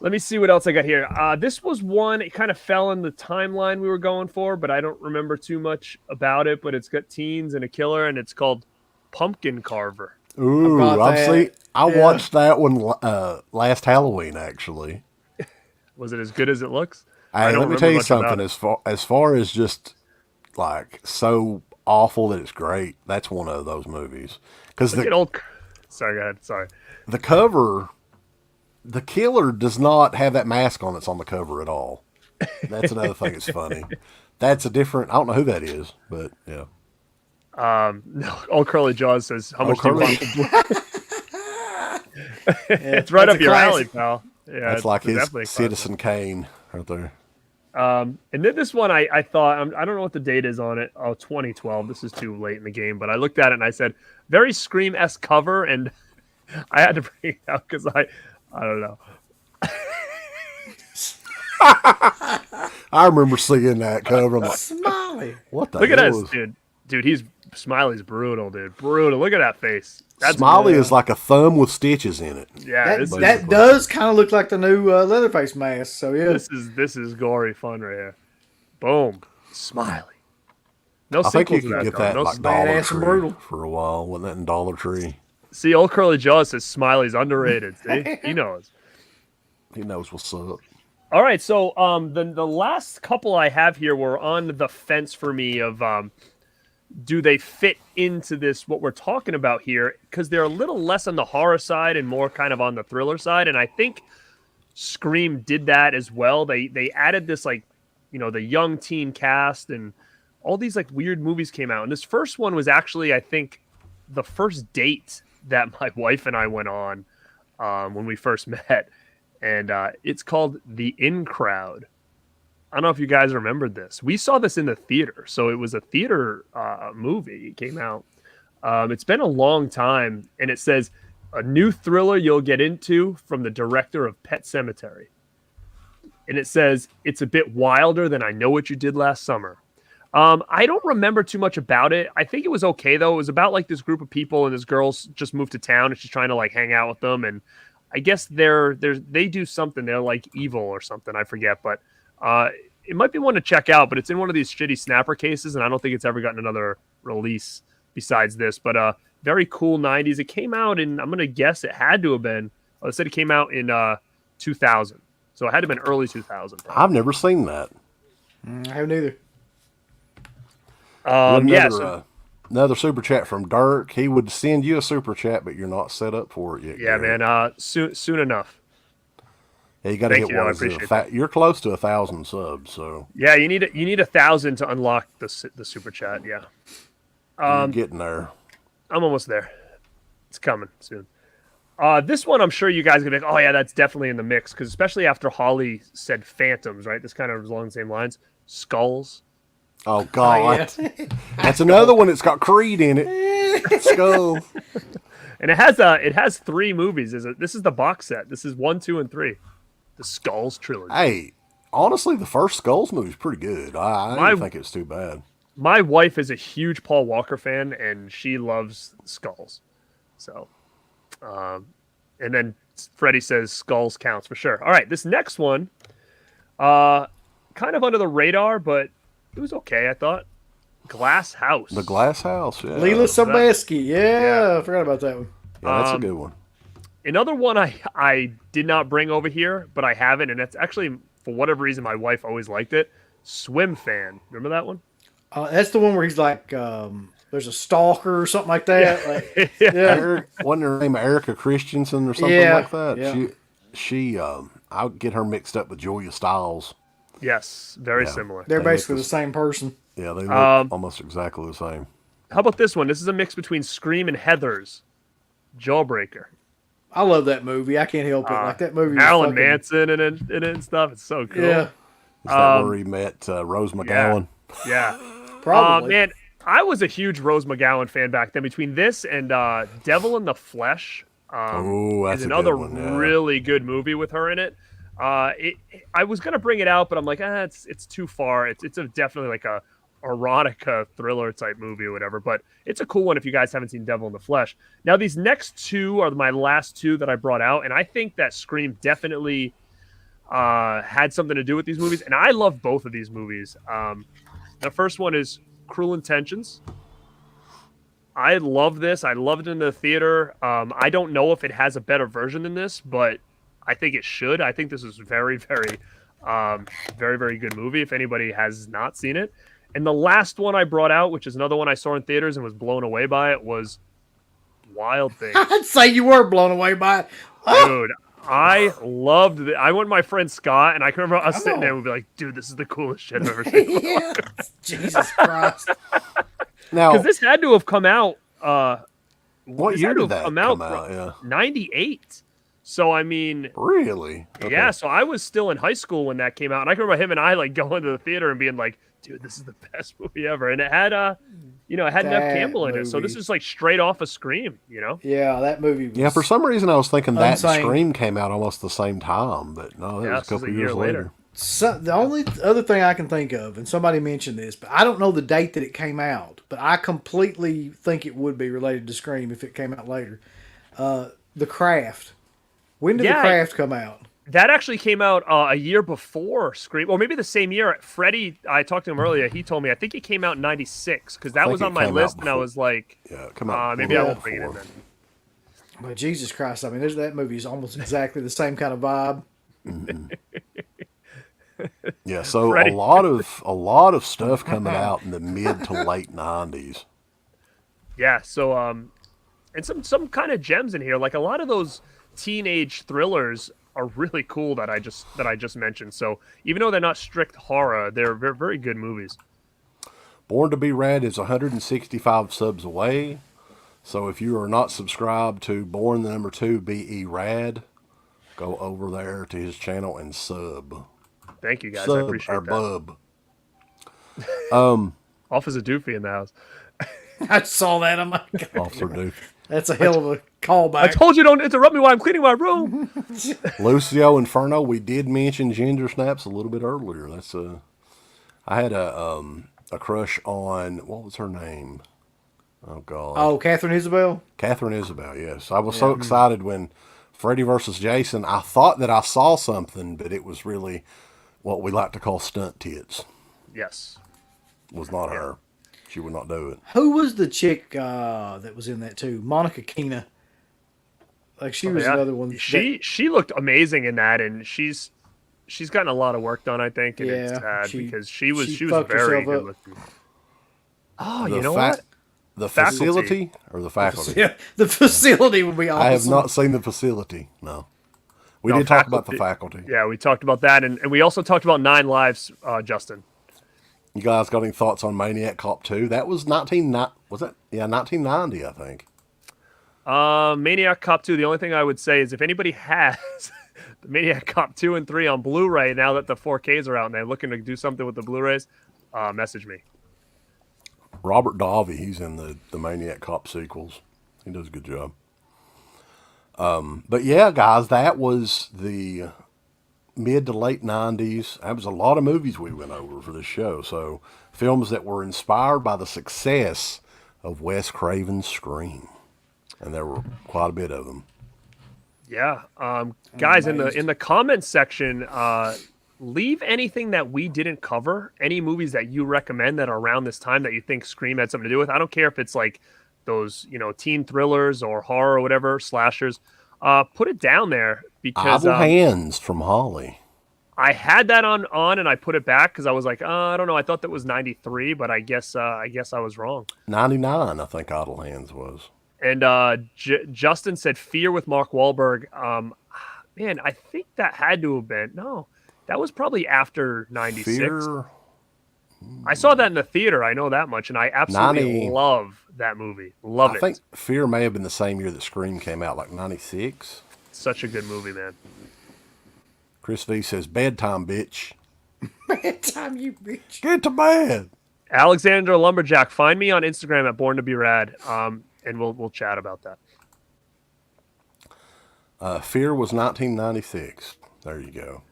Let me see what else I got here. This was one, it kind of fell in the timeline we were going for, but I don't remember too much about it. But it's got teens and a killer, and it's called Pumpkin Carver. Ooh, I watched that one last Halloween, actually. Was it as good as it looks? Hey, let me tell you something. As far as just like so awful that it's great, that's one of those movies. Because sorry, go ahead. Sorry. The cover, the killer does not have that mask on that's on the cover at all. That's another thing that's funny. That's a different. I don't know who that is, but yeah. No, Old Curly Jaws says, "How much do you want?" It's right up your alley, pal. Yeah, that's like his Citizen Kane right there. And then this one, I thought, I don't know what the date is on it. Oh, 2012. This is too late in the game, but I looked at it and I said, very Scream-esque cover, and I had to bring it out because I don't know. I remember seeing that cover. I'm like, Smiley. what the Look at hell this, dude. Dude, Smiley's brutal, dude. Brutal. Look at that face. Smiley is like a thumb with stitches in it. Yeah, that does kind of look like the new Leatherface mask. So yeah, this is gory fun right here. Boom, Smiley. No I think sequel you to can that. get though. that No like sequel. Dollar Badass and Tree brutal. for a while. Wasn't that in Dollar Tree? See, old Curly Jaws says Smiley's underrated. See, he knows. He knows what's up. All right, so the last couple I have here were on the fence for me of do they fit into this what we're talking about here, because they're a little less on the horror side and more kind of on the thriller side, and I think Scream did that as well. They added this, like, you know, the young teen cast, and all these like weird movies came out, and this first one was actually, I think, the first date that my wife and I went on when we first met. And it's called The In Crowd. I don't know if you guys remembered this. We saw this in the theater. So it was a theater movie. It came out. It's been a long time. And it says, a new thriller you'll get into from the director of Pet Sematary. And it says, it's a bit wilder than I Know What You Did Last Summer. I don't remember too much about it. I think it was okay, though. It was about like this group of people, and this girl's just moved to town, and she's trying to like hang out with them. And I guess they do something. They're like evil or something. I forget, but it might be one to check out. But it's in one of these shitty snapper cases, and I don't think it's ever gotten another release besides this. But very cool 90s. It came out in, I'm gonna guess it had to have been. I said it came out in 2000, so it had to have been early 2000. Probably. I've never seen that. I haven't either. Another super chat from Dirk. He would send you a super chat, but you're not set up for it yet. Yeah, Gary. man. Soon enough. Yeah, you got to get I one. appreciate that. You're close to 1,000 subs, so Yeah, you need 1,000 to unlock the super chat. Yeah, you're getting there. I'm almost there. It's coming soon. This one, I'm sure you guys are gonna be like, oh yeah, that's definitely in the mix, because especially after Holly said Phantoms, right? This kind of is along the same lines. Skulls. Oh God, Oh, yeah. that's another one that's got Creed in it. Skull. And it has 3 movies. This is the box set. This is 1, 2, and 3. The Skulls trilogy. Hey, honestly, the first Skulls movie is pretty good. I didn't think it was too bad. My wife is a huge Paul Walker fan, and she loves Skulls. So, and then Freddie says Skulls counts for sure. All right, this next one, kind of under the radar, but it was okay, I thought. Glass House. The Glass House, yeah. Leela Sobieski. Yeah, I forgot about that one. Yeah, that's a good one. Another one I did not bring over here, but I have it, and it's actually, for whatever reason, my wife always liked it. Swim Fan. Remember that one? That's the one where he's like, there's a stalker or something like that. Yeah. Like, yeah. Wasn't her name Erica Christensen or something like that? Yeah. She I'll get her mixed up with Julia Stiles. Yes, very similar. They're They basically look the same person. Yeah, they look almost exactly the same. How about this one? This is a mix between Scream and Heathers. Jawbreaker. I love that movie. I can't help it. Like that movie. Marilyn was fucking, Manson and stuff. It's so cool. Yeah, Is that where he met Rose McGowan? Yeah. probably. Man, I was a huge Rose McGowan fan back then. Between this and Devil in the Flesh, That's is a another good one, yeah. really good movie with her in it. I was gonna bring it out, but I'm like, it's too far. It's definitely like a erotica thriller type movie or whatever. But it's a cool one if you guys haven't seen Devil in the Flesh. Now these next 2 are my last 2 that I brought out, and I think that Scream definitely had something to do with these movies, and I love both of these movies. The first one is Cruel Intentions. I love this. I loved it in the theater. I don't know if it has a better version than this, but I think it should. I think this is very, very, very, very good movie if anybody has not seen it. And the last one I brought out, which is another one I saw in theaters and was blown away by it, was Wild Things. I'd say you were blown away by it. Dude, I loved it. I went with my friend Scott, and I can remember us sitting there and we'd be like, dude, this is the coolest shit I've ever seen. Yeah. Jesus Christ. Now, Because this had to have come out. what year did that come out? Yeah. 98. So, I mean, Really? Okay. yeah, so I was still in high school when that came out. And I can remember him and I like going to the theater and being like, dude, this is the best movie ever. And it had, it had Nev That Campbell in it. So this movie. is like straight off a Scream, Yeah, that movie was... Yeah, for some reason I was thinking that Insane. Scream came out almost the same time, but no, it Yeah, was a this was couple a years year later. the only other thing I can think of, and somebody mentioned this, but I don't know the date that it came out, but I completely think it would be related to Scream if it came out later. The Craft. When did The Craft come out? That actually came out a year before Scream, or maybe the same year. Freddie, I talked to him earlier. He told me I think it came out in '96 because that was on my list, and I was like, yeah, come out. Maybe I won't bring it in then. But Jesus Christ, I mean, that movie is almost exactly the same kind of vibe. Mm-hmm. Yeah, so Freddie. a lot of stuff coming out in the mid to late '90s. Yeah, so and some kind of gems in here, like a lot of those teenage thrillers are really cool that I just mentioned. So even though they're not strict horror, they're very, very good movies. Born to be Rad is 165 subs away. So if you are not subscribed to Born the Number 2 BE Rad, go over there to his channel and sub. Thank you guys. I appreciate that. Bub. Officer Doofy in the house. I saw that. I'm like, Officer Doofy. That's a hell of a callback. I told you don't interrupt me while I'm cleaning my room. Lucio Inferno, we did mention Ginger Snaps a little bit earlier. That's I had a crush on, what was her name? Oh God. Oh, Catherine Isabel. Catherine Isabel, yes. I was so excited when Freddy versus Jason. I thought that I saw something, but it was really what we like to call stunt tits. Yes. It was not her. She would not do it. Who was the chick that was in that too? Monica Keena. Like she was another one. She looked amazing in that, and she's gotten a lot of work done, I think, and it's sad because she was very good looking. Oh, you know what? The facility or the faculty? Yeah, the facility would be awesome. I have not seen the facility. No. We did talk about the faculty. Yeah, we talked about that, and we also talked about 9 Lives, Justin. You guys got any thoughts on Maniac Cop 2? That was 1990, I think. Maniac Cop 2, the only thing I would say is if anybody has the Maniac Cop 2 and 3 on Blu-ray, now that the 4Ks are out and they're looking to do something with the Blu-rays, message me. Robert Davi, he's in the Maniac Cop sequels. He does a good job. But yeah, guys, that was the mid to late 90s. That was a lot of movies we went over for this show. So films that were inspired by the success of Wes Craven's Scream. And there were quite a bit of them. Yeah. Guys, in the comments section, leave anything that we didn't cover, any movies that you recommend that are around this time that you think Scream had something to do with. I don't care if it's like those, teen thrillers or horror or whatever, slashers. Put it down there because Idle Hands from Holly. I had that on and I put it back because I was like, I don't know. I thought that was 93, but I guess I was wrong. 99, I think Idle Hands was. And Justin said Fear with Mark Wahlberg. Man, I think that had to have been that was probably after 96. Fear. I saw that in the theater. I know that much, and I absolutely love that movie. I think Fear may have been the same year that Scream came out, like 96. Such a good movie, man. Chris V says, bedtime, bitch. Bedtime, you bitch. Get to bed. Alexander Lumberjack, find me on Instagram at Born to Be Rad, and we'll chat about that. Fear was 1996. There you go.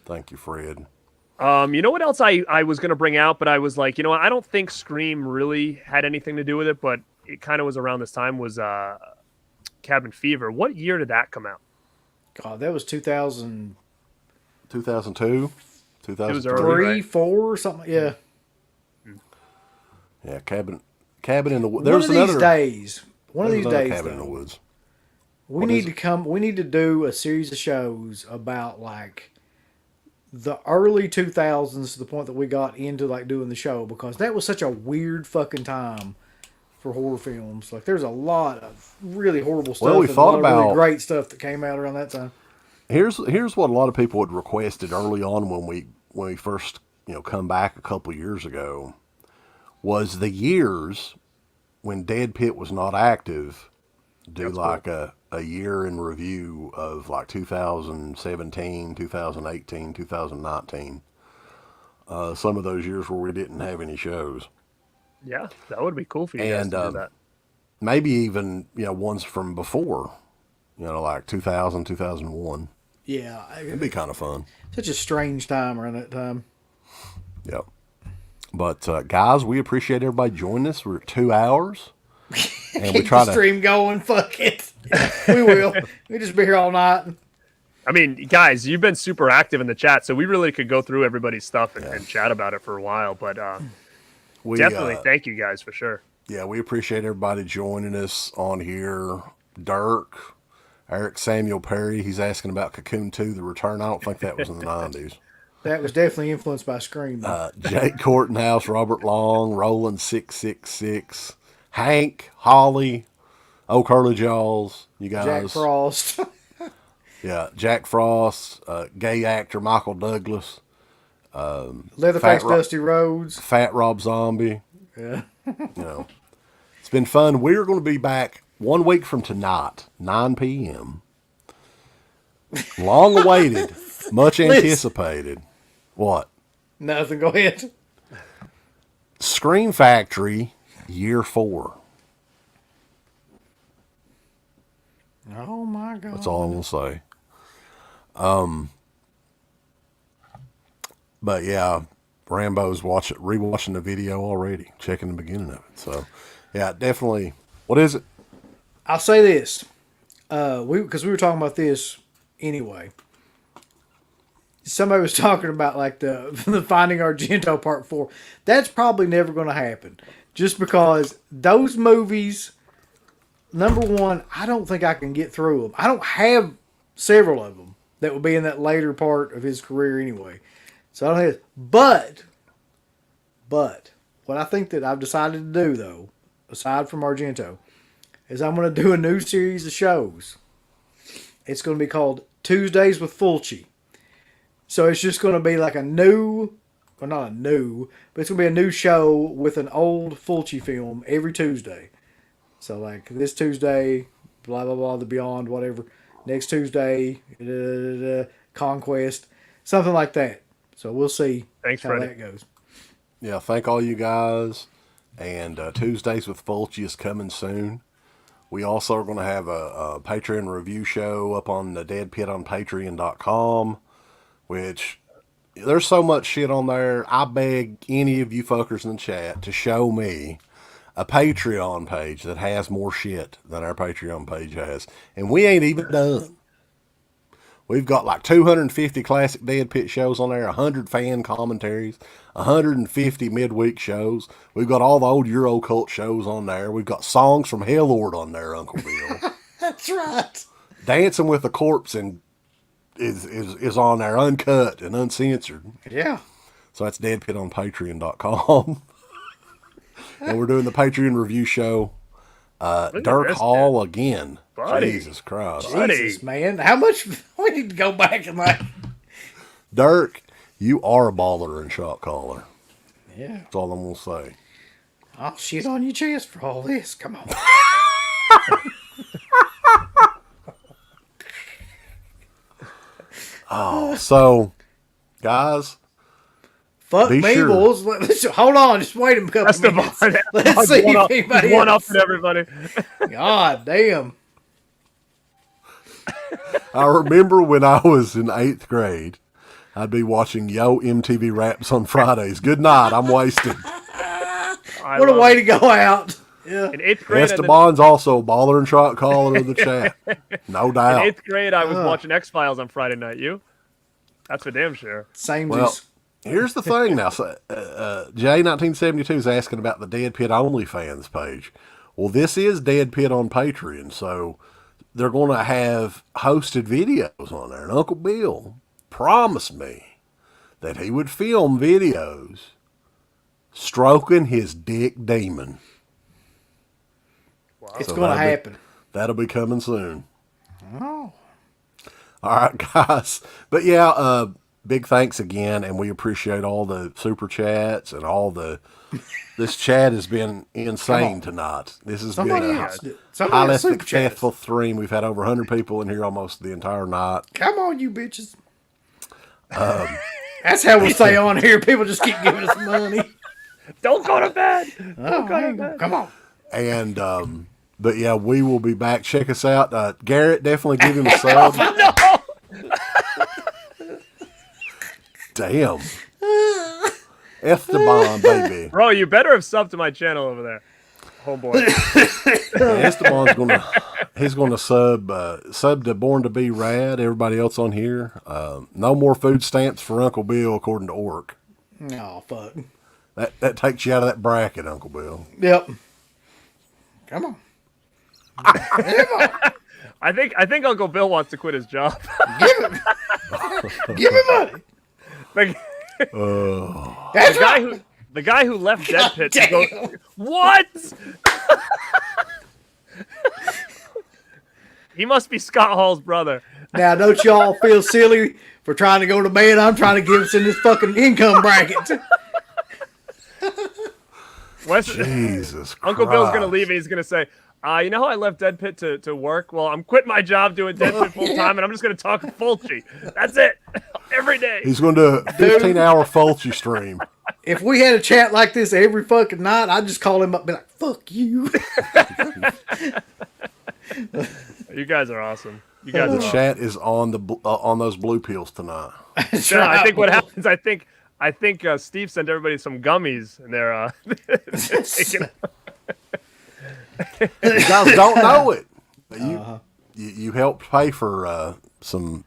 Thank you, Fred. You know what else I was going to bring out, but I was like, I don't think Scream really had anything to do with it, but it kind of was around this time, was Cabin Fever. What year did that come out? God, that was 2000. 2002? 2003? It was early, right? 4 or something. Yeah. Yeah, Cabin in the Woods. One of these days, Cabin in the Woods. We need to do a series of shows about like the early 2000s to the point that we got into like doing the show, because that was such a weird fucking time for horror films. Like there's a lot of really horrible stuff. Well, we thought about really great stuff that came out around that time. Here's what a lot of people had requested early on when we first come back a couple years ago, was the years when DEADPIT was not active. Do like a year in review of like 2017, 2018, 2019. Some of those years where we didn't have any shows. Yeah, that would be cool for you guys to do that. Maybe even, ones from before, like 2000, 2001. Yeah. It'd be kind of fun. Such a strange time around that time. Yep. But guys, we appreciate everybody joining us. We're at 2 hours. And Keep the stream going. Fuck it. We will. We just be here all night. I mean, guys, you've been super active in the chat, so we really could go through everybody's stuff and chat about it for a while. But definitely, thank you guys for sure. Yeah, we appreciate everybody joining us on here. Dirk, Eric Samuel Perry, he's asking about Cocoon 2, The Return. I don't think that was in the 90s. That was definitely influenced by Scream. Jake Courthouse, Robert Long, Roland 666, Hank, Holly, Curly Jaws, you guys. Jack Frost. Yeah, Jack Frost, gay actor Michael Douglas. Leatherface Dusty Rhodes. Fat Rob Zombie. Yeah. It's been fun. We're going to be back 1 week from tonight, 9 p.m. Long awaited, much anticipated. What? Nothing. Go ahead. Scream Factory, Year 4. Oh my God. That's all I'm going to say. But yeah, Rambo's rewatching the video already, checking the beginning of it. So yeah, definitely. What is it? I'll say this. Because we were talking about this anyway. Somebody was talking about like the Finding Argento Part 4. That's probably never going to happen. Just because those movies, number one, I don't think I can get through them. I don't have several of them that will be in that later part of his career anyway. So I don't have, but what I think that I've decided to do though, aside from Argento, is I'm going to do a new series of shows. It's going to be called Tuesdays with Fulci. So it's just going to be like a new, well not a new, but it's going to be a new show with an old Fulci film every Tuesday. So like this Tuesday, blah, blah, blah, The Beyond, whatever. Next Tuesday, Conquest, something like that. So we'll see how that goes. Yeah, thank all you guys. And Tuesdays with Fulci is coming soon. We also are going to have a Patreon review show up on the Dead Pit on Patreon.com, which there's so much shit on there. I beg any of you fuckers in the chat to show me a Patreon page that has more shit than our Patreon page has. And we ain't even done. We've got like 250 classic Dead Pit shows on there, 100 fan commentaries, 150 midweek shows. We've got all the old Euro cult shows on there. We've got songs from Hellord on there, Uncle Bill. That's right. Dancing with the Corpse and is on there, uncut and uncensored. Yeah. So that's deadpitonpatreon.com. And we're doing the Patreon review show. Dirk Hall again. Buddy. Jesus Christ. Jesus, man. How much? We need to go back and like. Dirk, you are a baller and shot caller. Yeah. That's all I'm going to say. I'll shit on your chest for all this. Come on. So, guys. Fuck me, sure. bulls. Hold on. Just wait a couple minutes. Let's see if anybody one up else. at everybody. God damn. I remember when I was in 8th grade, I'd be watching Yo MTV Raps on Fridays. Good night. I'm wasted. What a way to go out. Yeah. In 8th grade, Esteban's also a baller and shot caller of the chat. No doubt. in 8th grade, I was watching X-Files on Friday night. You? That's for damn sure. Same. Well, here's the thing now. J1972 is asking about the Dead Pit OnlyFans page. Well, this is Dead Pit on Patreon, so they're going to have hosted videos on there. And Uncle Bill promised me that he would film videos stroking his dick demon. Wow. It's going to happen. That'll be coming soon. Oh. All right, guys. But yeah, big thanks again, and we appreciate all the super chats and all the. This chat has been insane tonight. This has been a highly successful stream. We've had over 100 people in here almost the entire night. Come on, you bitches. That's how we stay on here. People just keep giving us money. Don't go to bed. Don't go to bed. Come on. And but yeah, we will be back. Check us out. Garrett, definitely give him a sub. No. Damn. Esteban, baby. Bro, you better have subbed to my channel over there. Homeboy. Esteban's he's gonna sub to Born to Be Rad. Everybody else on here, no more food stamps for Uncle Bill, according to Orc. Oh fuck. That takes you out of that bracket, Uncle Bill. Yep. Come on. I think Uncle Bill wants to quit his job. Give me money. Like, That's the guy who left DEADPIT to go. What? He must be Scott Hall's brother. Now, don't y'all feel silly for trying to go to bed? I'm trying to get us in this fucking income bracket. Jesus Christ. Uncle Bill's going to leave and he's going to say, you know how I left DEADPIT to work? Well, I'm quitting my job doing DEADPIT full time and I'm just going to talk Fulci. That's it. Every day. He's going to do a 15-hour Fulci stream. If we had a chat like this every fucking night, I'd just call him up and be like, fuck you. You guys are awesome. You guys The are chat is on on those blue pills tonight. awesome. I think what happens, I think Steve sent everybody some gummies and they're taking You guys don't know it. You helped pay for some.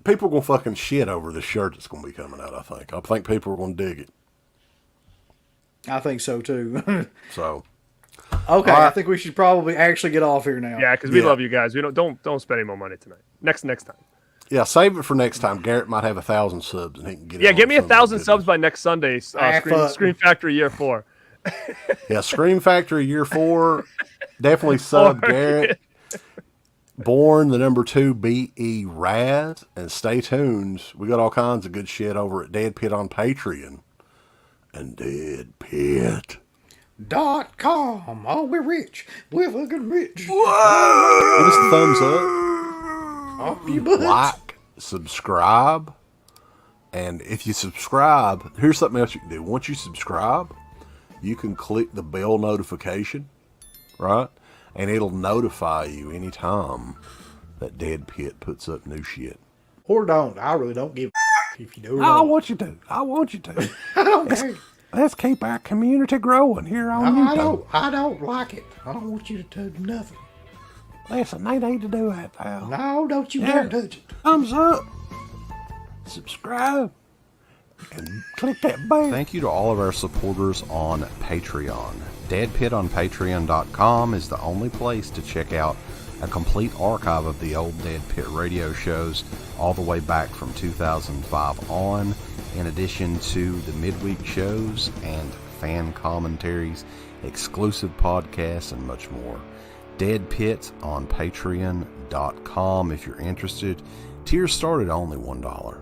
People are gonna fucking shit over the shirt that's gonna be coming out. I think people are gonna dig it. I think so too. So okay, I think we should probably actually get off here now. Yeah, because we love you guys. We don't spend any more money tonight. Next time. yeah, save it for next time. Garrett might have 1,000 subs and he can get. Yeah, it give me on 1,000 some subs by next Sunday. Scream Factory Year 4. Yeah, Scream Factory Year 4. Definitely sub Garrett. Born the number 2 BE Raz, and stay tuned. We got all kinds of good shit over at DEADPIT on Patreon and DEADPIT.com. Oh, we're rich. We're fucking rich. Give us a thumbs up, Off your butt. like, subscribe, and if you subscribe, here's something else you can do. Once you subscribe, you can click the bell notification, right? And it'll notify you anytime that DEADPIT puts up new shit. Or don't. I really don't give a if you do or I don't. want you to. I want you to. I don't care. Let's keep our community growing here on YouTube. I don't like it. I don't want you to do nothing. Listen, they need to do that, pal. No, don't you dare touch it. Thumbs up, subscribe, and click that bell. Thank you to all of our supporters on Patreon. DeadPitOnPatreon.com is the only place to check out a complete archive of the old DeadPit radio shows all the way back from 2005 on, in addition to the midweek shows and fan commentaries, exclusive podcasts, and much more. DeadPitOnPatreon.com if you're interested. Tiers start at only $1.